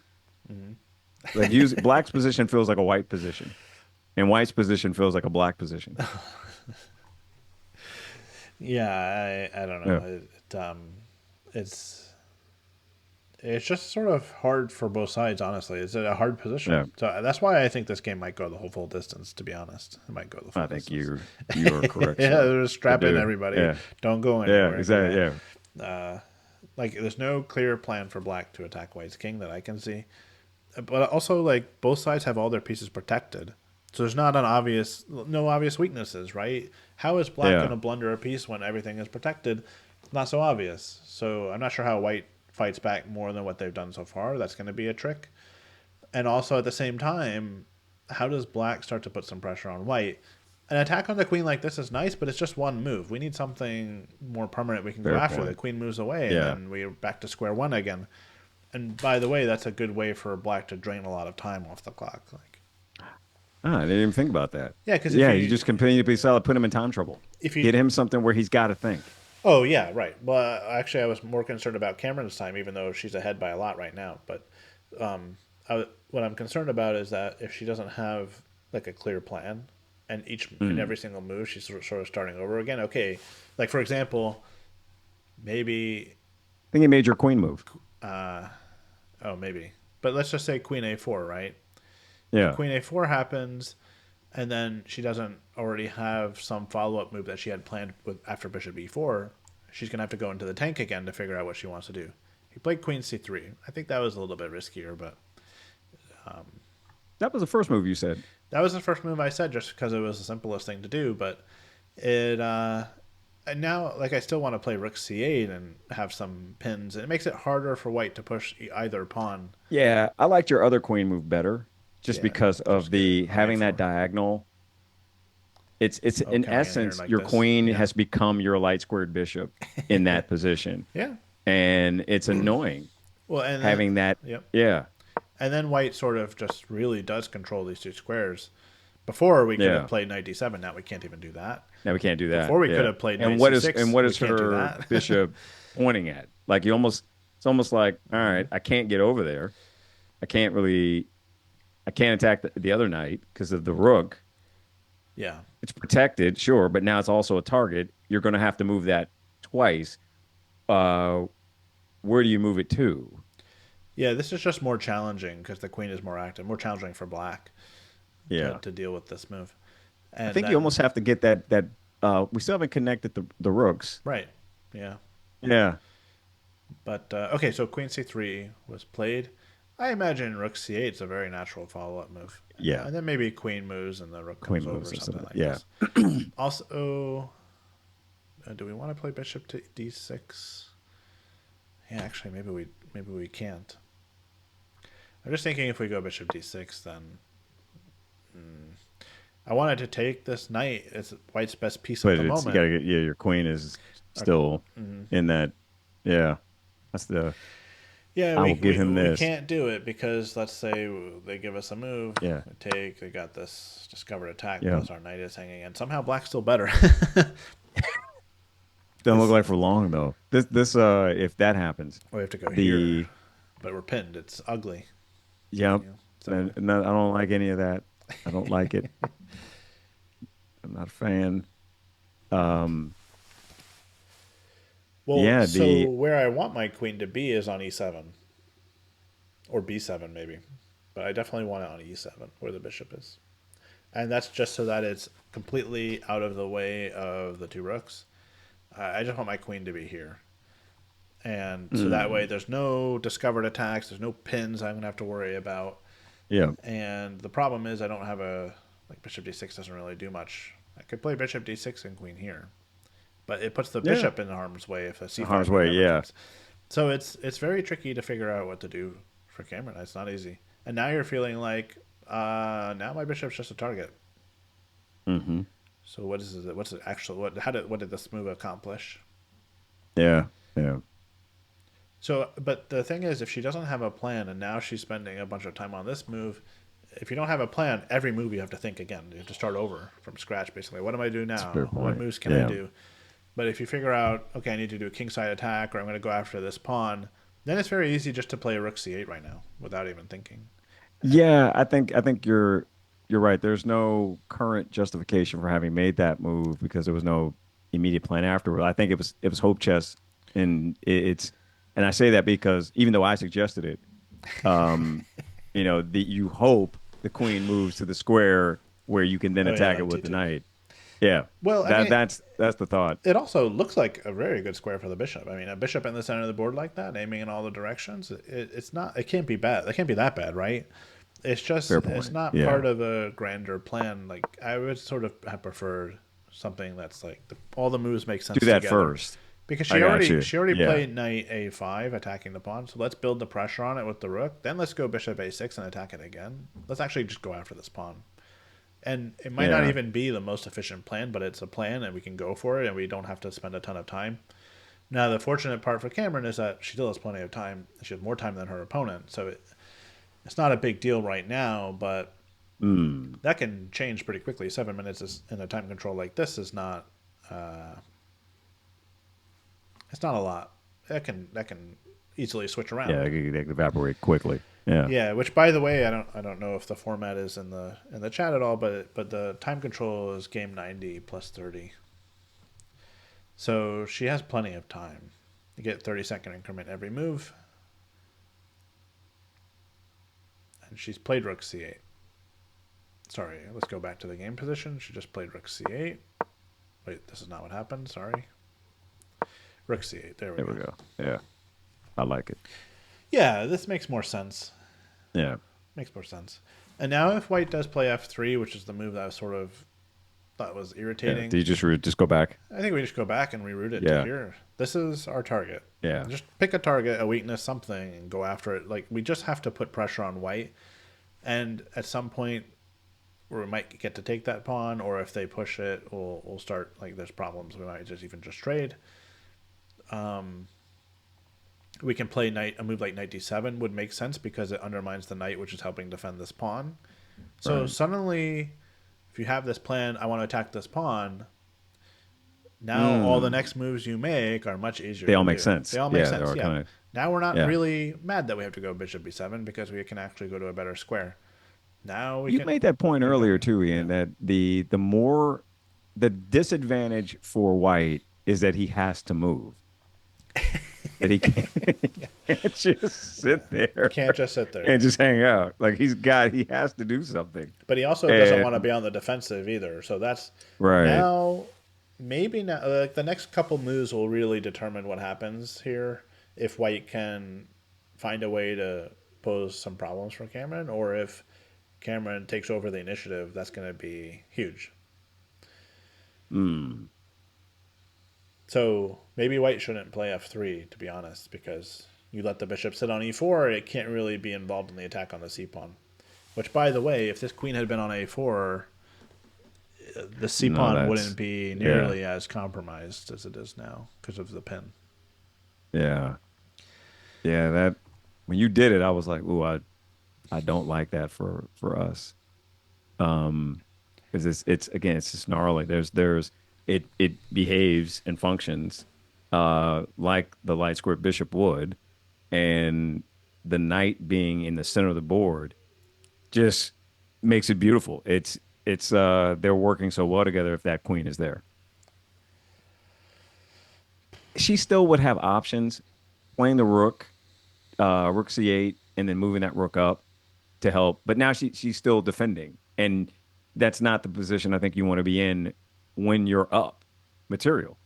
Like use black's position feels like a white position, and white's position feels like a black position. Yeah, I don't Yeah, know. It's it's just sort of hard for both sides, honestly. It's a hard yeah. position. So that's why I think this game might go the whole full distance, to be honest. It might go the full I think distance. you are correct, Yeah, sir. just I strap in do. everybody. Yeah, Don't go yeah, anywhere. exactly. Yeah, Like, there's no clear plan for black to attack white's king that I can see. But also, like, both sides have all their pieces protected. So there's not no obvious weaknesses, right? How is black going Yeah. to blunder a piece when everything is protected? Not so obvious. So I'm not sure how white fights back more than what they've done so far. That's going to be a trick. And also at the same time, how does black start to put some pressure on white? An attack on the queen like this is nice, but it's just one move. We need something more permanent we can go Fair after. The point. queen moves away, and Yeah. then we're back to square one again. And by the way, that's a good way for black to drain a lot of time off the clock. Like, Ah, I didn't even think about that. yeah, because Yeah, you just continue to be solid, put him in time trouble. if you Get him something where he's got to think. oh yeah, right. Well, actually, I was more concerned about Kamryn's time, even though she's ahead by a lot right now. But what I'm concerned about is that if she doesn't have like a clear plan, and in every single move she's sort of starting over again. Okay, like for example, maybe I think he made your queen move. oh maybe, but let's just say Queen A4, right? Yeah. Queen A4 happens, and then she doesn't already have some follow up move that she had planned with after Bishop E4. She's gonna have to go into the tank again to figure out what she wants to do. He played Queen C3. I think that was a little bit riskier, but That was the first move you said. that was the first move I said just because it was the simplest thing to do. But it and now like I still want to play Rook C8 and have some pins. And it makes it harder for white to push either pawn. Yeah, I liked your other queen move better just Yeah, because just of the on having that A4. diagonal. It's Oh, in coming in here essence like your this. queen Yeah, has become your light squared bishop in that position. yeah. And it's annoying Well, and then having that. yep. Yeah. And then white sort of just really does control these two squares. Before we could have Yeah. played knight d7. Now we can't even do that. Now we can't do that. Before we Yeah. could have played And knight what is c6. what We is can't do her that. bishop pointing at? Like you almost it's almost like, all right, I can't get over there. I can't attack the other knight because of the rook. Yeah. It's protected, sure, but now it's also a target. You're going to have to move that twice. Uh, where do you move it to? Yeah, this is just more challenging because the queen is more active. More challenging for black Yeah. to deal with this move. I And think you then, almost have to get that we still haven't connected the rooks. right. Yeah. Yeah. But, okay, so queen c3 was played. I imagine rook c8 is a very natural follow-up move. Yeah. And then maybe queen moves and the rook Queen comes over moves or or something something. like Yeah. this. Also, do we want to play bishop to d6? Yeah, actually, maybe we can't. I'm just thinking if we go bishop d6, then I wanted to take this knight. It's white's best piece at But the it's you moment. gotta get your queen is still in that. Yeah. That's the Yeah, I will give him we this. can't do it because let's say they give us a move. Yeah. We take. They got this discovered attack. Yeah. Plus our knight is hanging, and somehow black's still better. Doesn't look like for long though. This if that happens, We have to go the here, but we're pinned. It's ugly. yep. You know, so And no, I don't like any of that. I don't like it. I'm not a fan. well, yeah, so where I want my queen to be is on e7 or b7 maybe, but I definitely want it on e7 where the bishop is, and that's just so that it's completely out of the way of the two rooks. I just want my queen to be here. And so that way there's no discovered attacks, there's no pins I'm going to have to worry about. Yeah. And the problem is I don't have like bishop d6 doesn't really do much. I could play bishop d6 and queen here. But it puts the Yeah. bishop in harm's way if a c5 Harm's move way, ever yeah. comes. So it's very tricky to figure out what to do for Kamryn. It's not easy. And now you're feeling like now my bishop's just a target. Mm-hmm. So what is it? What's it actually? What did this move accomplish? Yeah. Yeah. So, but the thing is, if she doesn't have a plan, and now she's spending a bunch of time on this move, if you don't have a plan, every move you have to think again. You have to start over from scratch, basically. What am I doing now? fair What point. moves can Yeah. I do? But if you figure out, okay, I need to do a kingside attack, or I'm going to go after this pawn, then it's very easy just to play rook c8 right now without even thinking. Yeah, I think you're right. There's no current justification for having made that move because there was no immediate plan afterward. I think it was hope chess, and it's and I say that because even though I suggested it, you hope the queen moves to the square where you can then Oh, yeah, attack it like with the T2. knight. Yeah, Well, I mean, that's the thought. it also looks like a very good square for the bishop. I mean, a bishop in the center of the board like that, aiming in all the directions. It's not. It can't be bad. It can't be that bad, right? It's just Fair it's point. not Yeah, part of a grander plan. Like I would sort of have preferred something that's like all the moves make do sense that together. first. Because I got you. she already Yeah, played knight a5 attacking the pawn, so let's build the pressure on it with the rook. Then let's go bishop a6 and attack it again. Let's actually just go after this pawn. And it might not yeah, even be the most efficient plan, but it's a plan and we can go for it and we don't have to spend a ton of time. Now the fortunate part for Kamryn is that she still has plenty of time. She has more time than her opponent, so it's not a big deal right now, but mm, that can change pretty quickly. 7 minutes in a time control like this is not it's not a lot. That can easily switch yeah. around. They could evaporate quickly. Yeah, Yeah, which by the way, I don't know if the format is in the chat at all, but the time control is game 90 plus 30. So she has plenty of time. You get 30-second increment every move, and she's played rook c8. Sorry, let's go back to the game position. She just played rook c8. Wait, this is not what happened. Sorry. Rook c8. There we there we go. go. Yeah, I like it. Yeah, this makes more sense. Yeah, Makes more sense. And now if white does play f3, which is the move that I sort of thought was yeah. Do irritating, you just go back? I think we just go back and reroute it to Yeah, here. This is our target. yeah. Just pick a target, a weakness, something, and go after it. Like we just have to put pressure on white, and at some point, we might get to take that pawn, or if they push it, we'll start like there's problems. We might just trade. We can play knight. A move like knight d7 would make sense because it undermines the knight, which is helping defend this pawn. So Right. suddenly, if you have this plan, I want to attack this pawn. Now all the Mm. next moves you make are much easier They to all make do. sense. They all make Yeah, they sense. are Yeah. kind of. Now we're not Yeah. really mad that we have to go bishop b7 because we can actually go to a better square. Now we You can made that point keep earlier going. too, Yeah. Ian, that the more the disadvantage for White is that he has to move. That he can't, he can't just sit You there can't just sit there. and just hang out. Like he has to do something. But he also doesn't want to And be on the defensive either. So that's right. now maybe now like the next couple moves will really determine what happens here. If white can find a way to pose some problems for Kamryn, or if Kamryn takes over the initiative, that's going to be huge. Mm. So maybe white shouldn't play f3, to be honest, because you let the bishop sit on e4, it can't really be involved in the attack on the c pawn. Which, by the way, if this queen had been on a4, the c No, pawn that's wouldn't be yeah. nearly as compromised as it is now because of the pin. Yeah. Yeah, that when you did it, I was like, "Ooh, I don't like that for us." Because it's again, it's just gnarly. There's it behaves and functions like the light square bishop would, and the knight being in the center of the board just makes it beautiful. It's they're working so well together if that queen is there. She still would have options playing the rook, rook c8, and then moving that rook up to help. But now she's still defending, and that's not the position I think you want to be in when you're up material.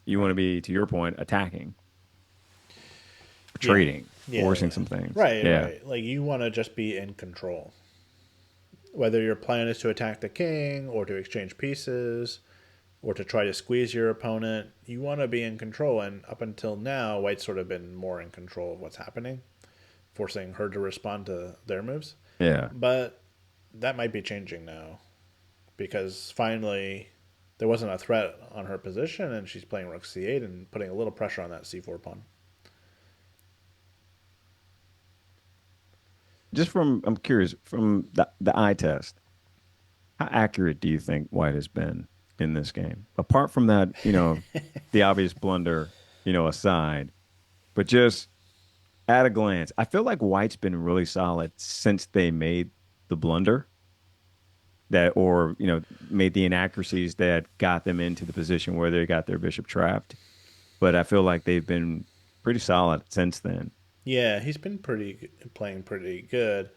You want to Right. be, to your point, attacking, Yeah. trading, Yeah. forcing some things. Right, Yeah, right. Like you want to just be in control. Whether your plan is to attack the king or to exchange pieces or to try to squeeze your opponent, you want to be in control. And up until now, white's sort of been more in control of what's happening, forcing her to respond to their moves. yeah. But that might be changing now because finally there wasn't a threat on her position and she's playing rook c8 and putting a little pressure on that c4 pawn. Just from, I'm curious, from the eye test, how accurate do you think White has been in this game? Apart from that, the obvious blunder, aside, but just at a glance, I feel like White's been really solid since they made the blunder that, or, made the inaccuracies that got them into the position where they got their bishop trapped. But I feel like they've been pretty solid since then. Yeah, he's been playing pretty good.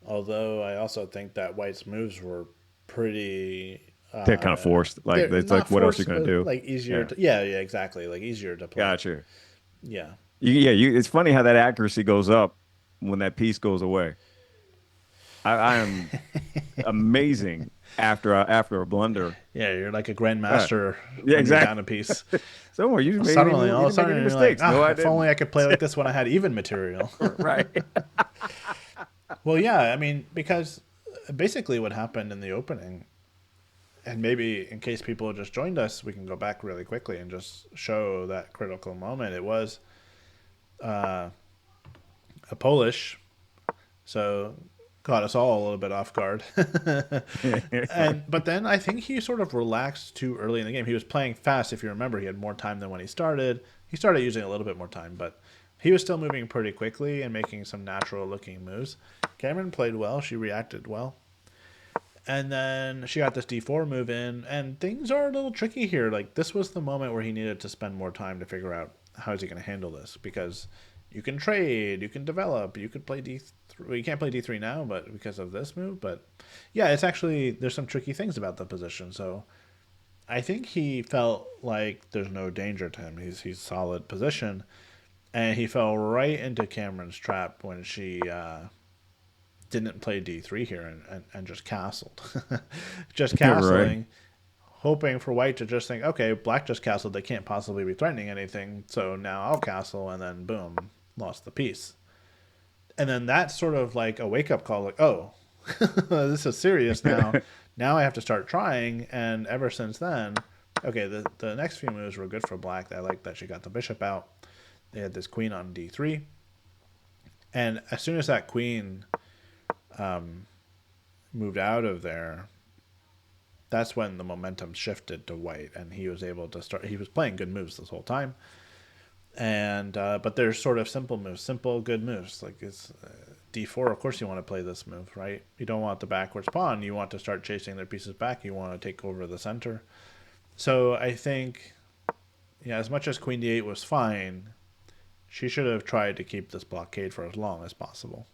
Although I also think that White's moves were pretty They're kind of forced. Like They're it's not like, what else are you forced, gonna but do? like easier Yeah, to, yeah, yeah, exactly, like easier to play. gotcha. Yeah. Yeah, it's funny how that accuracy goes up when that piece goes away. I am amazing after a blunder. Yeah, you're like a Uh, grandmaster yeah, when you're down exactly. a piece. So you didn't make any Suddenly, move. all You of a didn't make sudden, any you're like, mistakes. No, ah, I if only didn't. I could play like this when I had even material. Right. Well, yeah, I mean, because basically what happened in the opening, and maybe in case people just joined us, we can go back really quickly and just show that critical moment. It was a Polish, so caught us all a little bit off guard. And but then I think he sort of relaxed too early in the game. He was playing fast. If you remember, he had more time than when he started. He started using a little bit more time, but he was still moving pretty quickly and making some natural looking moves. Kamryn played well. She reacted well. And then she got this D4 move in, and things are a little tricky here. Like, this was the moment where he needed to spend more time to figure out how is he going to handle this, because you can trade, you can develop, you could play D3. Well, you can't play D3 now, but because of this move. But yeah, it's actually, there's some tricky things about the position. So I think he felt like there's no danger to him. He's solid position, and he fell right into Kamryn's trap when she didn't play D3 here and just castled. Just Right. castling, hoping for white to just think, okay, black just castled, they can't possibly be threatening anything, so now I'll castle, and then boom, lost the piece. And then that's sort of like a wake up call, like, oh, this is serious now. Now I have to start trying, and ever since then, okay, the next few moves were good for black. I like that she got the bishop out. They had this queen on D3. And as soon as that queen moved out of there, that's when the momentum shifted to white, and he was able to start. He was playing good moves this whole time, and but they're sort of simple moves, simple good moves. Like it's D4. Of course, you want to play this move, right? You don't want the backwards pawn. You want to start chasing their pieces back. You want to take over the center. So I think, yeah, as much as Queen D8 was fine, she should have tried to keep this blockade for as long as possible.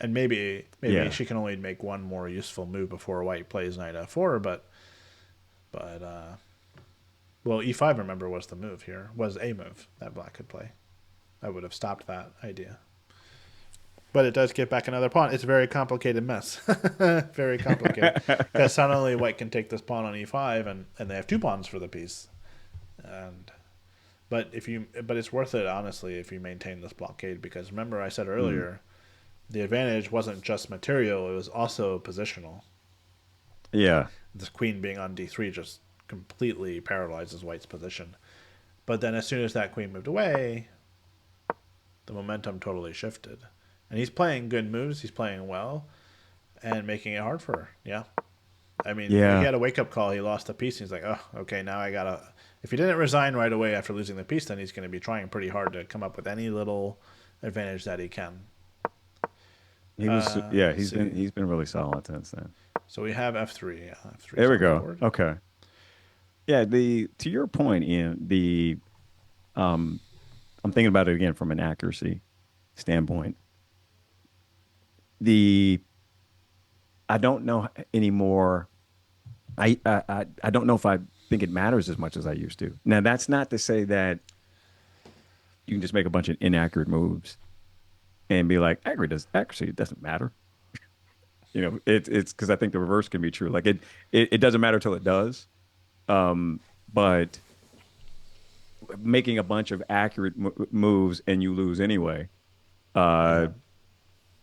And maybe Yeah. she can only make one more useful move before white plays knight f4, but well, e5, remember, was the move here, was a move that black could play. I would have stopped that idea. But it does get back another pawn. It's a very complicated mess. Very complicated. Because suddenly white can take this pawn on e5, and they have two pawns for the piece. And but it's worth it, honestly, if you maintain this blockade, because remember I said Mm. earlier, the advantage wasn't just material, it was also positional. Yeah. This queen being on d3 just completely paralyzes white's position. But then as soon as that queen moved away, the momentum totally shifted. And he's playing good moves, he's playing well, and making it hard for her. Yeah. I mean, he Yeah. had a wake-up call, he lost a piece, he's like, oh, okay, now I gotta... If he didn't resign right away after losing the piece, then he's going to be trying pretty hard to come up with any little advantage that he can. He was. Yeah. Let's see. He's been really solid since then. So we have f3. Yeah, f3 is There we on the go. board. Okay. Yeah. To your point, Ian, um, I'm thinking about it again from an accuracy standpoint. The I don't know anymore. I don't know if I think it matters as much as I used to. Now, that's not to say that you can just make a bunch of inaccurate moves and be like, accuracy doesn't matter. It's because I think the reverse can be true. Like it doesn't matter till it does. But making a bunch of accurate moves and you lose anyway. Uh, Yeah.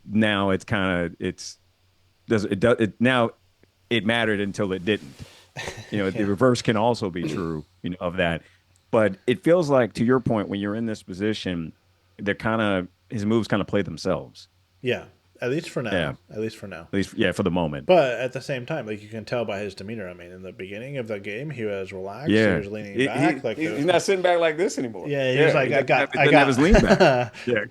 Now it's kind of now it mattered until it didn't. The Yeah. reverse can also be true, of that. But it feels like, to your point, when you're in this position, they're kind of his moves kind of play themselves. Yeah. At least for Yeah, now. At least for now. at least yeah, for the moment. But at the same time, like you can tell by his demeanor. I mean, in the beginning of the game, he was relaxed. He Yeah, was leaning back. Like he's not sitting back like this anymore. yeah, he was like, He doesn't have his lean back. Yeah,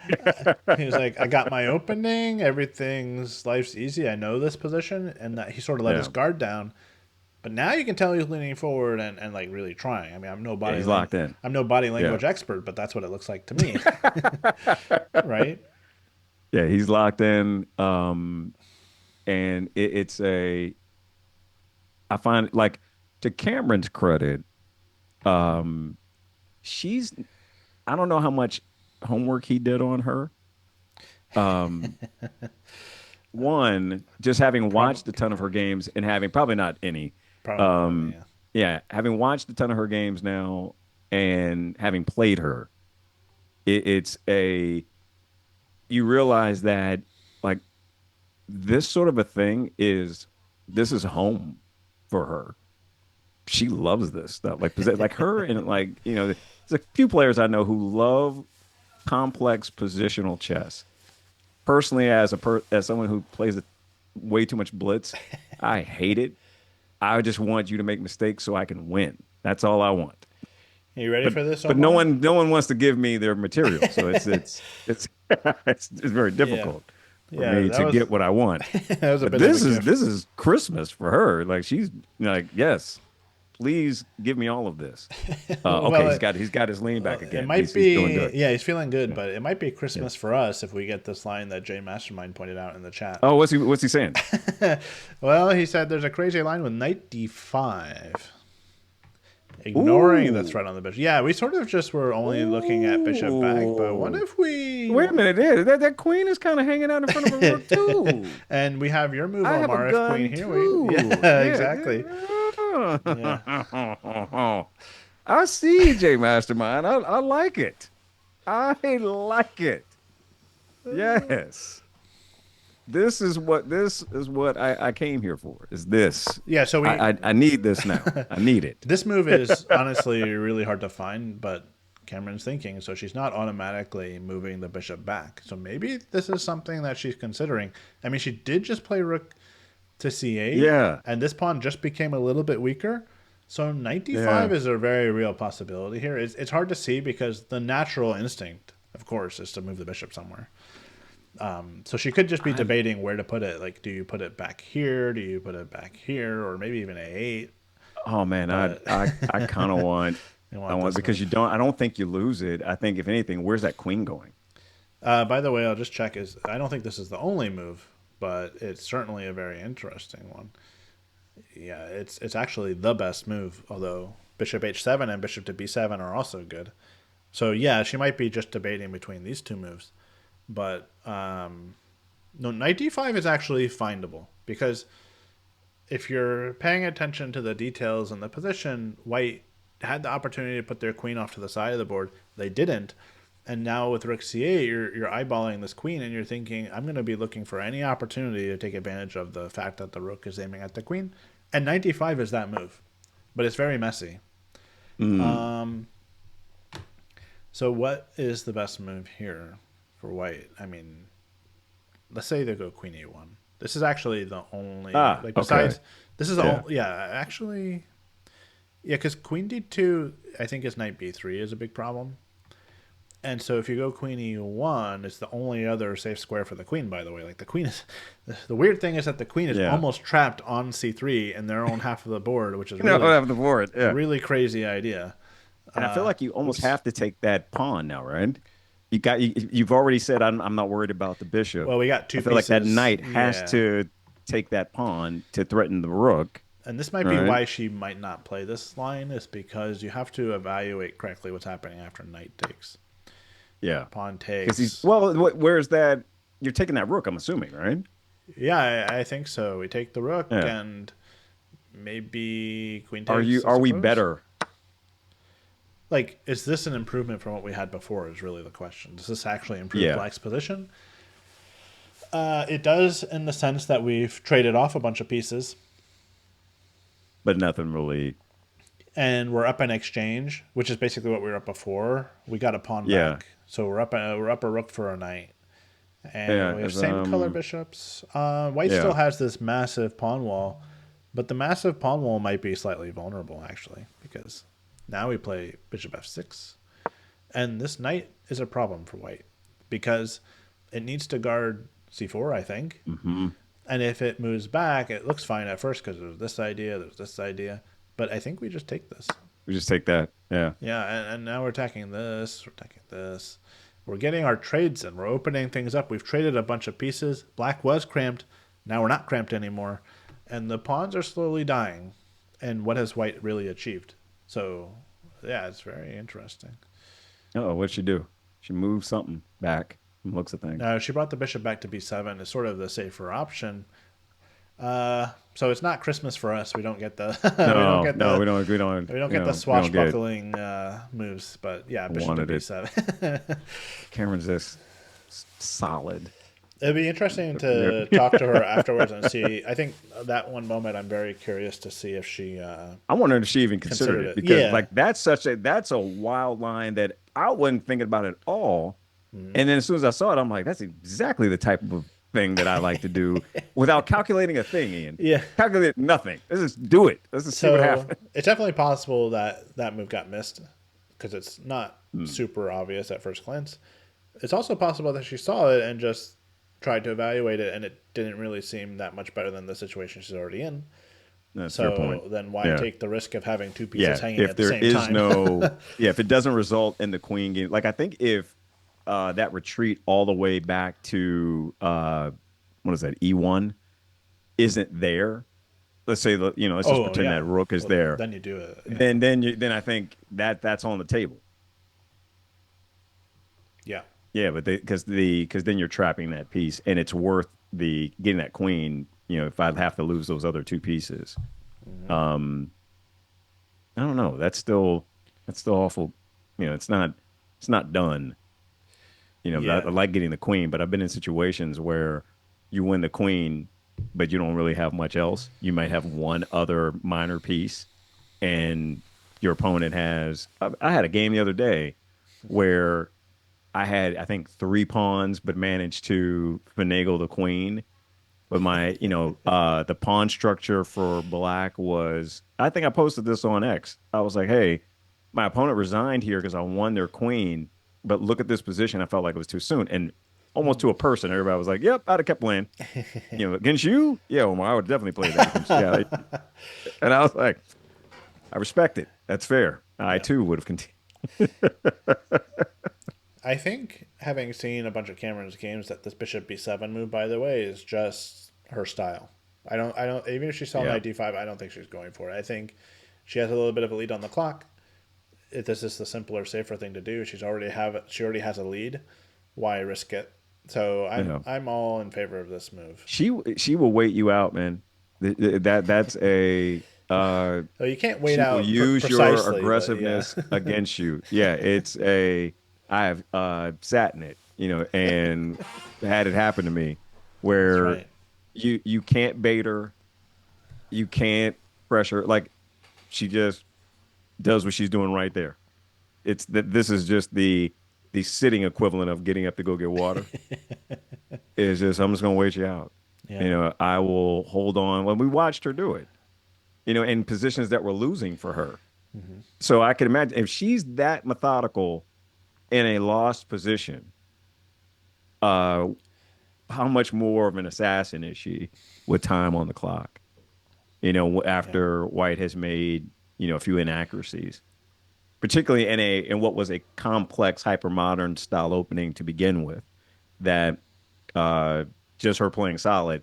He was like, I got my opening. Everything's life's easy. I know this position, and that he sort of let yeah, his guard down. But now you can tell he's leaning forward and like really trying. I mean, yeah. He's locked in. I'm no body Yeah, language expert, but that's what it looks like to me, right? yeah. He's locked in. And it's a I find like to Cameron's credit, um, she's I don't know how much homework he did on her. Um, one, just having Prob- watched a ton of her games and having probably not any, Probably not any. um, Yeah. yeah, having watched a ton of her games now and having played her, it's a you realize that like this sort of a thing is this is home for her. She loves this stuff. Like her and like, there's a few players I know who love complex positional chess. Personally, as someone who plays way too much blitz, I hate it. I just want you to make mistakes so I can win. That's all I want. Are you ready But for this, but no Omar? one no one wants to give me their material. So it's it's very Yeah. difficult for Yeah, me that to was get what I want. that was a But bit of a this gift. is Christmas for her. Like she's like, yes, please give me all of this. Okay, Well, he's got his lean back it again. might He's feeling be, good. yeah, he's feeling good, Yeah, but it might be yeah. Christmas for us if we get this line that Jay Mastermind pointed out in the chat. Oh, what's he saying? Well, he said there's a crazy line with knight d5, ignoring the Ooh, threat on the bishop. Yeah, we sort of just were only looking at bishop back, but what ooh. if we Wait a minute, yeah, that queen is kind of hanging out in front of a rook too. and we have your move, I have a Omar. If queen gun here, we too. yeah, Yeah, exactly. Yeah. yeah. I see, J Mastermind. I like it. I like it. Yes. This is what I came here for. Is this. Yeah, so we I need this now. I need it. this move is honestly really hard to find, but Cameron's thinking, so she's not automatically moving the bishop back. So maybe this is something that she's considering. I mean, she did just play rook to c8, Yeah. and this pawn just became a little bit weaker. So knight d5 Yeah. is a very real possibility here. It's hard to see because the natural instinct, of course, is to move the bishop somewhere. So she could just be I debating where to put it. Like, do you put it back here? Do you put it back here? Or maybe even a8? oh man, But I kind of want you I want want this because move. I don't think you lose it. I think if anything, where's that queen going? By the way, I'll just check. I don't think this is the only move, but it's certainly a very interesting one. Yeah, it's actually the best move. Although bishop h7 and bishop to b7 are also good. So yeah, she might be just debating between these two moves. But no, knight d5 is actually findable because if you're paying attention to the details and the position, white had the opportunity to put their queen off to the side of the board. They didn't. And now with rook c8, you're eyeballing this queen and you're thinking, I'm going to be looking for any opportunity to take advantage of the fact that the rook is aiming at the queen. And knight d5 is that move. But it's very messy. Mm. So what is the best move here for white? I mean, let's say they go queen e1. This is actually the only, Ah, like, okay. besides, this is the Yeah. only, yeah, actually, yeah, because queen d2, I think is knight b3 is a big problem. And so if you go queen e1, it's the only other safe square for the queen, by the way. Like the queen is, the weird thing is that the queen is Yeah. almost trapped on c3 in their own half of the board, which is You know, I really, have the board. a Yeah. really crazy idea. And I feel like you almost Oops. have to take that pawn now, right? You've already said I'm not worried about the bishop. Well, we got I two feel like that pieces. knight has Yeah. to take that pawn to threaten the rook, And this might be right? why she might not play this line, is because you have to evaluate correctly what's happening after knight takes. Yeah. Pawn Because he's takes. well, where's that? You're taking that rook, I'm assuming, right? Yeah, I think so. We take the rook Yeah. and maybe queen Are you? takes, I Are we suppose. better? Like, is this an improvement from what we had before? Is really the question. Does this actually improve Yeah. Black's position? It does, in the sense that we've traded off a bunch of pieces, But nothing really. and we're up in exchange, which is basically what we were up before. We got a pawn Yeah. back, so we're up a rook for a knight, and Yeah. we have 'Cause, same color bishops. White still yeah. has this massive pawn wall, but the massive pawn wall might be slightly vulnerable actually, because now we play bishop f6, and this knight is a problem for white because it needs to guard c4, I think. Hmm. And if it moves back, it looks fine at first because there's this idea. But I think we just take this. We just take that. Yeah. Yeah, and now we're attacking this, we're attacking this. We're getting our trades in. We're opening things up. We've traded a bunch of pieces. Black was cramped. Now we're not cramped anymore. and the pawns are slowly dying. And what has white really achieved? So, yeah, it's very interesting. Oh, what'd she do? She moved something back from looks of things. Now, she brought the bishop back to b7 is sort of the safer option. So it's not Christmas for us. We don't get the we don't No, get no, the we don't, we don't get the we don't get swashbuckling moves. But yeah, bishop to wanted it. b7. Kamryn's just solid. It'd be interesting Yeah. to talk to her afterwards and see. I think that one moment, I'm very curious to see if she I wonder if she even considered considered it it. because Yeah, like that's a wild line that I wasn't thinking about at all. Mhm. And then as soon as I saw it, I'm like, that's exactly the type of thing that I like to do without calculating a thing, Ian. yeah. Calculate nothing. Let's just do it. Let's just see what So happens. it's definitely possible that that move got missed because it's not Hmm. super obvious at first glance. It's also possible that she saw it and just tried to evaluate it, and it didn't really seem that much better than the situation she's already in. That's a fair point. So then why Yeah. take the risk of having two pieces Yeah. hanging If at the there same is time? no, yeah, if it doesn't result in the queen game, like I think if that retreat all the way back to what is that, E1 isn't there, let's say, let's just Oh pretend yeah. that rook is Well, there, then you do it. Yeah. then I think that's on the table. Yeah. Yeah, but because then you're trapping that piece, and it's worth the getting that queen. If I'd have to lose those other two pieces, Hmm. um, I don't know. That's still awful. It's not done. I Yeah. like getting the queen, but I've been in situations where you win the queen, but you don't really have much else. You might have one other minor piece, and your opponent has. I had a game the other day where I had, I think, three pawns, but managed to finagle the queen. But the pawn structure for black was, I think I posted this on X. I was like, hey, my opponent resigned here because I won their queen, but look at this position. I felt like it was too soon. And almost to a person, everybody was like, yep, I'd have kept playing. Against you? Yeah, Omar, I would definitely play that against you. Yeah. And I was like, I respect it. That's fair. I Yeah. too would have continued. I think having seen a bunch of Cameron's games that this bishop b7 move, by the way, is just her style. I don't. Even if she saw Yeah. knight d5, I don't think she's going for it. I think she has a little bit of a lead on the clock. If this is the simpler, safer thing to do, she already has a lead. Why risk it? So I'm Yeah. I'm all in favor of this move. She will wait you out, man. That's a So you can't wait she will out use your precisely, but yeah, aggressiveness against you. Yeah, it's a I have sat in it, and had it happen to me that's where right. you can't bait her, you can't pressure. Like she just does what she's doing right there. It's that this is just the sitting equivalent of getting up to go get water. Is just I'm just gonna wait you out. Yeah. I will hold on. Well, we watched her do it, in positions that were losing for her. Hmm. So I can imagine if she's that methodical in a lost position, uh, how much more of an assassin is she with time on the clock? Yeah. After White has made, a few inaccuracies, particularly in what was a complex hypermodern style opening to begin with, that uh, just her playing solid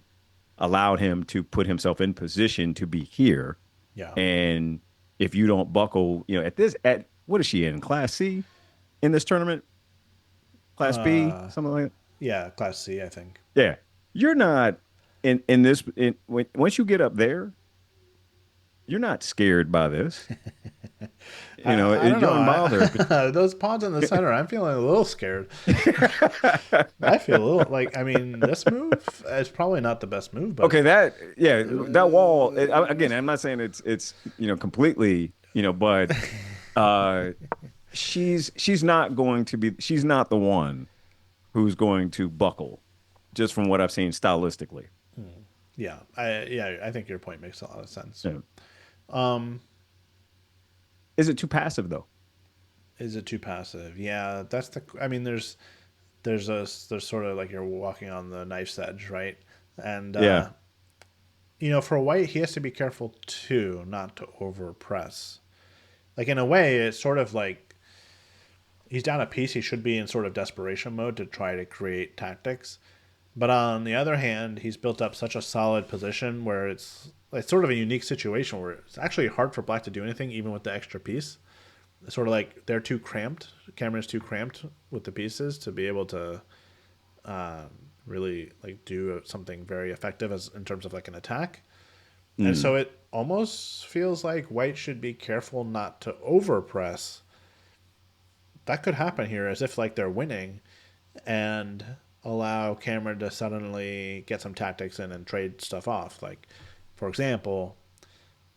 allowed him to put himself in position to be here. Yeah. And if you don't buckle, at what is she in, Class C in this tournament? Class B, Uh, something like that. yeah. Class C, I think. Yeah, you're not in this. Once you get up there, you're not scared by this. I don't You know. don't bother. Those pawns in the center, I'm feeling a little scared. I feel a little like, I mean, this move is probably not the best move, but Okay, that wall again. I'm not saying it's completely but uh, she's not going to be. She's not the one who's going to buckle, just from what I've seen stylistically. I think your point makes a lot of sense. Yeah. Um, Is it too passive though? is it too passive? Yeah, that's the. I mean, there's sort of like you're walking on the knife's edge, right? And Yeah, for white, he has to be careful too, not to over press. Like in a way, it's sort of like he's down a piece. He should be in sort of desperation mode to try to create tactics. But on the other hand, he's built up such a solid position where it's sort of a unique situation where it's actually hard for black to do anything, even with the extra piece. It's sort of like they're too cramped. Kamryn's too cramped with the pieces to be able to uh, really like do something very effective as in terms of like an attack. And Mm. so it almost feels like white should be careful not to overpress. That could happen here, as if like they're winning, and allow Kamryn to suddenly get some tactics in and trade stuff off. Like, for example,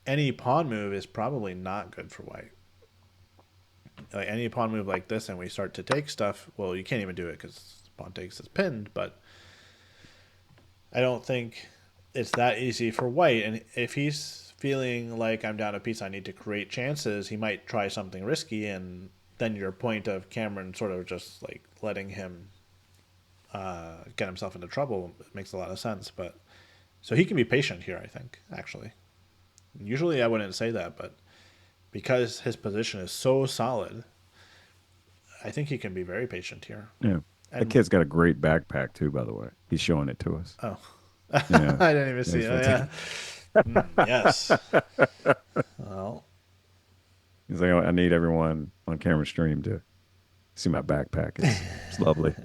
any pawn move is probably not good for white. Like any pawn move like this, and we start to take stuff. Well, you can't even do it because pawn takes is pinned. But I don't think it's that easy for white. And if he's feeling like I'm down a piece, I need to create chances, he might try something risky. And then your point of Kamryn sort of just like letting him get himself into trouble makes a lot of sense. But so he can be patient here, I think, actually. Usually I wouldn't say that, but because his position is so solid, I think he can be very patient here. Yeah. That And kid's got a great backpack too, by the way. He's showing it to us. oh, Yeah. I didn't even see He's it. Yeah. Yes. Well, like, I need everyone on camera stream to see my backpack. It's lovely.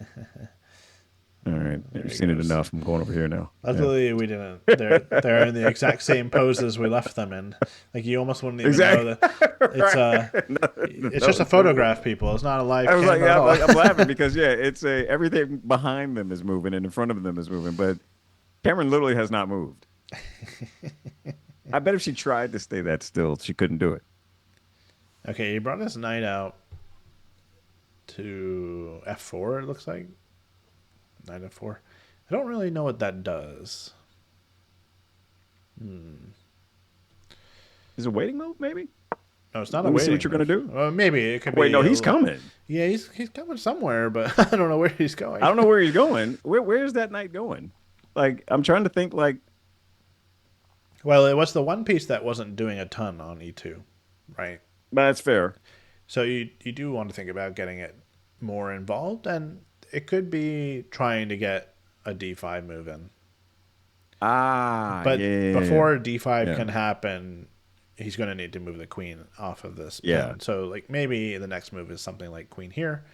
All right. You've seen goes. it enough. I'm going over here now. Yeah. Luckily we didn't. They're in the exact same poses we left them in. Like you almost wouldn't even know Exactly. that it's just a photograph. People. It's not a live I was camera like, at all. I'm laughing because it's everything behind them is moving and in front of them is moving, but Kamryn literally has not moved. I bet if she tried to stay that still, she couldn't do it. Okay, he brought his knight out to f4. It looks like knight f4. I don't really know what that does. Is it waiting mode? Maybe. No, it's not a Let me see waiting what you're gonna move. do. Well, maybe it could be. Wait, no, he's coming. Yeah, he's coming somewhere, but I don't know where he's going. I don't know where he's going. Where's that knight going? Like, I'm trying to think. Like, Well, it was the one piece that wasn't doing a ton on e2, right? but that's fair. So you do want to think about getting it more involved, and it could be trying to get a d5 move in. Ah, But yeah, before d5 yeah. can happen, he's going to need to move the queen off of this Yeah. pin. So like maybe the next move is something like queen here.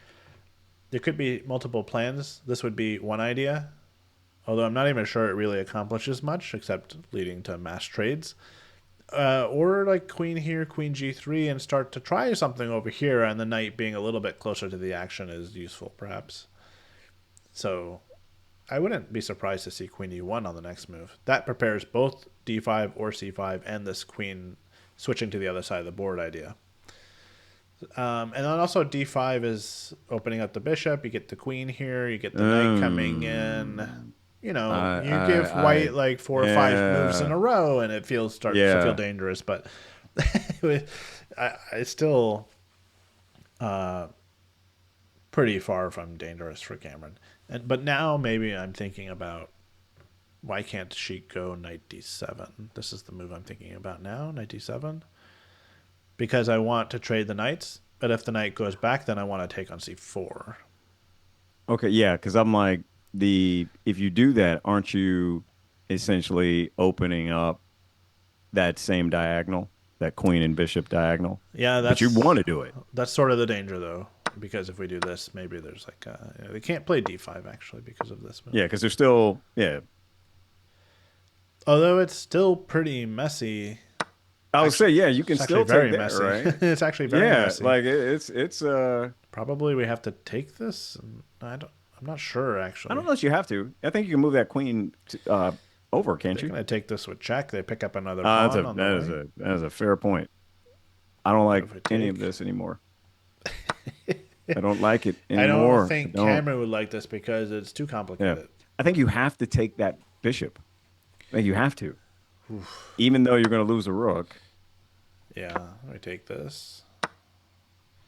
There could be multiple plans. This would be one idea, although I'm not even sure it really accomplishes much except leading to mass trades. Or like queen here, queen g3, and start to try something over here, and the knight being a little bit closer to the action is useful, perhaps. So I wouldn't be surprised to see queen e1 on the next move. That prepares both d5 or c5 and this queen switching to the other side of the board idea. And then also d5 is opening up the bishop. You get the queen here. You get the knight coming in. You know, you give white like 4 or 5 moves in a row, and it starts to feel dangerous. But it's still pretty far from dangerous for Kamryn. But now maybe I'm thinking about why can't she go knight d7? This is the move I'm thinking about now, knight d7. Because I want to trade the knights, but if the knight goes back, then I want to take on c4. Okay, yeah, because I'm like if you do that, aren't you essentially opening up that same diagonal, that queen and bishop diagonal? Yeah, But you want to do it. That's sort of the danger, though, because if we do this, maybe there's like they can't play d5 actually because of this move. Yeah, because they're still Although it's still pretty messy. I would say you can It's still actually very take that, messy. right? It's actually very messy. Like it's Probably we have to take this. I'm not sure actually. I don't know if you have to. I think you can move that queen over, can't They're you? gonna take this with check. They pick up another pawn. That is a fair point. I don't like any of take? this anymore. I don't like it I anymore. don't think Kamryn would like this because it's too complicated. Yeah. I think you have to take that bishop. I think you have to. Even though you're going to lose a rook. Yeah, we take this.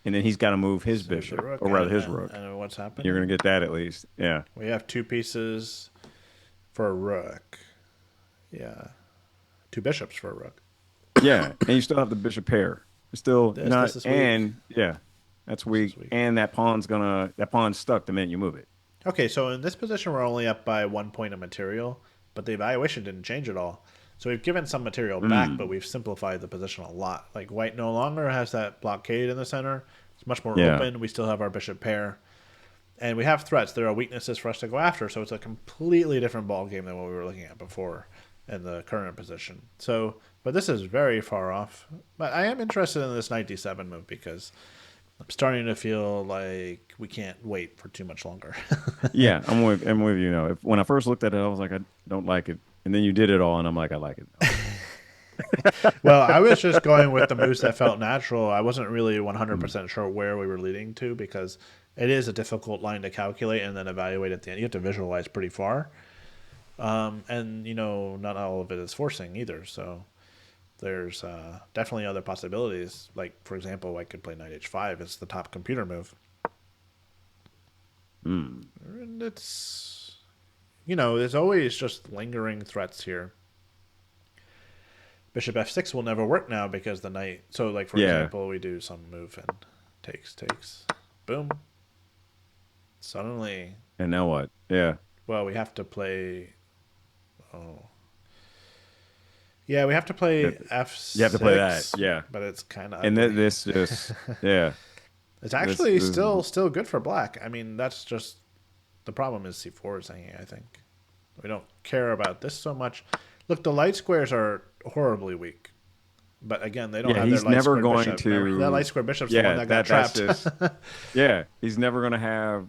And then he's got to move his So bishop, the rook, or rather his and- rook. And what's happening? You're going to get that at least. Yeah. We have 2 pieces for a rook. Yeah. 2 bishops for a rook. Yeah. And you still have the bishop pair. It's still This not, is weak. and yeah, that's weak. weak. And that pawn's stuck the minute you move it. Okay, so in this position, we're only up by 1 point of material, but the evaluation didn't change at all. So we've given some material back, but Mm, we've simplified the position a lot. Like white no longer has that blockade in the center. It's much more yeah. open. We still have our bishop pair, and we have threats. There are weaknesses for us to go after. So it's a completely different ball game than what we were looking at before in the current position. So, but this is very far off. But I am interested in this knight d7 move because I'm starting to feel like we can't wait for too much longer. Yeah, I'm with you. If, when I first looked at it, I was like, I don't like it, and then you did it all, and I'm like, I like it. Well, I was just going with the moves that felt natural. I wasn't really Mm. 100% sure where we were leading to because it is a difficult line to calculate and then evaluate at the end. You have to visualize pretty far. And, not all of it is forcing either. So there's definitely other possibilities. Like, for example, I could play knight h5. It's the top computer move. Mm. And there's always just lingering threats here. Bishop f6 will never work now because the knight. So, like for Yeah, example, we do some move and takes, boom. Suddenly, and now what? Yeah, well, we have to play. Oh, yeah, we have to play you have to play that. f6, Yeah, but it's kind of and ugly. this just yeah, It's this actually this still good for black. I mean, that's just the problem is c4 is hanging. I think we don't care about this so much. Look, the light squares are horribly weak. But again, they don't yeah. have their He's light never squared going bishop. Remember, that light to squared bishop's the one yeah that got that's trapped. just yeah. He's never going to have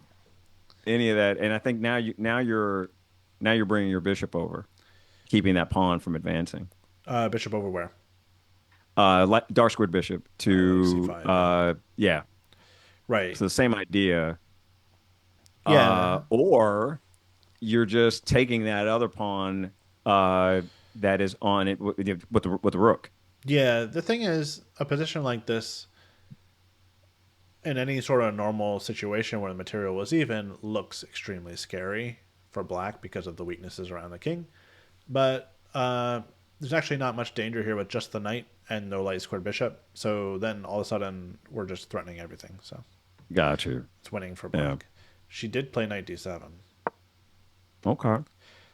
any of that. And I think now you're bringing your bishop over, keeping that pawn from advancing. Bishop over where? Dark squared bishop Like to c5, yeah. yeah. Right. So the same idea. Yeah. Or you're just taking that other pawn uh, that is on it with the rook. Yeah. The thing is, a position like this, in any sort of normal situation where the material was even, looks extremely scary for black because of the weaknesses around the king. But there's actually not much danger here with just the knight and no light squared bishop. So then all of a sudden, we're just threatening everything. So Got you. it's winning for Yeah. black. She did play knight d7. Okay.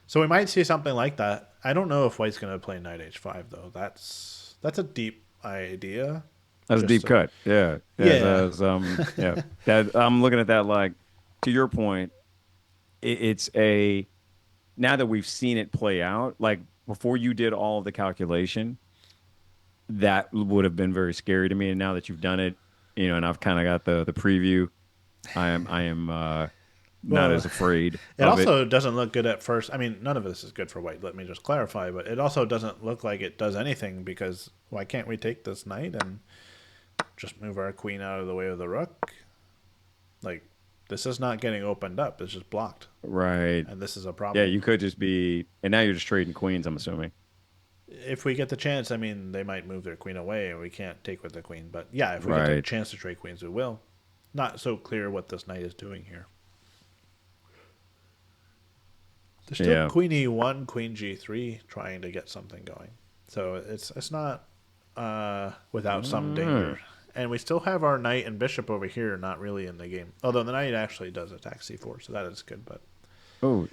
So we might see something like that. I don't know if white's going to play knight h5 though. That's a deep idea. That's a Just deep so, cut. Yeah. Yeah. yeah, Yeah. That I'm looking at that like to your point, it's a now that we've seen it play out, like before you did all of the calculation, that would have been very scary to me. And now that you've done it, and I've kind of got the preview, I am not well, as afraid it of it. also doesn't look good at first. I mean, none of this is good for white. Let me just clarify, but it also doesn't look like it does anything because why can't we take this knight and just move our queen out of the way of the rook? Like this is not getting opened up. It's just blocked, Right. and this is a Yeah, problem. you could just be, and now you're just trading queens, I'm assuming. If we get the chance, I mean, they might move their queen away, and we can't take with the queen. But yeah, if we get the Right. chance to trade queens, we will. Not so clear what this knight is doing here. There's still Yeah. queen e1, queen g3, trying to get something going. So it's not without some Mm. danger. And we still have our knight and bishop over here, not really in the game. Although the knight actually does attack c4, so that is good. But Oh,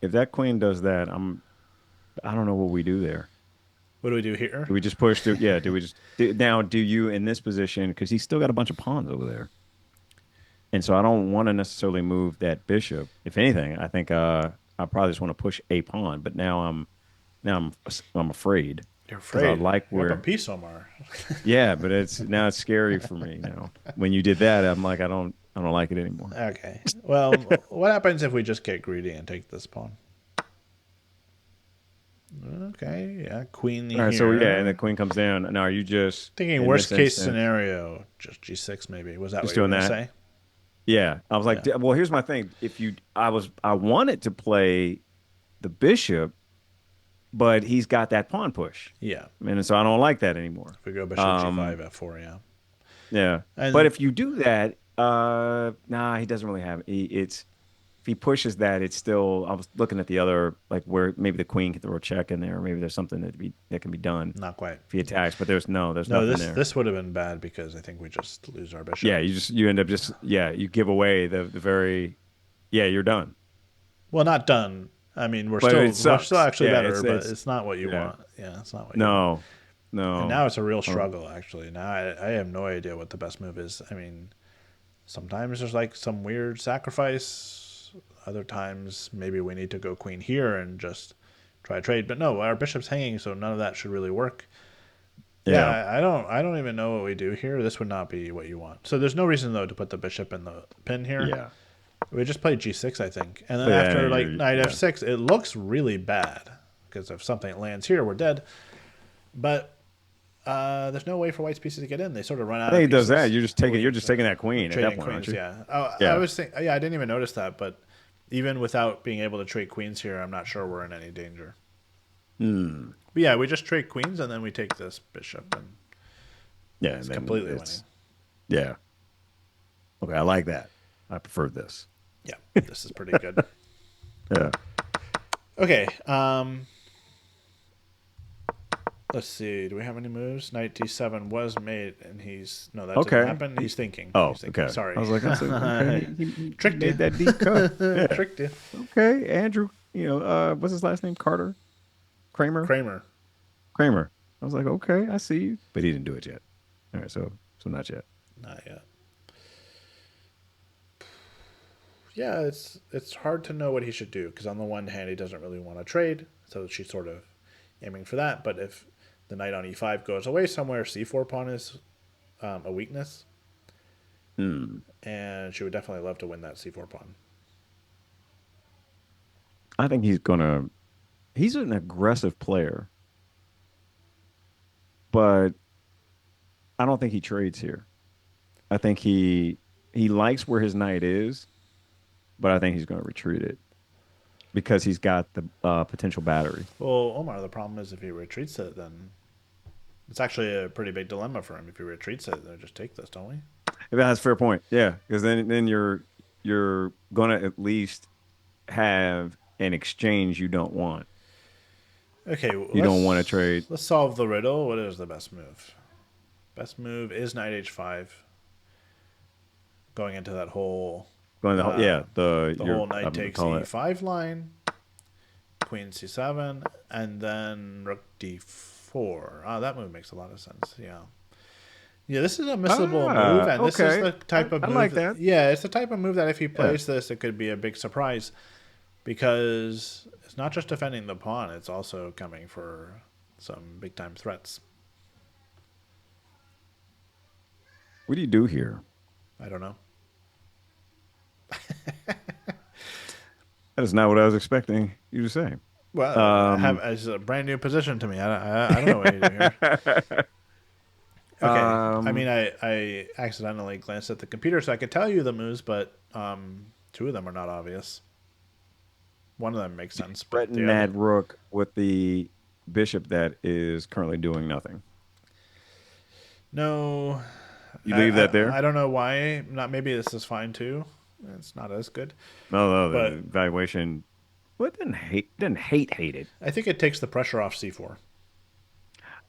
if that queen does that, I don't know what we do there. what do we do here? Do we just push through? Yeah. Do we just now? Do you in this position because he's still got a bunch of pawns over there, and so I don't want to necessarily move that bishop. If anything, I think I probably just want to push a pawn. But now I'm afraid You're because I afraid. like You're up a where piece, Omar. yeah, but it's scary for me now. When you did that, I'm like I don't like it anymore. Okay. Well, what happens if we just get greedy and take this pawn? Okay, yeah, queen All right, so yeah, and the here. queen comes down. Now, are you just Thinking in this worst case instance scenario, just g6 maybe. Was that just what you were doing gonna that? say? Yeah, I was like, Yeah. well, here's my thing. I wanted to play the bishop, but he's got that pawn push, Yeah. and so I don't like that anymore. If we go bishop Um, g5 f4, yeah. yeah, but And if you do that, nah, he doesn't really have it's if he pushes that, it's still. I was looking at the other like where maybe the queen can throw a check in there, or maybe there's something that can be done not quite. if he attacks, but there's No, nothing this there. this would have been bad because I think we just lose our bishop. Yeah, you end up just yeah, you give away the very yeah, you're done. Well, not done. I mean, But it we're still sucks. actually Yeah, better, but it's it's not what you yeah. want. Yeah, it's not what you want. No, And no. now it's a real I don't. struggle. Actually, now I have no idea what the best move is. I mean, sometimes there's like some weird sacrifice. Other times maybe we need to go queen here and just try a trade. But no, our bishop's hanging, so none of that should really work. Yeah, Yeah, I don't even know what we do here. This would not be what you want. So there's no reason though to put the bishop in the pin here. yeah. We just played g6, I think, and then Look at that. after And like knight yeah. f6, it looks really bad because if something lands here, we're dead. But there's no way for white's pieces to get in. They sort of run I out of think he does that. pieces. You're just taking that We're queen at that trading point, aren't queens. you? Yeah. I Yeah. was think. Yeah, I didn't even notice that, but even without being able to trade queens here, I'm not sure we're in any danger. Hmm. But yeah, we just trade queens and then we take this bishop and Yeah, and it's then completely it's winning. yeah. Okay, I like that. I prefer this. Yeah, this is pretty good. Yeah. Okay. Let's see. Do we have any moves? Knight d7 was made, and he's no, that didn't Okay. happen. He's thinking. Oh, He's thinking. okay. Sorry. I was like, okay. He Tricked you. made that deep cut. Yeah. Tricked you. Okay, Andrew. What's his last name? Carter, Kramer, Kramer. Kramer. I was like, okay, I see you, but he didn't do it yet. All right, so not yet. Not yet. Yeah, it's hard to know what he should do because on the one hand he doesn't really want to trade, so she's sort of aiming for that. But if the knight on e5 goes away somewhere, c4 pawn is a weakness, Hmm. and she would definitely love to win that c4 pawn. I think he's gonna. He's an aggressive player, but I don't think he trades here. I think he likes where his knight is, but I think he's going to retreat it because he's got the potential battery. Well, Omar, the problem is if he retreats it, then it's actually a pretty big dilemma for him. If he retreats it, then just take this, don't we? That's a fair point. Yeah, because then you're going to at least have an exchange you don't want. Okay, You don't want to trade. let's solve the riddle. What is the best move? Best move is knight h5. Going into that whole Going the whole, yeah, the whole knight takes call it e5 line, queen c7, and then rook d4. Ah, that move makes a lot of sense. Yeah. Yeah, this is a missable move, and this is okay. the type of I move like that. yeah, it's the type of move that if he Yeah. plays this, it could be a big surprise because it's not just defending the pawn; it's also coming for some big time threats. What do you do here? I don't know. That is not what I was expecting you to say. Well, I have Um, it's a brand new position to me. I don't know what you do here. Okay, I um, mean, I accidentally glanced at the computer, so I could tell you the moves, but two of them are not obvious. One of them makes sense, but threaten the other that rook with the bishop that is currently doing nothing. no. You leave that I there? don't know why. Not maybe this is fine too. It's not as good, No, no, the but valuation. Well, didn't hate it. I think it takes the pressure off c4,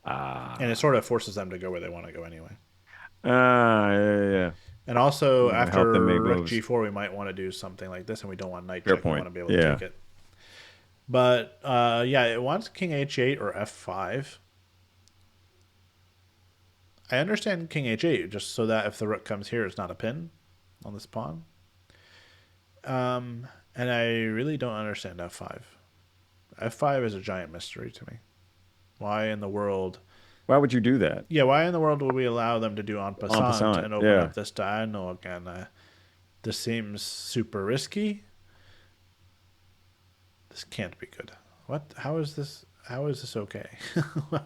and it Ah, sort of forces them to go where they want to go anyway. yeah. And also, Help them after make rook moves. g4, we might want to do something like this, and we don't want knight Fair check. We want point. to be able to Yeah. take it. But yeah, it wants king h8 or f5. I understand king h8 just so that if the rook comes here, it's not a pin on this pawn. And I really don't understand f5. F5 is a giant mystery to me. Why in the world? Why would you do that? Yeah, why in the world would we allow them to do en En passant passant. and open Yeah. up this diagonal again? This seems super risky. This can't be good. What? How is this? How is this okay?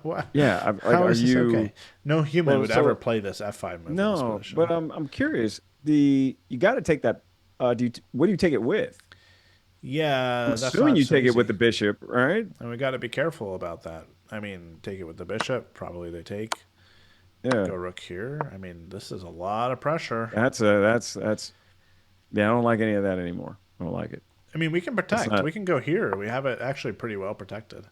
What? Yeah. Like, How are is this you? okay? No human Well, would so ever play this f5 move in this no, position. but I'm curious. You got to take that. What do you take it with? I'm Yeah, that's assuming not you so take it with easy. the bishop, right? And we got to be careful about that. I mean, take it with the bishop. Probably they take. Yeah. Go rook here. I mean, this is a lot of pressure. That's. Yeah, I don't like any of that anymore. I don't like it. I mean, we can It's protect. not. We can go here. We have it actually pretty well protected.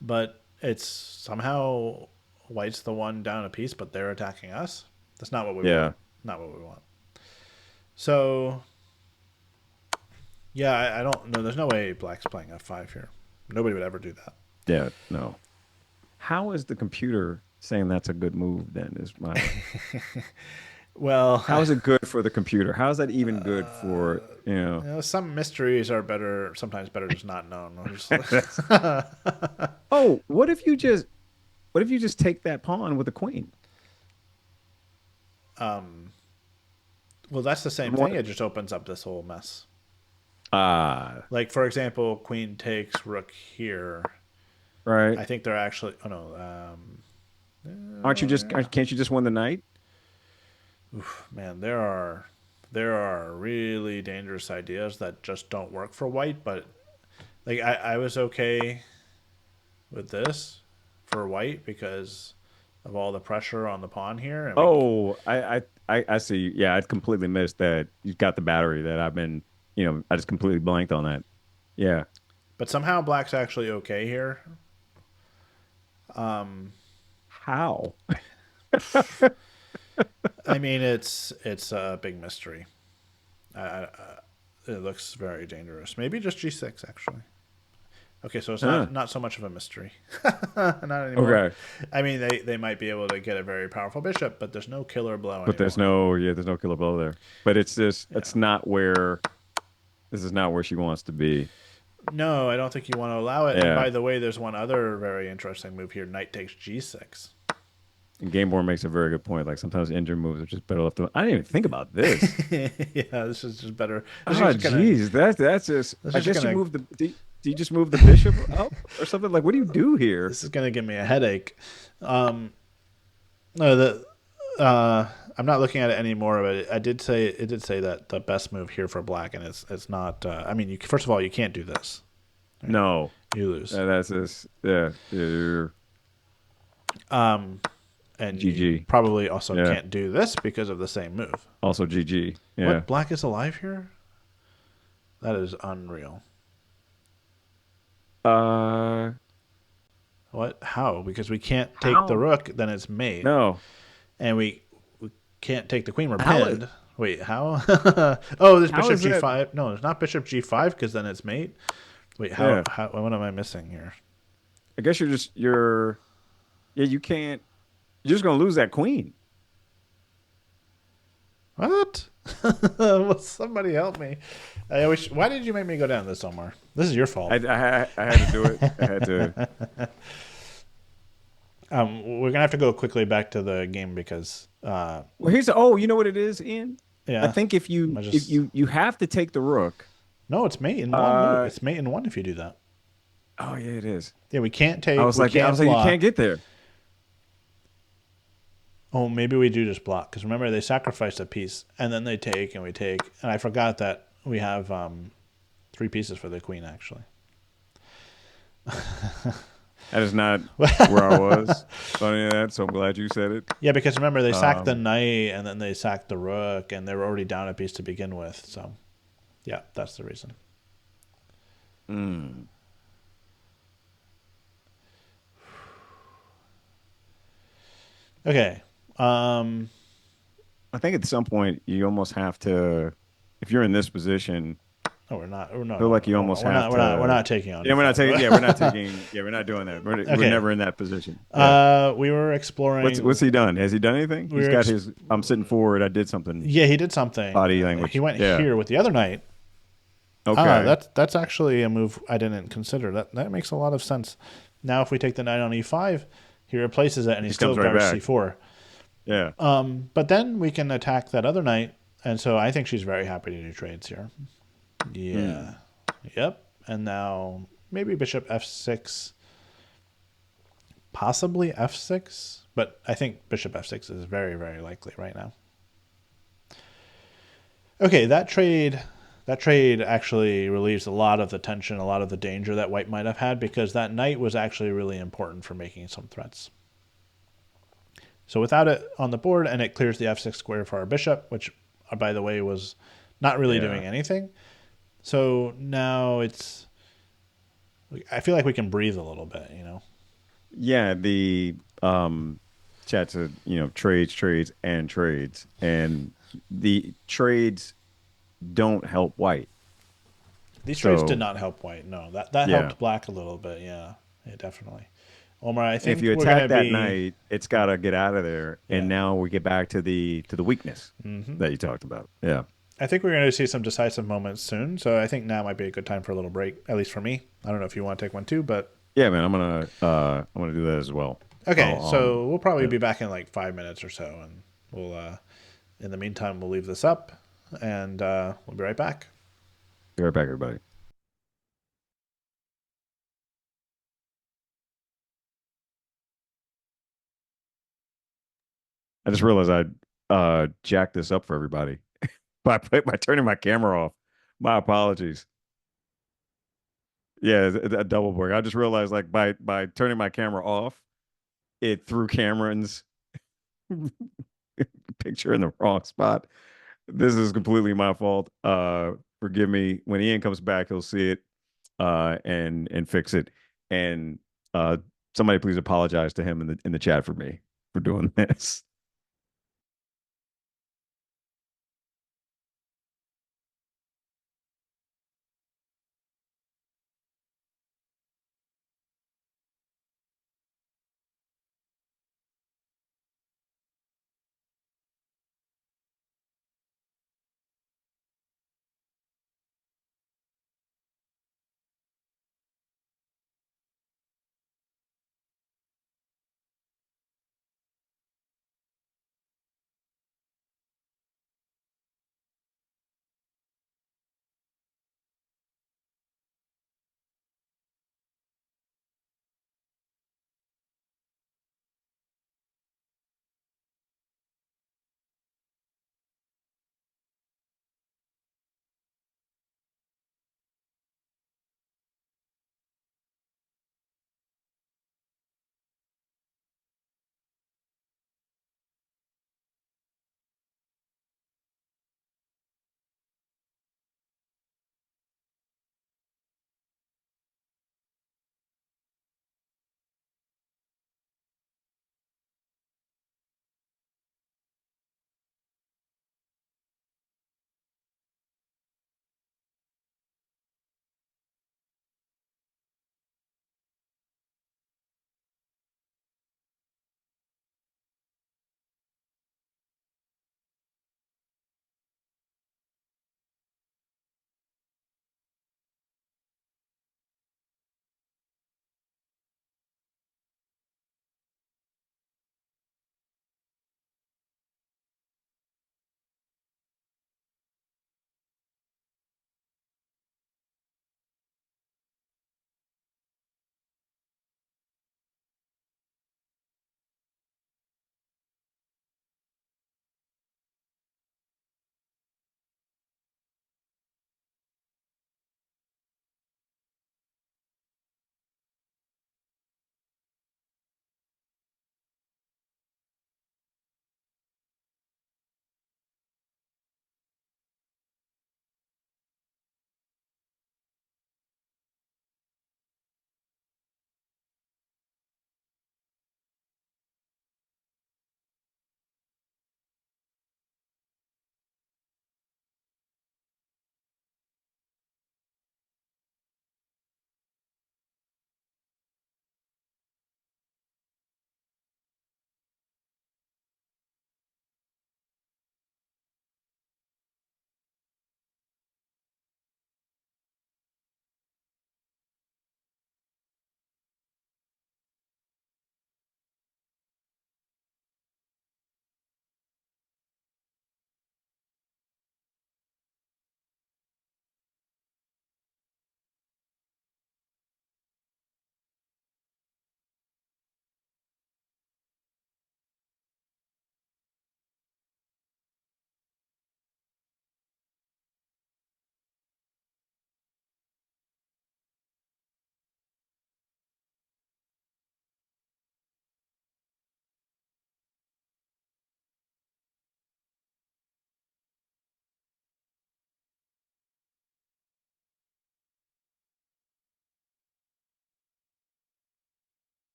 But it's somehow white's the one down a piece, but they're attacking us. That's not what we want. Yeah. Not what we want. So Yeah, I don't know. There's no way black's playing f5 here. Nobody would ever do that. Yeah, no. How is the computer saying that's a good move then is my Well, how is it good for the computer? How is that even good for, some mysteries are better, sometimes better just not known. that's oh, what if you just take that pawn with the queen? Well, that's the I'm same thing. wondering- It just opens up this whole mess. Ah, Like, for example, queen takes rook here. right. I think they're actually. Oh, no. Can't you just win the knight? Man, there are really dangerous ideas that just don't work for white. But like, I was okay with this for white because of all the pressure on the pawn here, and we. Oh, I see. Yeah, I completely missed that. You got the battery that I've been, I just completely blanked on that. Yeah. But somehow black's actually okay here. How? I mean, it's a big mystery. It looks very dangerous. Maybe just g6 actually. Okay, so it's Huh. not so much of a mystery, not anymore. Okay. I mean, they might be able to get a very powerful bishop, but there's no killer blow But anymore. there's no killer blow there. But Yeah. this is not where she wants to be. No, I don't think you want to allow it. And Yeah. by the way, there's one other very interesting move here. Knight takes g6. And Gameboard makes a very good point. Like sometimes engine moves are just better left. I didn't even think about this. Yeah, this is just better. This Oh, is gonna. geez, that's just. This I is just guess you gonna. move the. Do you just move the bishop up or something? Like, what do you do here? This is gonna give me a headache. Um, no, I'm not looking at it anymore, but it did say that the best move here for black, and it's not. I mean, first of all, you can't do this. No, You lose. that's just. Yeah, you're And you GG. probably also Yeah, can't do this because of the same move. also GG. Yeah. What? Black is alive here? That is unreal. Uh, What? How? Because we can't take the how? rook, then it's mate. No. And we can't take the queen, we're How pinned. Wait, how? Oh, there's how bishop is that? g5. No, there's not bishop g5 because then it's mate. Wait, Yeah. how? What am I missing here? I guess yeah, you can't. You're just gonna lose that queen. What? Will somebody help me? I wish. Why did you make me go down this, Omar? This is your fault. I had to do it. I had to. We're gonna have to go quickly back to the game because, Well, oh, you know what it is, Ian? I yeah, think I if just you have to take the rook. no, it's mate in one move. Uh, It's mate in one if you do that. oh yeah, it is. Yeah, we can't take. I Can't was like, you block. can't get there. Oh, maybe we do just block because remember they sacrificed a piece and then they take and we take and I forgot that we have 3 pieces for the queen actually. That is not where I was on any of that, so I'm glad you said it. Yeah, because remember they sacked the Um, knight and then they sacked the rook and they were already down a piece to begin with. So, yeah, that's the reason. mm. Okay. I think at some point you almost have to, if you're in this position, No, we're not. We're not. feel like you almost have We're to. not taking on. Yeah, we're not taking. E5. Yeah, we're not taking. Yeah, we're not doing that. We're Okay. never in that position. Yeah. We were exploring. What's he done? Has he done anything? We He's were got his. I'm sitting forward. I did something. Yeah, he did something. Body language. He went Yeah. here with the other knight. Okay. That's actually a move I didn't consider. That makes a lot of sense. Now, if we take the knight on e5, he replaces it, and he still comes right guards back. c4. Yeah. But then we can attack that other knight, and so I think she's very happy to do trades here. Yeah. Yep. And now maybe bishop f6, possibly f6, but I think bishop f6 is very, very likely right now. Okay, that trade actually relieves a lot of the tension, a lot of the danger that white might have had because that knight was actually really important for making some threats. So without it on the board, and it clears the f6 square for our bishop, which, by the way, was not really doing anything. So now I feel like we can breathe a little bit, you know? Yeah. The chat said, trades, and the trades don't help white. These trades did So not help white. No, that yeah, helped black a little bit. Yeah, yeah, definitely. Omar, I if think you we're gonna attack that be. knight, it's got to get out of there. And Yeah. now we get back to the weakness that you talked about. Yeah. I think we're going to see some decisive moments soon, so I think now might be a good time for a little break, at least for me. I don't know if you want to take one too, but Yeah, man, I'm gonna do that as well. okay. I'll, So we'll probably yeah. be back in like 5 minutes or so, and we'll. In the meantime, we'll leave this up, and we'll be right back. Be right back, everybody. I just realized I jacked this up for everybody by turning my camera off. My apologies. Yeah, a double break. I just realized like by turning my camera off, it threw Cameron's picture in the wrong spot. This is completely my fault. Forgive me. When Ian comes back, he'll see it and fix it. And uh somebody please apologize to him in the chat for me for doing this.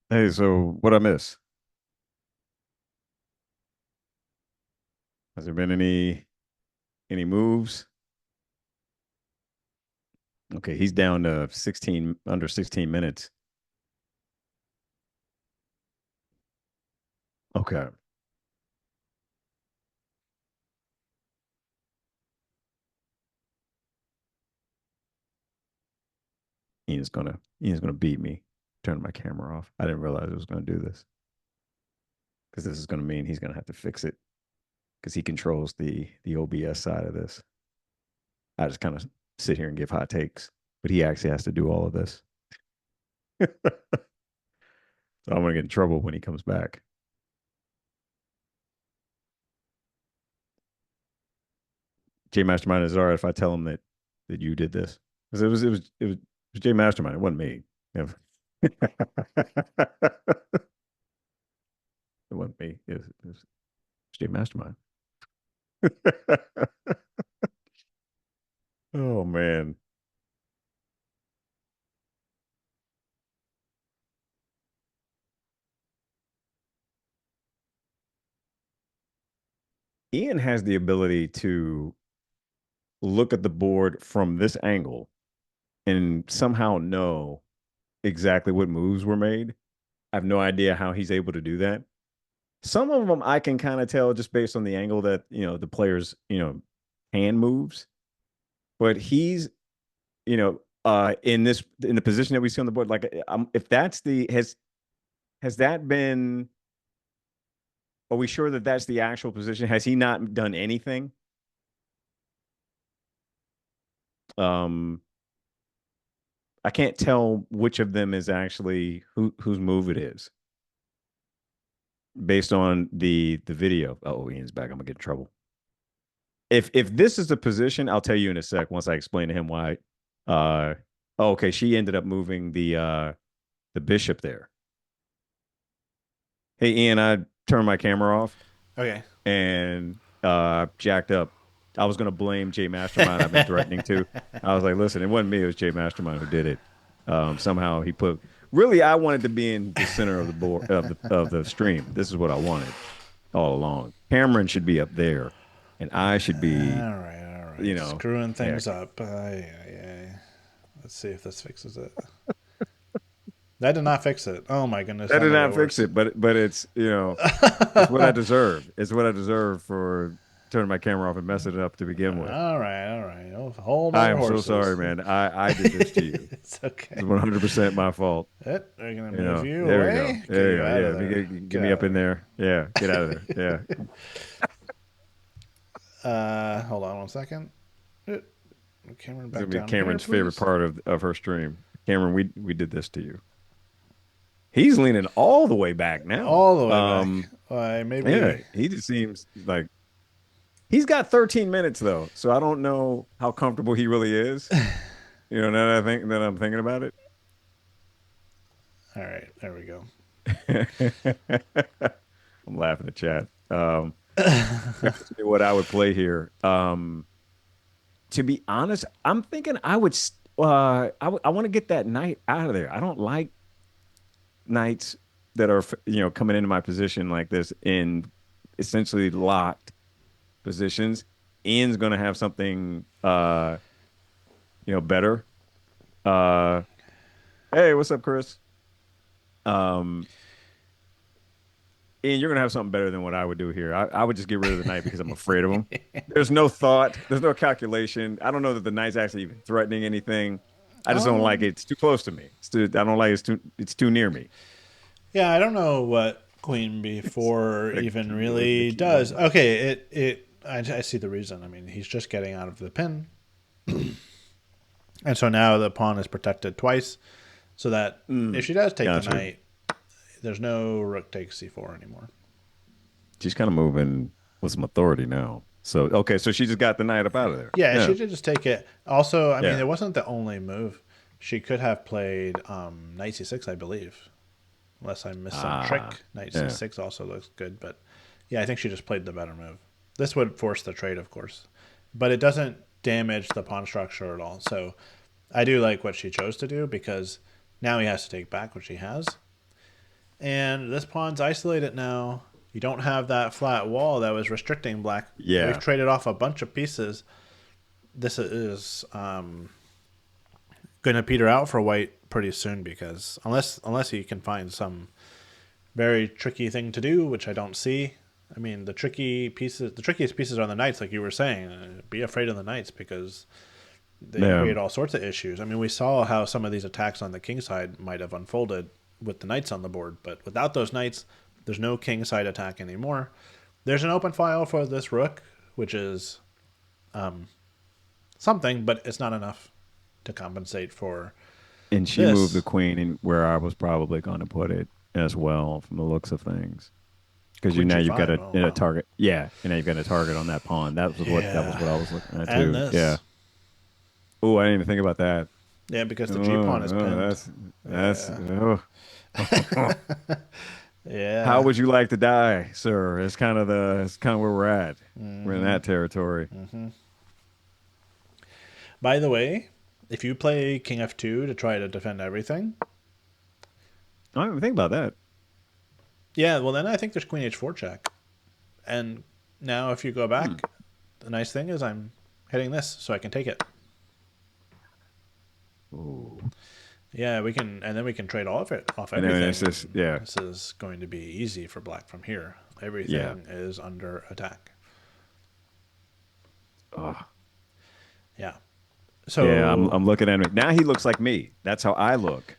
Hey, so what I miss? Has there been any moves? Okay, he's down to 16 under 16 minutes. Okay. Ian's gonna beat me. Turn my camera off. I didn't realize it was gonna do this. Because this is gonna mean he's gonna have to fix it because he controls the OBS side of this. I just kind of sit here and give hot takes, but he actually has to do all of this. So I'm gonna get in trouble when he comes back. J Mastermind, is it all right if I tell him that you did this? Because it was J Mastermind. It wasn't me. It wasn't me. It was J Mastermind. Oh man. Ian has the ability to look at the board from this angle and somehow know exactly what moves were made. I have no idea how he's able to do that. Some of them I can kind of tell just based on the angle that, the player's, hand moves. But he's, in the position that we see on the board, like if that's the has that been, are we sure that that's the actual position? Has he not done anything? Um, I can't tell which of them is actually whose move it is based on the video. Oh, Ian's back. I'm gonna get in trouble. If this is the position, I'll tell you in a sec once I explain to him why. Uh, oh, okay. She ended up moving the bishop there. Hey, Ian, I turned my camera off Okay. and jacked up. I was gonna blame Jay Mastermind. I've been threatening to. I was like, listen, it wasn't me. It was Jay Mastermind who did it. Somehow he put. Really, I wanted to be in the center of the board of the stream. This is what I wanted all along. Kamryn should be up there, and I should be, All right. All you right. know, Screwing yeah. things up. Let's see if this fixes it. That did not fix it. Oh my goodness, That that did made it not fix worse. it, but it's what I deserve. It's what I deserve for turning my camera off and messing it up to begin with. All right. All right. Oh, hold I our am so sorry, horses. man. I did this to you. It's It's okay. 100% my fault. We're gonna move you There we go. away. Get There you you go. out of Yeah, there. get Get me out up of in there. there. Yeah, get out of there. Yeah. Hold on one second. Kamryn, It's back gonna be down here, Cameron's favorite please. part of her stream. Cameron, we did this to you. He's leaning all the way back now. All the way back. Maybe. Yeah, he just seems like he's got 13 minutes though, so I don't know how comfortable he really is. Now that I'm thinking about it. All right. There we go. I'm laughing at chat. What I would play here. To be honest, I'm thinking I want to get that knight out of there. I don't like knights that are coming into my position like this in essentially locked positions. Ian's going to have something better. Uh, hey, what's up, Chris? Um, Ian, you're gonna have something better than what I would do here. I would just get rid of the knight because I'm afraid of him. There's no thought. There's no calculation. I don't know that the knight's actually even threatening anything. I just don't like it. It's too close to me. I don't like it. It's too near me. Yeah, I don't know what Queen B4 even really does. Okay, I see the reason. I mean, he's just getting out of the pin, and so now the pawn is protected twice, so that if she does take the Gotcha. knight, there's no rook takes c4 anymore. She's kind of moving with some authority now. So okay, so she just got the knight up out of there. Yeah, Yeah, she did just take it. Also, I mean, yeah. it wasn't the only move. She could have played knight c6, I believe, unless I missed some trick. Knight Yeah. c6 also looks good, but yeah, I think she just played the better move. This would force the trade, of course, but it doesn't damage the pawn structure at all. So I do like what she chose to do because now he has to take back what she has. And this pawn's isolated now. You don't have that flat wall that was restricting black. We've Yeah. traded off a bunch of pieces. This is going to peter out for white pretty soon because unless he can find some very tricky thing to do, which I don't see. I mean, the trickiest pieces are the knights, like you were saying. Be afraid of the knights because they Yeah. create all sorts of issues. I mean, we saw how some of these attacks on the king side might have unfolded with the knights on the board, but without those knights, there's no king side attack anymore. There's an open file for this rook, which is something, but it's not enough to compensate for And she moved the this. queen in where I was probably going to put it as well, from the looks of things. Because Queen you've got g5. Oh a wow. target. Yeah, and now you've got a target on that pawn. That was Yeah, what I was looking at and too. Yeah. this. Oh, I didn't even think about that. Yeah, because the g pawn Oh, is oh, pinned. that's Yeah. oh. How Yeah. would you like to die, sir? It's kind of where we're at. We're in that territory. By the way, if you play king f2 to try to defend everything, I didn't even think about that. yeah, well then I think there's queen h4 check. And now if you go Hmm. back, the nice thing is I'm hitting this so I can take it. Ooh. Yeah, we can, and then we can trade all of it off And then everything. it's just yeah, This is going to be easy for black from here. Everything yeah. is under attack. Oh. Yeah. Yeah, So I'm looking at him now. He looks like me. That's how I look.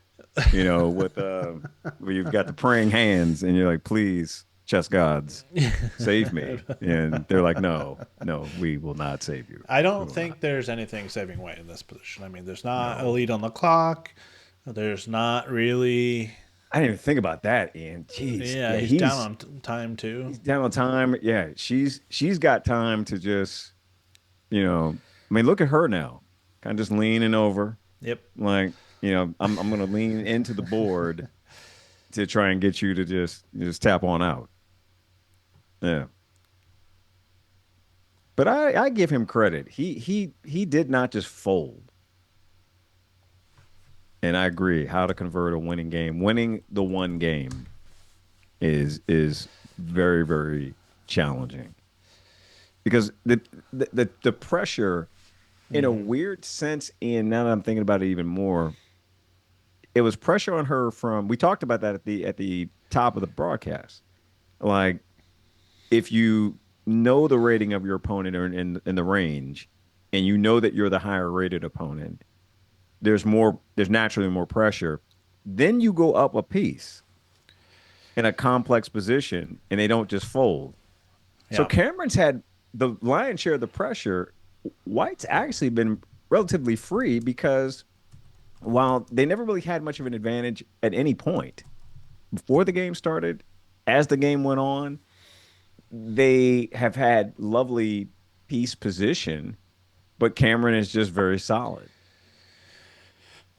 With where you've got the praying hands, and you're like, "Please, chess gods, save me." And they're like, "No, no, we will not save you. I We don't will not." think there's anything saving white in this position. I mean, there's not a No, lead on the clock. There's not really. I didn't even think about that. Ian, jeez, Yeah, yeah, he's down on time too. he's down on time. Yeah, she's got time to just, I mean, look at her now, kind of just leaning over, Yep. like, I'm gonna lean into the board to try and get you to just tap on out. Yeah. But I give him credit. He did not just fold. And I agree. How to convert a winning game. Winning the one game is very, very challenging. Because the pressure, in a weird sense, and now that I'm thinking about it even more, it was pressure on her from, we talked about that at the top of the broadcast. Like, if you know the rating of your opponent or in the range, and you know that you're the higher rated opponent, there's naturally more pressure. Then you go up a piece in a complex position, and they don't just fold. So Yeah. Cameron's had the lion's share of the pressure. White's actually been relatively free because while they never really had much of an advantage at any point before the game started, as the game went on, they have had lovely piece position, but Kamryn is just very solid.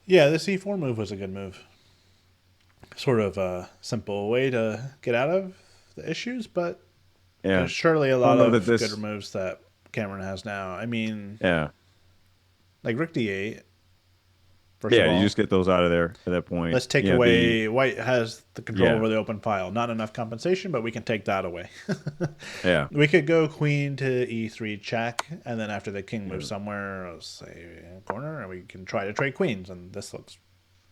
Yeah, the c4 move was a good move. Sort of a simple way to get out of the issues, but Yeah. there's surely a I don't lot know that of good this, moves that Cameron has now. I mean, yeah. like Rook d8. First of Yeah, you all, just get those out of there at that point. let's take The, away. White has the control yeah, over the open file. Not enough compensation, but we can take that away. yeah. We could go queen to e3 check, and then after the king moves Yeah. somewhere, let's say in a corner, and we can try to trade queens, and this looks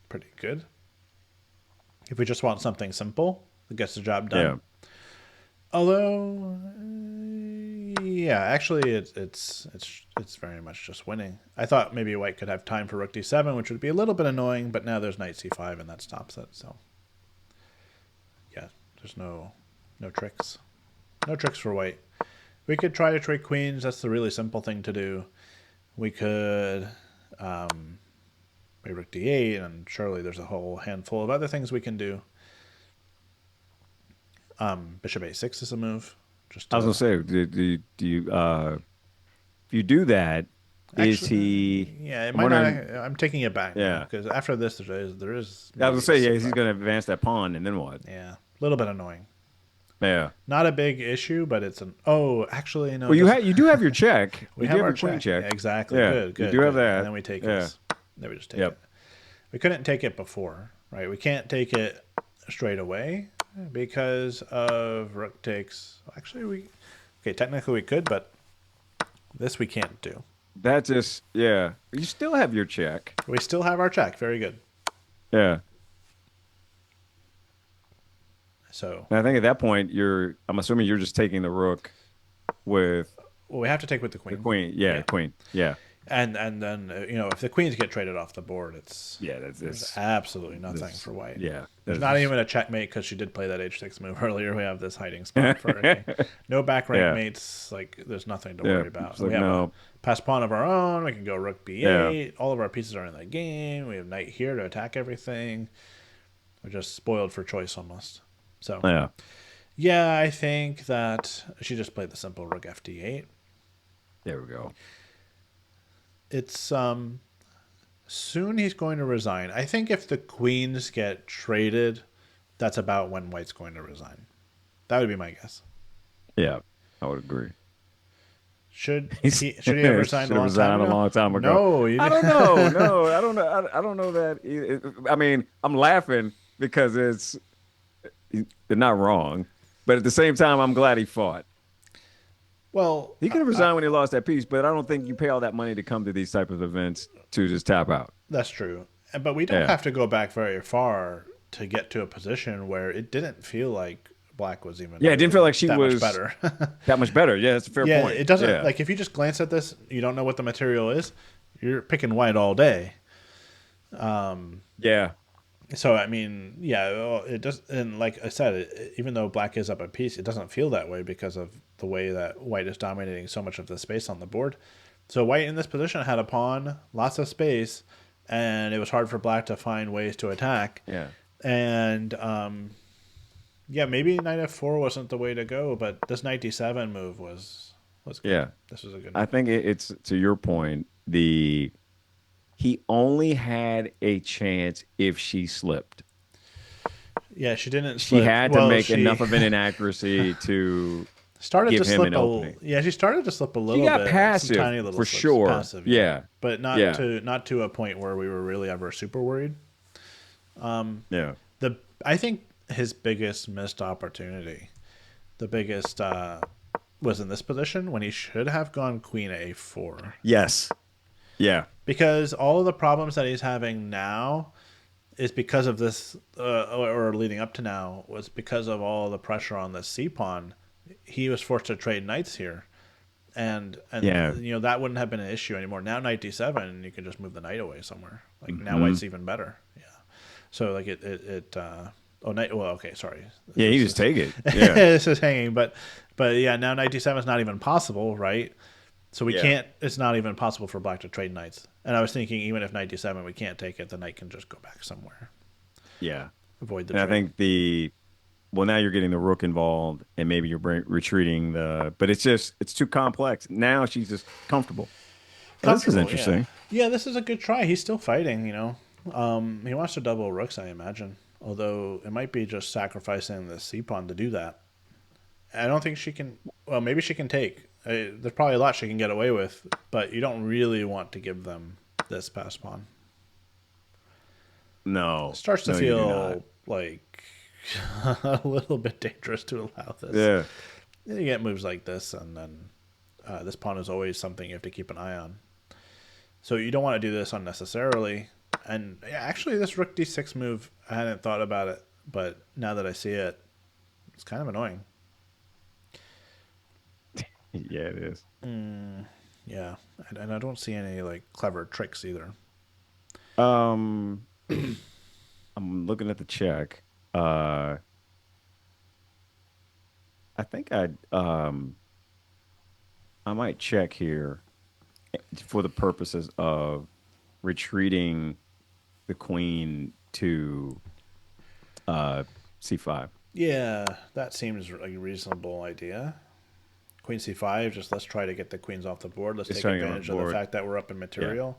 pretty good. If we just want something simple that gets the job Yeah. done. Although, yeah, actually, it's very much just winning. I thought maybe white could have time for rook d7, which would be a little bit annoying, but now there's knight c5, and that stops it. So, yeah, there's no tricks, no tricks for white. We could try to trade queens. That's the really simple thing to do. We could play rook d8, and surely there's a whole handful of other things we can do. Bishop a6 is a move. Just I was to gonna say, do you if you do that, is actually, he? yeah, it I'm might not. wondering. I'm taking it back now Yeah, because after this, there is I was maybe gonna say, yeah, he's c5. gonna advance that pawn, and then what? Yeah, a little bit annoying. Yeah. Not a big issue, but it's an. Oh, actually, no. Well, It doesn't. you do have your check. We You do have have our your queen check. check. Yeah, exactly. Yeah, Good, you good, do have good. And that. then we take Yeah. his. Then we just take Yep. it. We couldn't take it before, right? We can't take it straight away because of rook takes. Actually, technically we could, but this we can't do. That just, yeah. You still have your check. We still have our check. Very good. Yeah. So And I think at that point, I'm assuming you're just taking the rook with we have to take with the the queen. queen. Yeah, queen. Yeah. And then if the queens get traded off the board, Yeah, there's absolutely nothing for white. Yeah. There's not even a checkmate because she did play that h6 move earlier. We have this hiding spot for her. No back rank Yeah. mates. Like there's nothing to Yeah. worry about. It's like, We have no. a pass pawn of our own. We can go rook b8. Yeah. All of our pieces are in the game. We have knight here to attack everything. We're just spoiled for choice almost. So Yeah. yeah, I think that she just played the simple rook fd8. There we go. It's soon he's going to resign. I think if the queens get traded, that's about when white's going to resign. That would be my guess. Yeah, I would agree. Should he have resigned a long time ago? No, you I don't know. No, I don't know. I don't know that. I mean, I'm laughing because they're not wrong, but at the same time, I'm glad he fought. Well, He could have resigned when he lost that piece, but I don't think you pay all that money to come to these type of events to just tap out. that's true. But we don't Yeah. have to go back very far to get to a position where it didn't feel like black was even. Yeah, it didn't feel like she that was much better. that much better. Yeah, that's a fair yeah, point. it doesn't Yeah. like if you just glance at this, you don't know what the material is. You're picking white all day. Yeah. So I mean, yeah, well, it does, and like I said, even though black is up a piece, it doesn't feel that way because of the way that white is dominating so much of the space on the board. So white in this position had a pawn, lots of space, and it was hard for black to find ways to attack. Yeah. And yeah, maybe knight f4 wasn't the way to go, but this knight d7 move was good. Yeah. This was a good I move. think it's to your point, he only had a chance if she slipped. Yeah, she didn't She slip. had to Well, make she enough of an inaccuracy to started give to him slip an opening. Yeah, she started to slip a little She got bit. passive Some tiny little for slips. sure. Passive, Yeah. But not Yeah. to a point where we were really ever super worried. Yeah. I think his biggest missed opportunity, the biggest was in this position when he should have gone queen a4. Yes. Yeah. Because all of the problems that he's having now is because of this, or leading up to now, was because of all the pressure on the c pawn. He was forced to trade knights here, and Yeah. that wouldn't have been an issue anymore. Now knight d7, you can just move the knight away somewhere. Like now white's even better. Yeah. So like knight. Well, okay, sorry. Yeah, you just take it. Yeah. This is hanging, but yeah, now knight d7 is not even possible, right? So we Yeah. can't. It's not even possible for black to trade knights. And I was thinking, even if knight d7 we can't take it, the knight can just go back somewhere, Yeah. avoid the. And I trade. think now you're getting the rook involved and maybe you're retreating but it's too complex. Now she's just comfortable. Oh, this is Comfortable, interesting. Yeah. This is a good try. He's still fighting. He wants to double rooks, I imagine. Although it might be just sacrificing the c pawn to do that. I don't think she can. Well, maybe she can take. There's probably a lot she can get away with, but you don't really want to give them this pass pawn. No. It starts to No, you do not. feel like a little bit dangerous to allow this. Yeah. You get moves like this, and then this pawn is always something you have to keep an eye on. So you don't want to do this unnecessarily. And yeah, actually, this rook d6 move, I hadn't thought about it, but now that I see it, it's kind of annoying. Yeah, it is. Yeah, and I don't see any like clever tricks either. I'm looking at the check. I think I might check here for the purposes of retreating the queen to c5. Yeah, that seems like a reasonable idea. Queen c5, just let's try to get the queens off the board. Let's Just take trying to get advantage on of the the board. fact that we're up in material.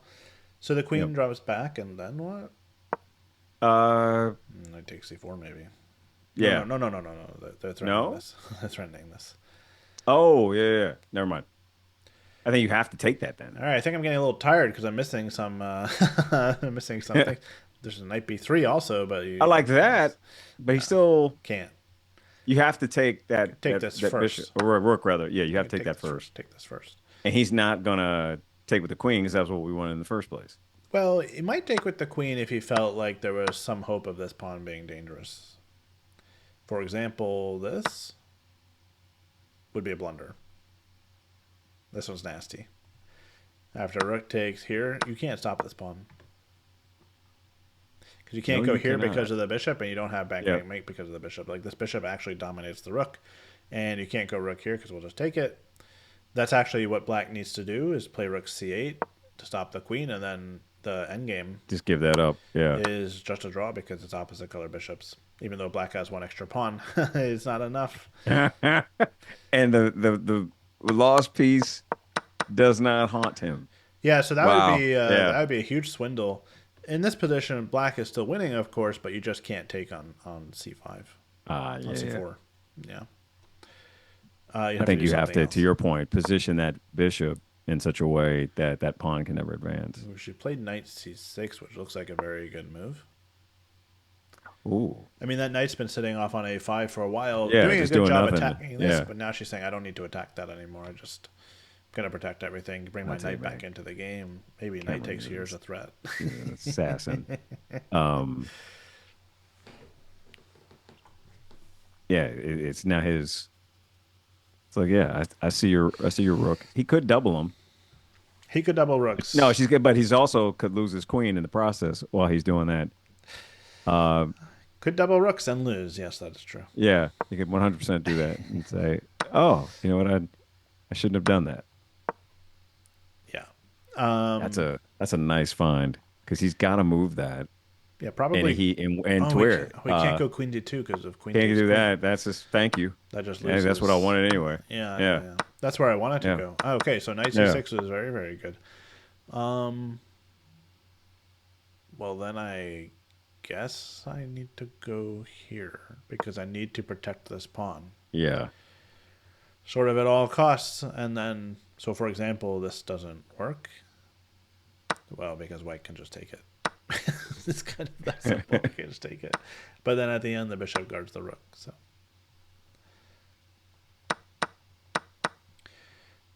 So the queen Yep. drops back, and then what? Knight takes c4 maybe. Yeah. No. They're threatening No? this. They're threatening this. Oh, yeah. Never mind. I think you have to take that then. All right, I think I'm getting a little tired because I'm missing some. I'm missing something. There's a knight b3 also, but I you like that, but he no, still can't. you have to take Take this that bishop first. or rook rather. Yeah, you You have can to take take that this first. first. Take this first. And he's not gonna take with the queen because that's what we wanted in the first place. Well, he might take with the queen if he felt like there was some hope of this pawn being dangerous. For example, this would be a blunder. This one's nasty. After rook takes here, you can't stop this pawn. Because you can't No, go you here cannot. because of the bishop, and you don't have Yep. backrank mate because of the bishop. Like, this bishop actually dominates the rook, and you can't go rook here because we'll just take it. That's actually what black needs to do, is play rook c8 to stop the queen, and then the endgame Just give that up. Yeah. is just a draw because it's opposite color bishops. Even though black has one extra pawn, it's not enough. And the lost piece does not haunt him. Yeah, so Wow. Yeah. that would be a huge swindle. In this position, black is still winning, of course, but you just can't take on c5, on Yeah, yeah. c4. Yeah, you I have to think do you have something to else. your point, position that bishop in such a way that that pawn can never advance. She played knight c6, which looks like a very good move. Ooh. I mean, that knight's been sitting off on a5 for a while, Yeah, doing a just good doing job nothing. attacking this, Yeah. but now she's saying, I don't need to attack that anymore. I just gonna protect everything, bring I'll my tell you, knight back man. into the game. Maybe knight takes Kamryn here as is a threat. an assassin. Um, yeah, it's now his. It's like, yeah, I see your rook. He could double him. He could double No, rooks. she's good, but he's also could lose his queen in the process while he's doing that. Uh, Could double rooks and lose. Yes, that is true. yeah, he could 100% do that and say, "Oh, you know what? I shouldn't have done that." Yeah. That's a nice find because he's got to move that, Yeah, and probably. and Oh, to where we can't go queen d2 because of queen can't takes do queen. that. That's just thank you. That just Yeah, that's what I loses. wanted anyway. Yeah, yeah, Yeah, yeah. That's where I wanted to yeah, go. Oh, okay, so knight yeah. c6 was very, very good. Um, well, then I guess I need to go here because I need to protect this pawn. Yeah. Sort of at all costs. And then, so for example, this doesn't work. Well, because white can just take it. It's kind of that simple. You can just take it. But then at the end, the bishop guards the rook. So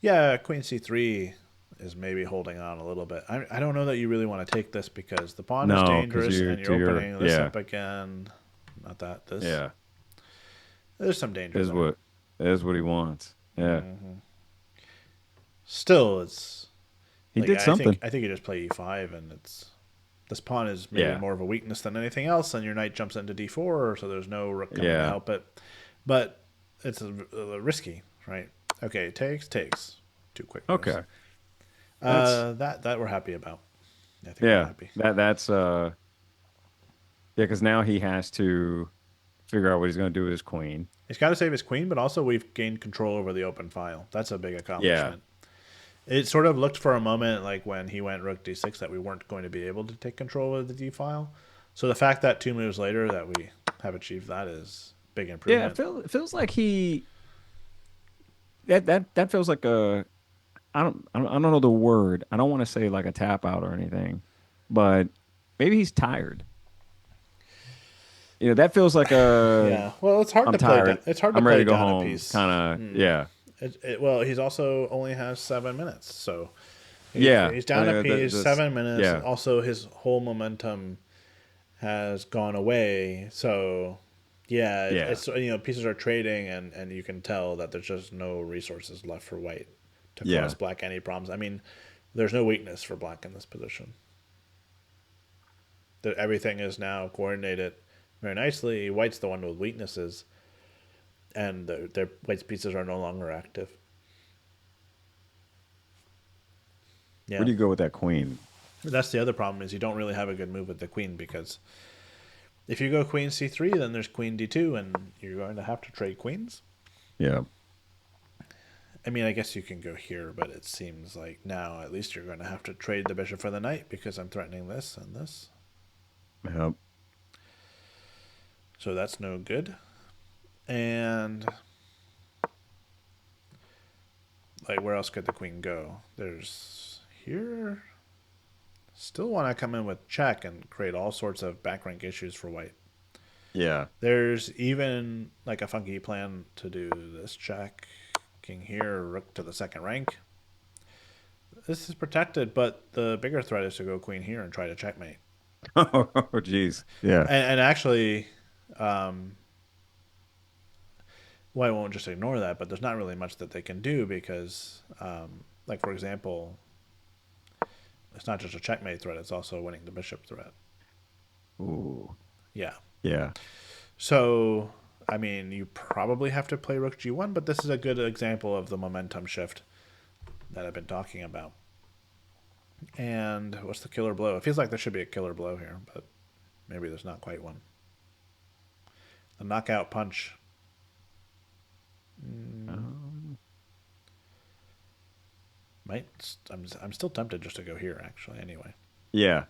yeah, queen c3 is maybe holding on a little bit. I don't know that you really want to take this because the pawn is No, because dangerous you and you're to your opening this yeah, up again. Not that this. yeah. There's some danger Is there. what is what he wants. Yeah, Still, it's he like did something. I think you just play e5 and it's this pawn is maybe Yeah, more of a weakness than anything else, and your knight jumps into d4, so there's no rook coming to yeah. help it. But it's risky, right? Okay, takes. Two quick moves. Okay, that's That we're happy about. I think we're yeah. happy. That's yeah, because now he has to figure out what he's going to do with his queen. He's got to save his queen, but also we've gained control over the open file. That's a big Yeah, accomplishment. It sort of looked for a moment like when he went rook d6 that we weren't going to be able to take control of the d file. So the fact that 2 moves later that we have achieved that is big yeah. improvement. It feels like he that feels like a I don't know the word. I don't want to say like a tap out or anything, but maybe he's tired. You know, that feels like a Yeah. Well, it's hard I'm to play. tired. It's hard to I'm ready play to go down a home. piece. Kind of, yeah. Well, he's also only has 7 minutes, so Yeah. he's down a piece. 7 minutes. Yeah. Also, his whole momentum has gone away. So, yeah, Yeah. it's pieces are trading, and you can tell that there's just no resources left for white to Yeah. cause black any problems. I mean, there's no weakness for black in this position. That everything is now coordinated very nicely. White's the one with weaknesses, and their white's pieces are no longer active. Where Yeah, do you go with that queen? that's the other problem is you don't really have a good move with the queen because if you go queen c3, then there's queen d2, and you're going to have to trade queens. Yeah. I mean, I guess you can go here, but it seems like now at least you're going to have to trade the bishop for the knight because I'm threatening this and this. Yep. So that's no good. And like, where else could the queen go? There's here. still want to come in with check and create all sorts of back rank issues for white. Yeah. There's even like a funky plan to do this check, king here, rook to the second rank. This is protected, but the bigger threat is to go queen here and try to checkmate. Oh, jeez. Yeah. And actually, well, I won't just ignore that, but there's not really much that they can do because, like, for example, it's not just a checkmate threat, it's also winning the bishop threat. Ooh. Yeah. Yeah. So, I mean, you probably have to play rook g1, but this is a good example of the momentum shift that I've been talking about. And what's the killer blow? It feels like there should be a killer blow here, but maybe there's not quite one. The knockout punch. I'm still tempted just to go here, actually, anyway. Yeah.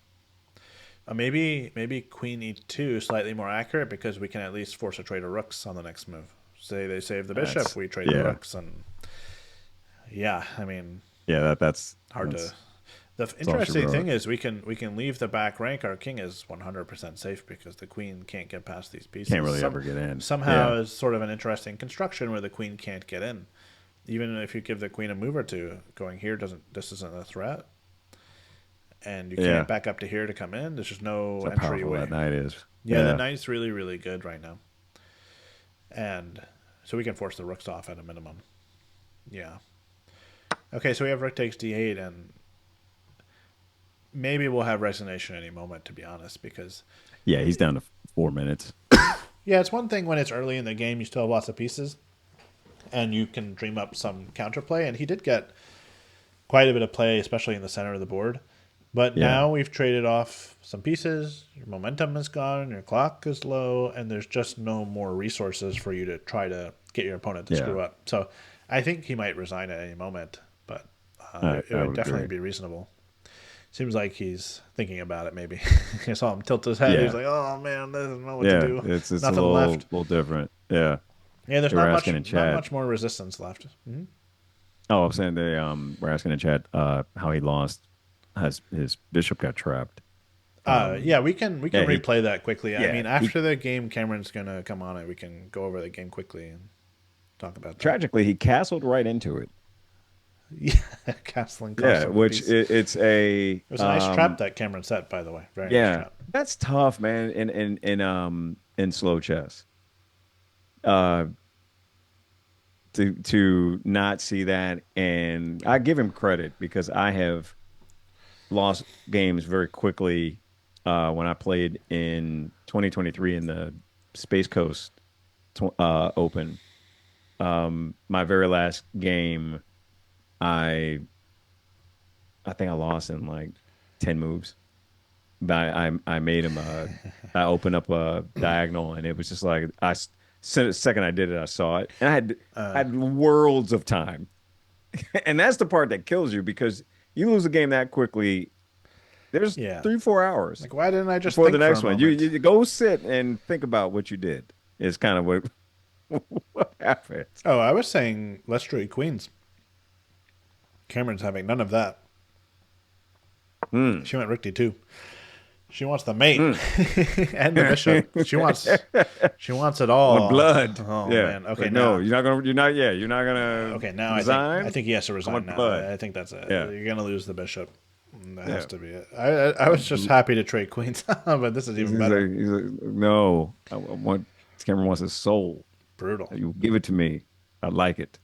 Maybe queen e2 slightly more accurate because we can at least force a trade of rooks on the next move. Say they save the bishop, we trade the rooks, and yeah, I mean, yeah, that's hard to. The interesting thing is we can leave the back rank. Our king is 100% safe because the queen can't get past these pieces. Can't really ever get in. Somehow is sort of an interesting construction where the queen can't get in. Even if you give the queen a move or two, going here this isn't a threat. And you can't back up to here to come in. There's just no entryway. That knight is. Yeah, the knight's really, really good right now. And so we can force the rooks off at a minimum. Yeah. Okay, so we have rook takes d8, and maybe we'll have resignation any moment, to be honest, because... Yeah, he's down to 4 minutes. Yeah, it's one thing when it's early in the game, you still have lots of pieces, and you can dream up some counterplay, and he did get quite a bit of play, especially in the center of the board. But now we've traded off some pieces, your momentum is gone, your clock is low, and there's just no more resources for you to try to get your opponent to screw up. So I think he might resign at any moment, but it would definitely be reasonable. Seems like he's thinking about it, maybe. I saw him tilt his head. Yeah. He's like, oh, man, I don't know what to do. It's Nothing a left. little different. Yeah. Yeah, there's not much more resistance left. Mm-hmm. Oh, I'm saying they were asking in chat how he lost. His bishop got trapped. Yeah, we can replay that quickly. I mean, after the game, Kamryn's gonna come on it. We can go over the game quickly and talk about that. Tragically, he castled right into it. Yeah, castling. Yeah, which it was a nice trap that Kamryn set, by the way. Very nice trap. That's tough, man. In slow chess, to not see that, and I give him credit because I have lost games very quickly when I played in 2023 in the Space Coast Open. My very last game, I think I lost in like 10 moves. But I made him I opened up a diagonal, and it was just like the second I did it, I saw it, and I had worlds of time, and that's the part that kills you because you lose a game that quickly. There's 3-4 hours. Like, why didn't I just before think the next for a one? moment? You go sit and think about what you did. Is kind of what happened. Oh, I was saying let's trade queens. Kamryn's having none of that. She went rook d2. She wants the mate and the bishop. She wants it all. Want blood. Oh man. Okay, no, you're not gonna. Okay, now resign? I think he has to resign now. blood. I think that's it. Yeah. You're gonna lose the bishop. That has to be it. I was just happy to trade queens, but this is even better. He's like, no, I want. Kamryn wants his soul. Brutal. You give it to me. I like it.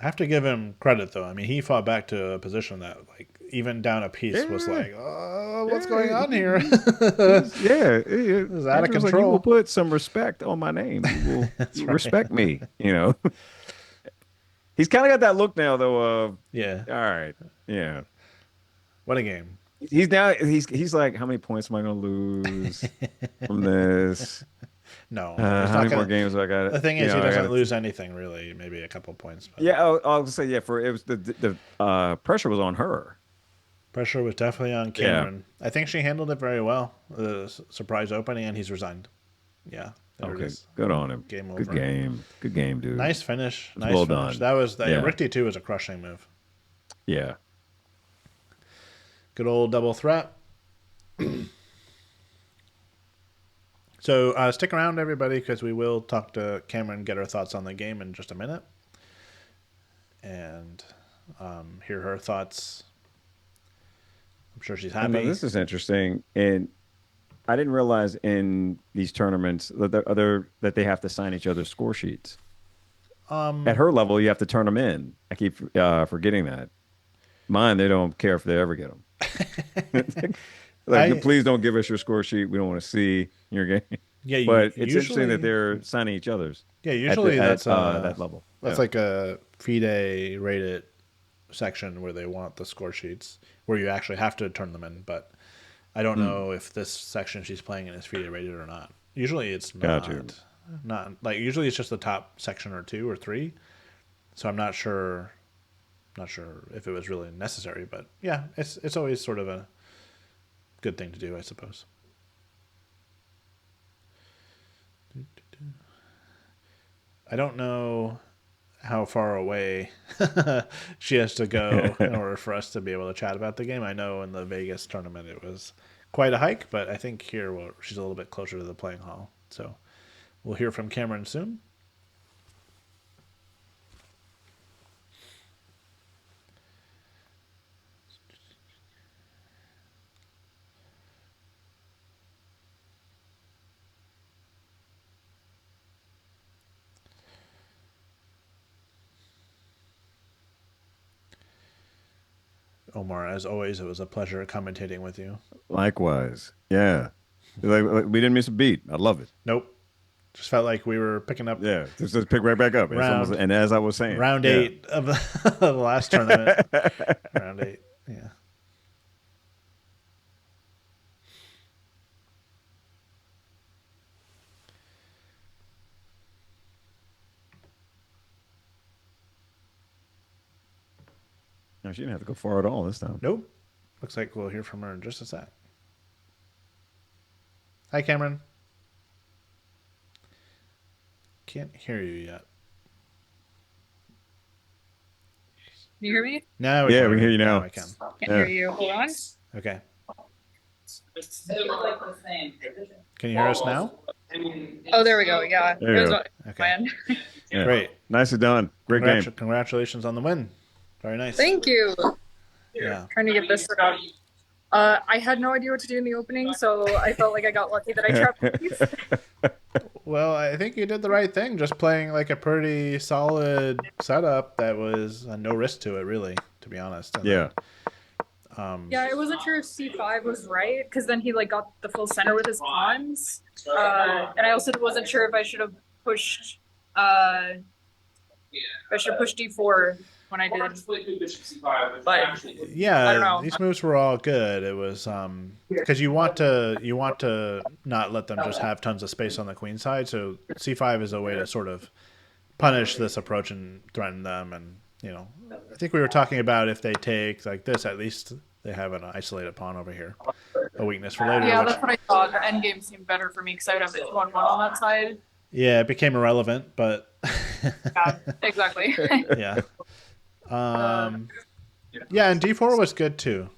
I have to give him credit, though. I mean, he fought back to a position that, like, even down a piece was like, oh, what's going on here? This is out of control. Like, you will put some respect on my name. You will respect me, you know. He's kind of got that look now, though. All right. Yeah. What a game. He's like, how many points am I going to lose from this? No. How many more games do I got? The thing is, he doesn't lose anything, really. Maybe a couple points. But. Yeah, I'll say, it was the pressure was on her. Pressure was definitely on Kamryn. I think she handled it very well. The surprise opening, and he's resigned. Yeah. Okay, good on him. Game over. Good game, dude. Nice finish. Well done. That was rook d2 was a crushing move. Yeah. Good old double threat. So stick around, everybody, because we will talk to Kamryn, get her thoughts on the game in just a minute, and hear her thoughts. I'm sure she's I know happy. this is interesting, and I didn't realize in these tournaments that they have to sign each other's score sheets. At her level, you have to turn them in. I keep forgetting that. Mine, they don't care if they ever get them. Like, I please don't give us your score sheet. We don't want to see your game. yeah, But it's interesting that usually they're signing each other's yeah, at the usually at that level. that's Yeah. like a FIDE rated section where they want the score sheets where you actually have to turn them in. But I don't Hmm. know if this section she's playing in is FIDE rated or not. Usually it's Got you. not like usually it's just the top section or two or three. So I'm not sure if it was really necessary, but yeah, it's always sort of a good thing to do, I suppose. I don't know how far away she has to go in order for us to be able to chat about the game. I know in the Vegas tournament it was quite a hike, but I think here she's a little bit closer to the playing hall. So we'll hear from Kamryn soon. Omar, as always, it was a pleasure commentating with you. Likewise. Yeah. Like, we didn't miss a beat. I love it. Nope. Just felt like we were picking up Yeah. Just pick right back up. It's almost, round and as I was saying, round yeah. 8 of the last tournament. Round 8. Yeah. No, she didn't have to go far at all this time. Nope. Looks like we'll hear from her in just a sec. Hi, Kamryn. Can't hear you yet. Can you hear me? Now Yeah, we can hear you now. I can. Can't Yeah. hear you. Hold on. Okay. Can you hear us now? Oh, there we go. Yeah. There you It was go. my Okay. end. Yeah. Great. Nicely done. Great game. Congratulations on the win. Very nice. Thank you. Yeah. Trying to get this set up. I had no idea what to do in the opening, so I felt like I got lucky that I trapped these. Well, I think you did the right thing, just playing like a pretty solid setup that was no risk to it, really, to be honest. And Yeah. Yeah, I wasn't sure if C5 was right, because then he like got the full center with his pawns. And I also wasn't sure if I should have pushed D4 when I did. But I don't yeah, know. these moves were all good. It was because you want to not let them just have tons of space on the queen side. So C5 is a way to sort of punish this approach and threaten them. And I think we were talking about if they take like this, at least they have an isolated pawn over here, a weakness for later. Yeah, that's what I thought. The end game seemed better for me because I would have the 2-on-1 on that side. Yeah, it became irrelevant, but Yeah, exactly. yeah. Yeah, and D4 was good too.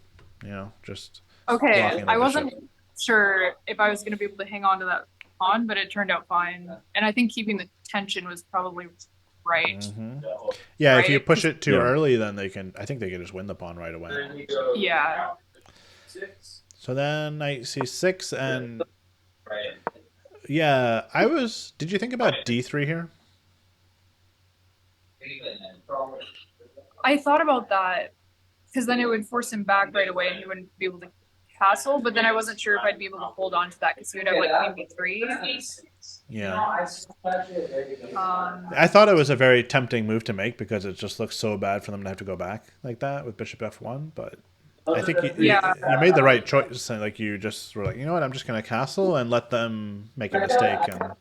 Just Okay, blocking the I wasn't bishop. sure if I was going to be able to hang on to that pawn, but it turned out fine. And I think keeping the tension was probably right. Mm-hmm. Yeah, if you Right? push it too Yeah. early, then I think they can just win the pawn right away. Yeah. So then knight c6, and yeah, did you think about d3 here? I thought about that because then it would force him back right away and he wouldn't be able to castle, but then I wasn't sure if I'd be able to hold on to that because he would have like queen b3. Yeah. Um, I thought it was a very tempting move to make because it just looks so bad for them to have to go back like that with bishop f1, but I think you made the right choice. Like you just were like, you know what, I'm just going to castle and let them make a mistake. And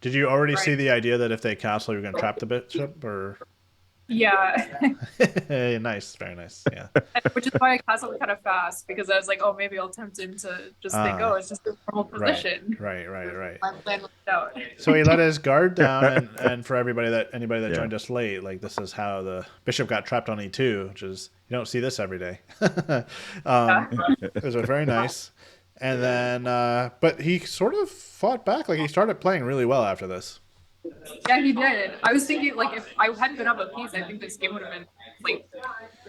did you already see the idea that if they castle, you're going to trap the bishop? Or Yeah. Nice, very nice. Yeah. Which is why I castled kind of fast because I was like, oh, maybe I'll tempt him to just think, oh, it's just a normal Right, position. right. My plan worked out. So he let his guard down, and for anybody that Yeah. joined us late, like this is how the bishop got trapped on e2, which is you don't see this every day. Yeah. It was very nice, and then but he sort of fought back. Like he started playing really well after this. Yeah, he did. I was thinking, like, if I hadn't been up a piece, I think this game would have been like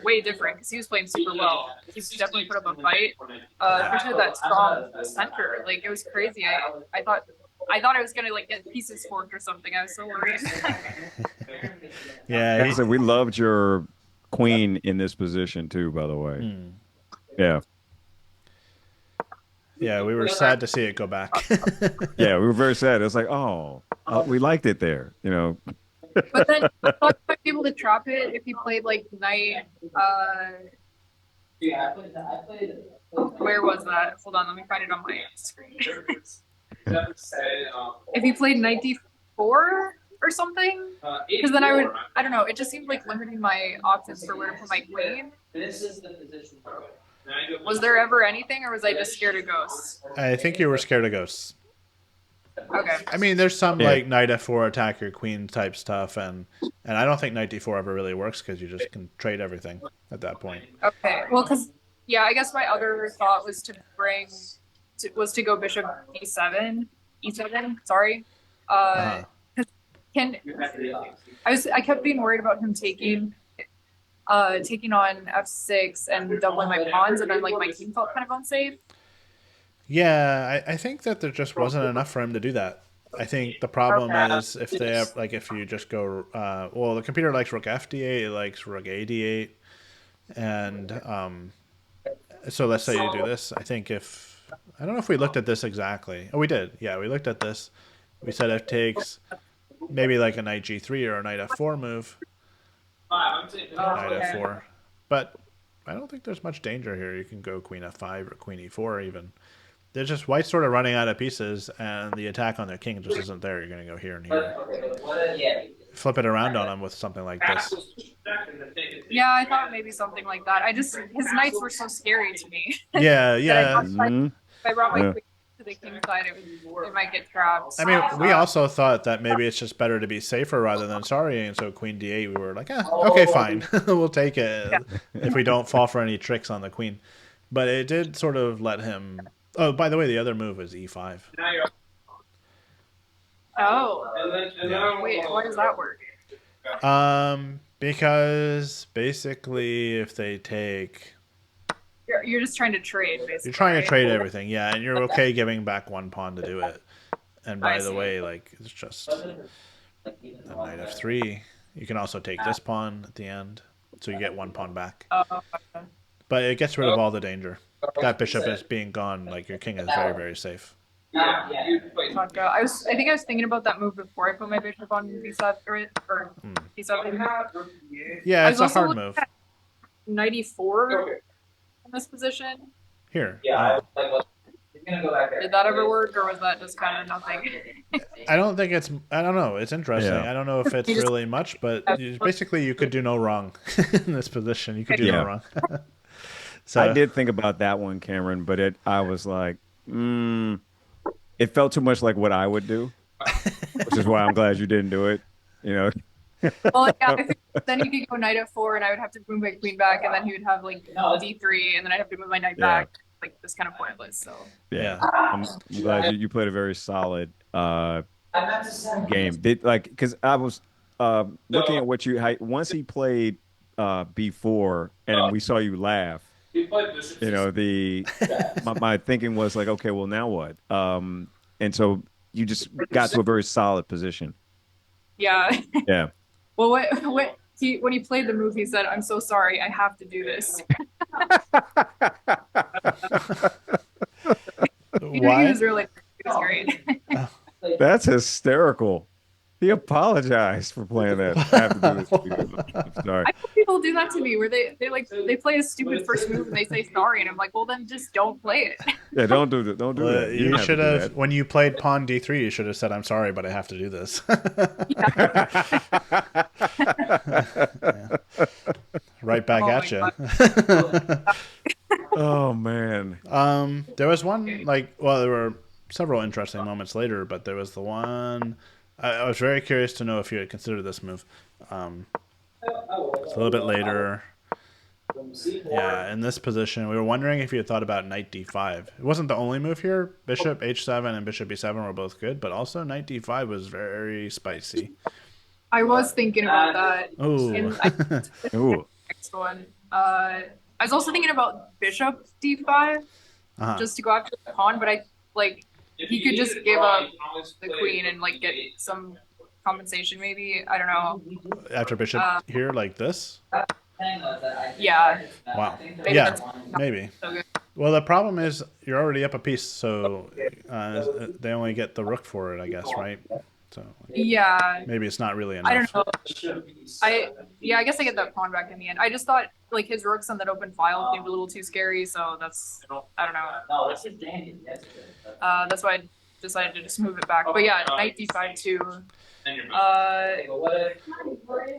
way different because he was playing super well. He definitely put up a fight, especially with that strong center. Like, it was crazy. I thought I was gonna like get pieces forked or something. I was so worried. Yeah, So we loved your queen in this position too, by the way. Yeah. yeah, we were sad to see it go back. Yeah, we were very sad. It was like, oh, we liked it there, you know. But then I thought I might be able to trap it if he played like knight. Where was that? Hold on, let me find it on my screen. If he played knight d4 or something, because then I don't know. It just seemed like limiting my options for where to put my queen. Was there ever anything, or was I just scared of ghosts? I think you were scared of ghosts. Okay. I mean, there's some like knight f4 attack your queen type stuff, and I don't think knight d4 ever really works because you just can trade everything at that point. Okay. Well, because yeah, I guess my other thought was to go bishop e7, e7. Sorry. I kept being worried about him taking on f6 and doubling my pawns, and then like my king felt kind of unsafe. Yeah, I think that there just wasn't enough for him to do that. I think the problem is if they have, like if you just go well, the computer likes rook fd8, it likes rook ad8, and so let's say you do this. I think if I don't know if we looked at this exactly. Oh, we did. Yeah, we looked at this. We said it takes maybe like a knight g3 or a knight f4 move. Knight f4, but I don't think there's much danger here. You can go queen f5 or queen e4 even. There's just white sort of running out of pieces, and the attack on their king just isn't there. You're going to go here and here. Flip it around on him with something like this. Yeah, I thought maybe something like that. His knights were so scary to me. Yeah. If I brought my queen to the king side, it might get trapped. I mean, we also thought that maybe it's just better to be safer rather than sorry, and so queen d8, we were like, okay, fine. We'll take it if we don't fall for any tricks on the queen. But it did sort of let him... Oh, by the way, the other move was e5. Oh. Yeah. Wait, why does that work? Because basically if they take... You're just trying to trade, basically. You're trying to trade everything, yeah, and you're okay giving back one pawn to do it. And by the way, like, it's just a knight f3. You can also take this pawn at the end, so you get one pawn back. But it gets rid of all the danger. That bishop is being gone, like your king is very, very safe. I think I was thinking about that move before I put my bishop on b7 or b7. Yeah, it's a hard move. Knight e4 in this position. Here. Did that ever work, or was that just kind of nothing? I don't think it's... I don't know. It's interesting. Yeah. I don't know if it's really much, but basically you could do no wrong in this position. You could do no wrong. So I did think about that one, Kamryn, but I was like, it felt too much like what I would do, which is why I'm glad you didn't do it. You know. Well, yeah. Then he could go knight f4, and I would have to move my queen back, and then he would have like d3, and then I'd have to move my knight back. Like this kind of pointless. So yeah. I'm glad you played a very solid game. Because I was looking at what once he played b4, and we saw you laugh. You know, my thinking was like, okay, well now what? And so you just got to a very solid position. Yeah. Yeah. Well, when he played the move, he said, "I'm so sorry, I have to do this." Why? He was great. That's hysterical. He apologized for playing that. I have to do this for you. I'm sorry. I know people do that to me where they play a stupid first move and they say sorry, and I'm like, well then just don't play it. Yeah, don't do that. Don't do Well, that. You you didn't have to should do have, that. when you played Pawn D3, you should have said, I'm sorry, but I have to do this. Yeah. Yeah. Right back Oh at my you. god. Oh man. There was one, like, well, there were several interesting moments later, but there was the one. I was very curious to know if you had considered this move. Um, it's a little bit later. Yeah, in this position, we were wondering if you had thought about knight d5. It wasn't the only move here. Bishop h7 and bishop e7 were both good, but also knight d5 was very spicy. I was thinking about that. Ooh. And I Ooh. next one. I was also thinking about bishop d5 Uh-huh. just to go after the pawn, but I like he could just give up the queen and like get some compensation maybe. I don't know. After bishop here, like this? Yeah. Wow. Maybe Yeah, that's not maybe. so good. Well, the problem is you're already up a piece, so they only get the rook for it, I guess, right? So Yeah. maybe it's not really I enough. don't know. I guess I get that pawn back in the end. I just thought like his rooks on that open file seemed a little too scary, so I don't know. That's why I decided to just move it back. But yeah, knight d5 too.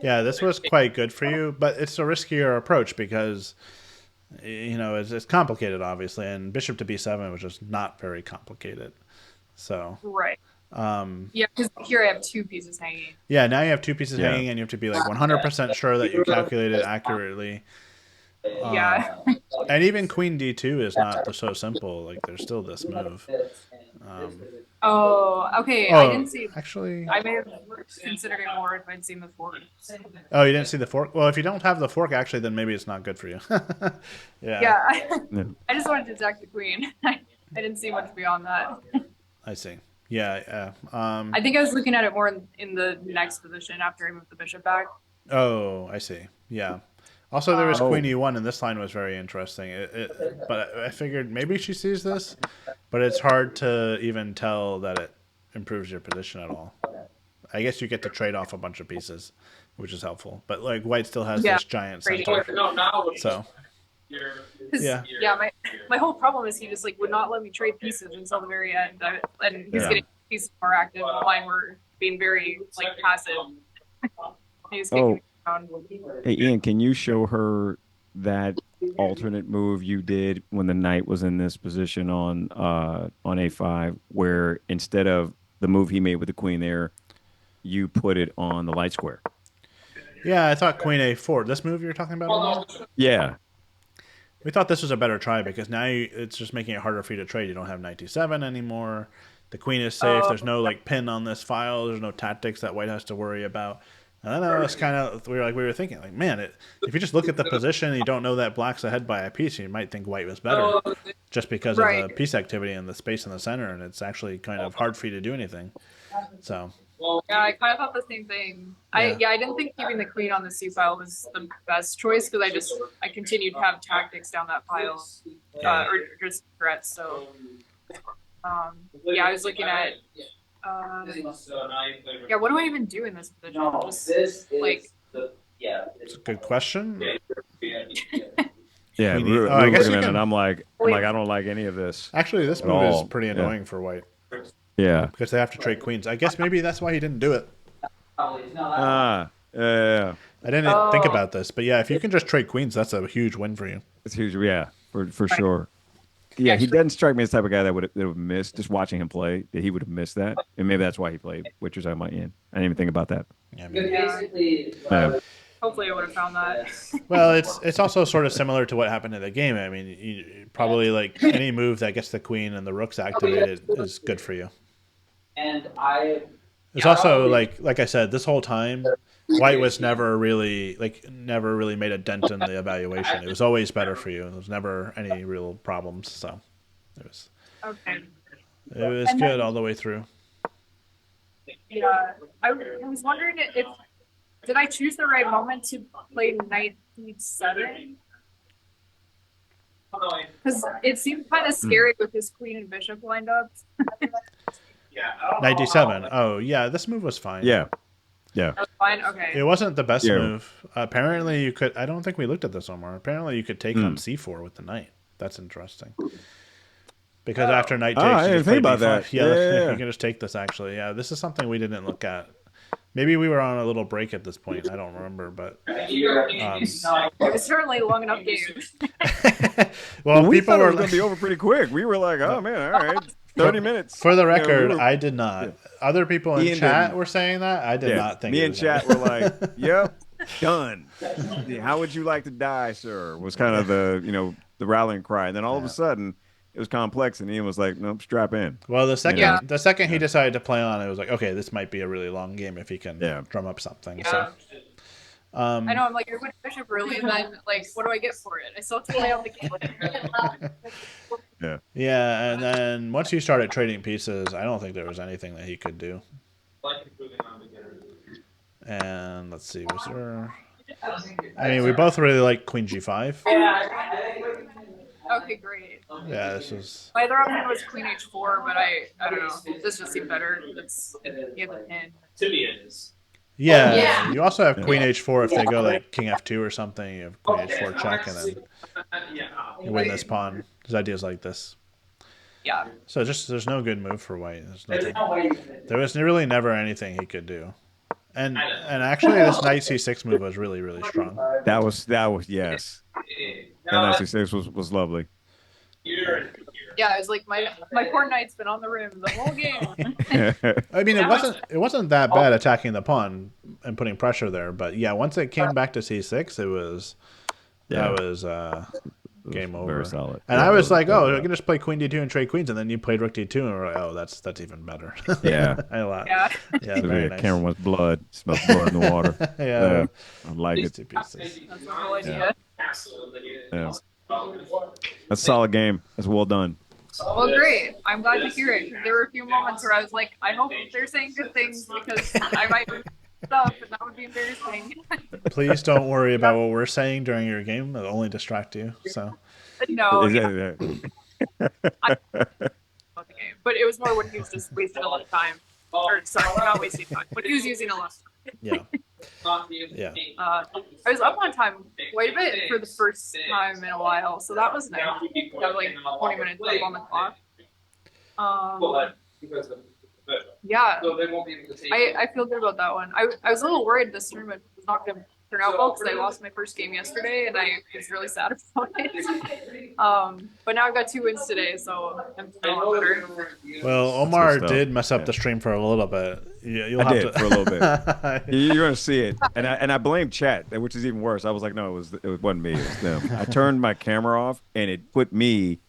Yeah, this was quite good for you, but it's a riskier approach because it's complicated, obviously, and bishop to b7 was just not very complicated. So Right. Yeah, because here I have two pieces hanging. yeah, now you have two pieces Yeah. hanging, and you have to be like 100% sure that you calculated accurately. Yeah. And even queen d2 is not so simple. Like there's still this move. Oh, okay. I didn't see. Actually, I may have considered it more if I'd seen the fork. oh, you didn't see the fork? Well, if you don't have the fork, actually, then maybe it's not good for you. Yeah, Yeah. Yeah. I just wanted to attack the queen. I didn't see much beyond that. I see. Yeah, I think I was looking at it more in the next position after I moved the bishop back. oh, I see. Yeah. Also, there was Oh. queen e1, and this line was very interesting. But I figured maybe she sees this, but it's hard to even tell that it improves your position at all. I guess you get to trade off a bunch of pieces, which is helpful. But like white still has Yeah. this giant Great. center. So 'Cause, Yeah. my whole problem is he just like would not let me trade pieces until the very end. And he's Yeah. getting pieces more active. Mine were being very like passive. He was kicking Oh. me around. Hey Ian, can you show her that alternate move you did when the knight was in this position on a5, where instead of the move he made with the queen there, you put it on the light square? yeah, I thought queen a4. This move you're talking about? Omar? Yeah. We thought this was a better try because now it's just making it harder for you to trade. You don't have knight d7 anymore. The queen is safe. There's no like pin on this file. There's no tactics that white has to worry about. And then I was kind of we were thinking like, man, if you just look at the position and you don't know that black's ahead by a piece, you might think white was better just because of the piece activity and the space in the center, and it's actually kind of hard for you to do anything. So Yeah, I kind of thought the same thing. I didn't think keeping the queen on the c file was the best choice because I continued to have tactics down that file, or just threats. So I was looking at what do I even do in this position? Just like it's a good question. Yeah, Queen we were, I we were guess looking you at it, can- and I'm like, I don't like any of this. Actually, this At move is all. pretty Yeah. annoying for white Yeah. because they have to trade queens. I guess maybe that's why he didn't do it. Yeah. I didn't think about this, but yeah, if you can just trade queens, that's a huge win for you. It's huge. Yeah, for sure. Yeah, he doesn't strike me as the type of guy that would have missed, just watching him play, that he would have missed that. And maybe that's why he played Witcher's Eye My End. I didn't even think about that. Yeah, Yeah. hopefully I would have found that. well, it's also sort of similar to what happened in the game. I mean, probably like any move that gets the queen and the rooks activated is good for you. It's also like I said, this whole time, white was never really made a dent in the evaluation. It was always better for you. There was never any real problems. So Okay. it was good all the way through. Yeah, I was wondering if did I choose the right moment to play knight e7? Because it seemed kind of scary with his queen and bishop lined up. Knight d7. Oh, yeah, this move was fine. Yeah. Yeah. That was fine. Okay. It wasn't the best Yeah. move. Apparently, you could. I don't think we looked at this, Omar. Apparently, you could take on c4 with the knight. That's interesting. Because after knight takes, I you didn't just play think about d5. that. Yeah, you can just take this. Actually, yeah, this is something we didn't look at. Maybe we were on a little break at this point. I don't remember, but It was certainly a long enough game. well, we people thought it were was going to be over pretty quick. We were like, oh, man, all right. 30 minutes. For the You know, record, we were- I did not. Other people in Ian chat didn't. were saying that. I did not think. Me it and was chat were like, yep, done. How would you like to die, sir? Was kind of the rallying cry. And then all of a sudden, it was complex, and Ian was like, nope, strap in. Well, the second Yeah. he decided to play on, it was like, okay, this might be a really long game if he can drum up something. Yeah. So, I know. I'm like, you're winning bishop early, and then like, what do I get for it? I still have to lay out the game. yeah, and then once he started trading pieces, I don't think there was anything that he could do. And let's see, was there? I mean, we both really like Queen G5. Okay, great. Yeah, this was. My other option was Queen H4, but I don't know. This just seemed better. You have the pin. Yeah, Yeah. you also have Queen H4 if they go like King F2 or something. You have Queen H4 check, and then you win this pawn. His ideas like this. Yeah. So there's no good move for white. There's nothing. There was really never anything he could do. And actually, this Knight C6 move was really, really strong. That was yes. That Knight C6 was lovely. Yeah, it was like my poor knight's been on the rim the whole game. I mean, it wasn't that bad attacking the pawn and putting pressure there, but yeah, once it came back to C6, that was game over. Very solid. And I was like, oh, I can just play Queen D2 and trade queens, and then you played Rook D2, and we're like, oh, that's even better. Yeah. I like. Yeah. Yeah, very nice. Cameron wants blood. Smells blood in the water. Yeah. I like it. Two pieces. That's my whole idea. Yeah. That's a solid game. That's well done. Well, great. I'm glad to hear it. There were a few moments where I was like, I hope they're saying good things because I might do stuff, and that would be embarrassing. Please don't worry about what we're saying during your game. It'll only distract you. So. No. Is Yeah. that- About the game. But it was more when he was just wasting a lot of time. Or sorry, not wasting time. When he was using a lot of time. Yeah. Yeah. I was up on time quite a bit for the first time in a while, so that was nice. Got like 20 minutes up on the clock. Yeah, I feel good about that one. I was a little worried this tournament was not going to turn out well because I lost my first game yesterday and I was really sad about it. But now I've got 2 wins today, so I'm feeling better. Well, Omar stuff. did mess up the stream for a little bit. You'll I have did to for a little bit. You're gonna see it, and I blame chat, which is even worse. I was like, no, it wasn't me, it was them. I turned my camera off, and it put me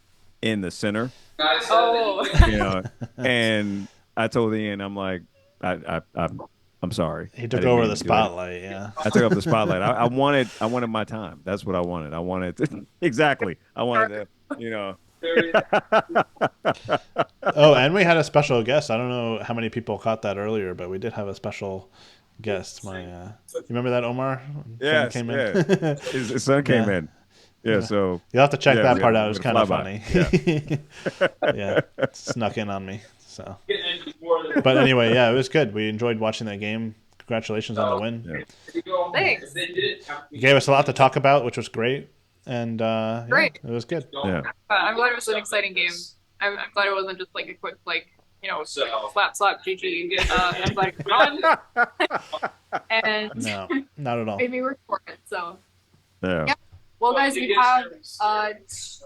in the center. Oh, And I told Ian, I'm like, I'm sorry. He took over the spotlight. Yeah. I took up the spotlight. I wanted my time. That's what I wanted. I wanted to, exactly. I wanted to, Oh, and we had a special guest. I don't know how many people caught that earlier, but we did have a special guest. You remember that, Omar? Yes, Came yeah. in? His son came in. Yeah, so You'll have to check that part out. It was with kind of flyby. funny. Yeah, snuck in on me. So, but anyway, yeah, it was good. We enjoyed watching that game. Congratulations on the win. Yeah. thanks. You gave us a lot to talk about, which was great. And Great. it was good. Yeah. I'm glad it was an exciting game. I'm glad it wasn't just like a quick slap GG. I'm glad it won. And No, not at all. made me work for it. So Yeah. well, guys, we have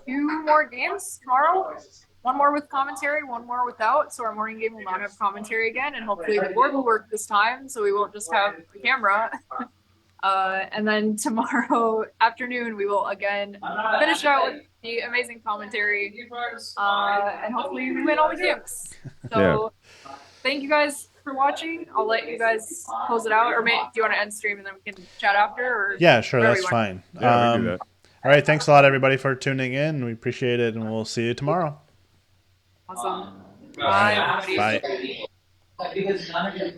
2 more games tomorrow. 1 more with commentary, 1 more without. So our morning game will not have commentary again, and hopefully the board will work this time, so we won't just have the camera. And then tomorrow afternoon, we will again finish out with the amazing commentary, and hopefully we win all the games. So thank you guys for watching. I'll let you guys close it out, or do you want to end stream and then we can chat after? Or Yeah, sure, whatever that's you want. fine. Yeah, we can do that. All right, thanks a lot, everybody, for tuning in. We appreciate it, and we'll see you tomorrow. Awesome. Bye. Bye.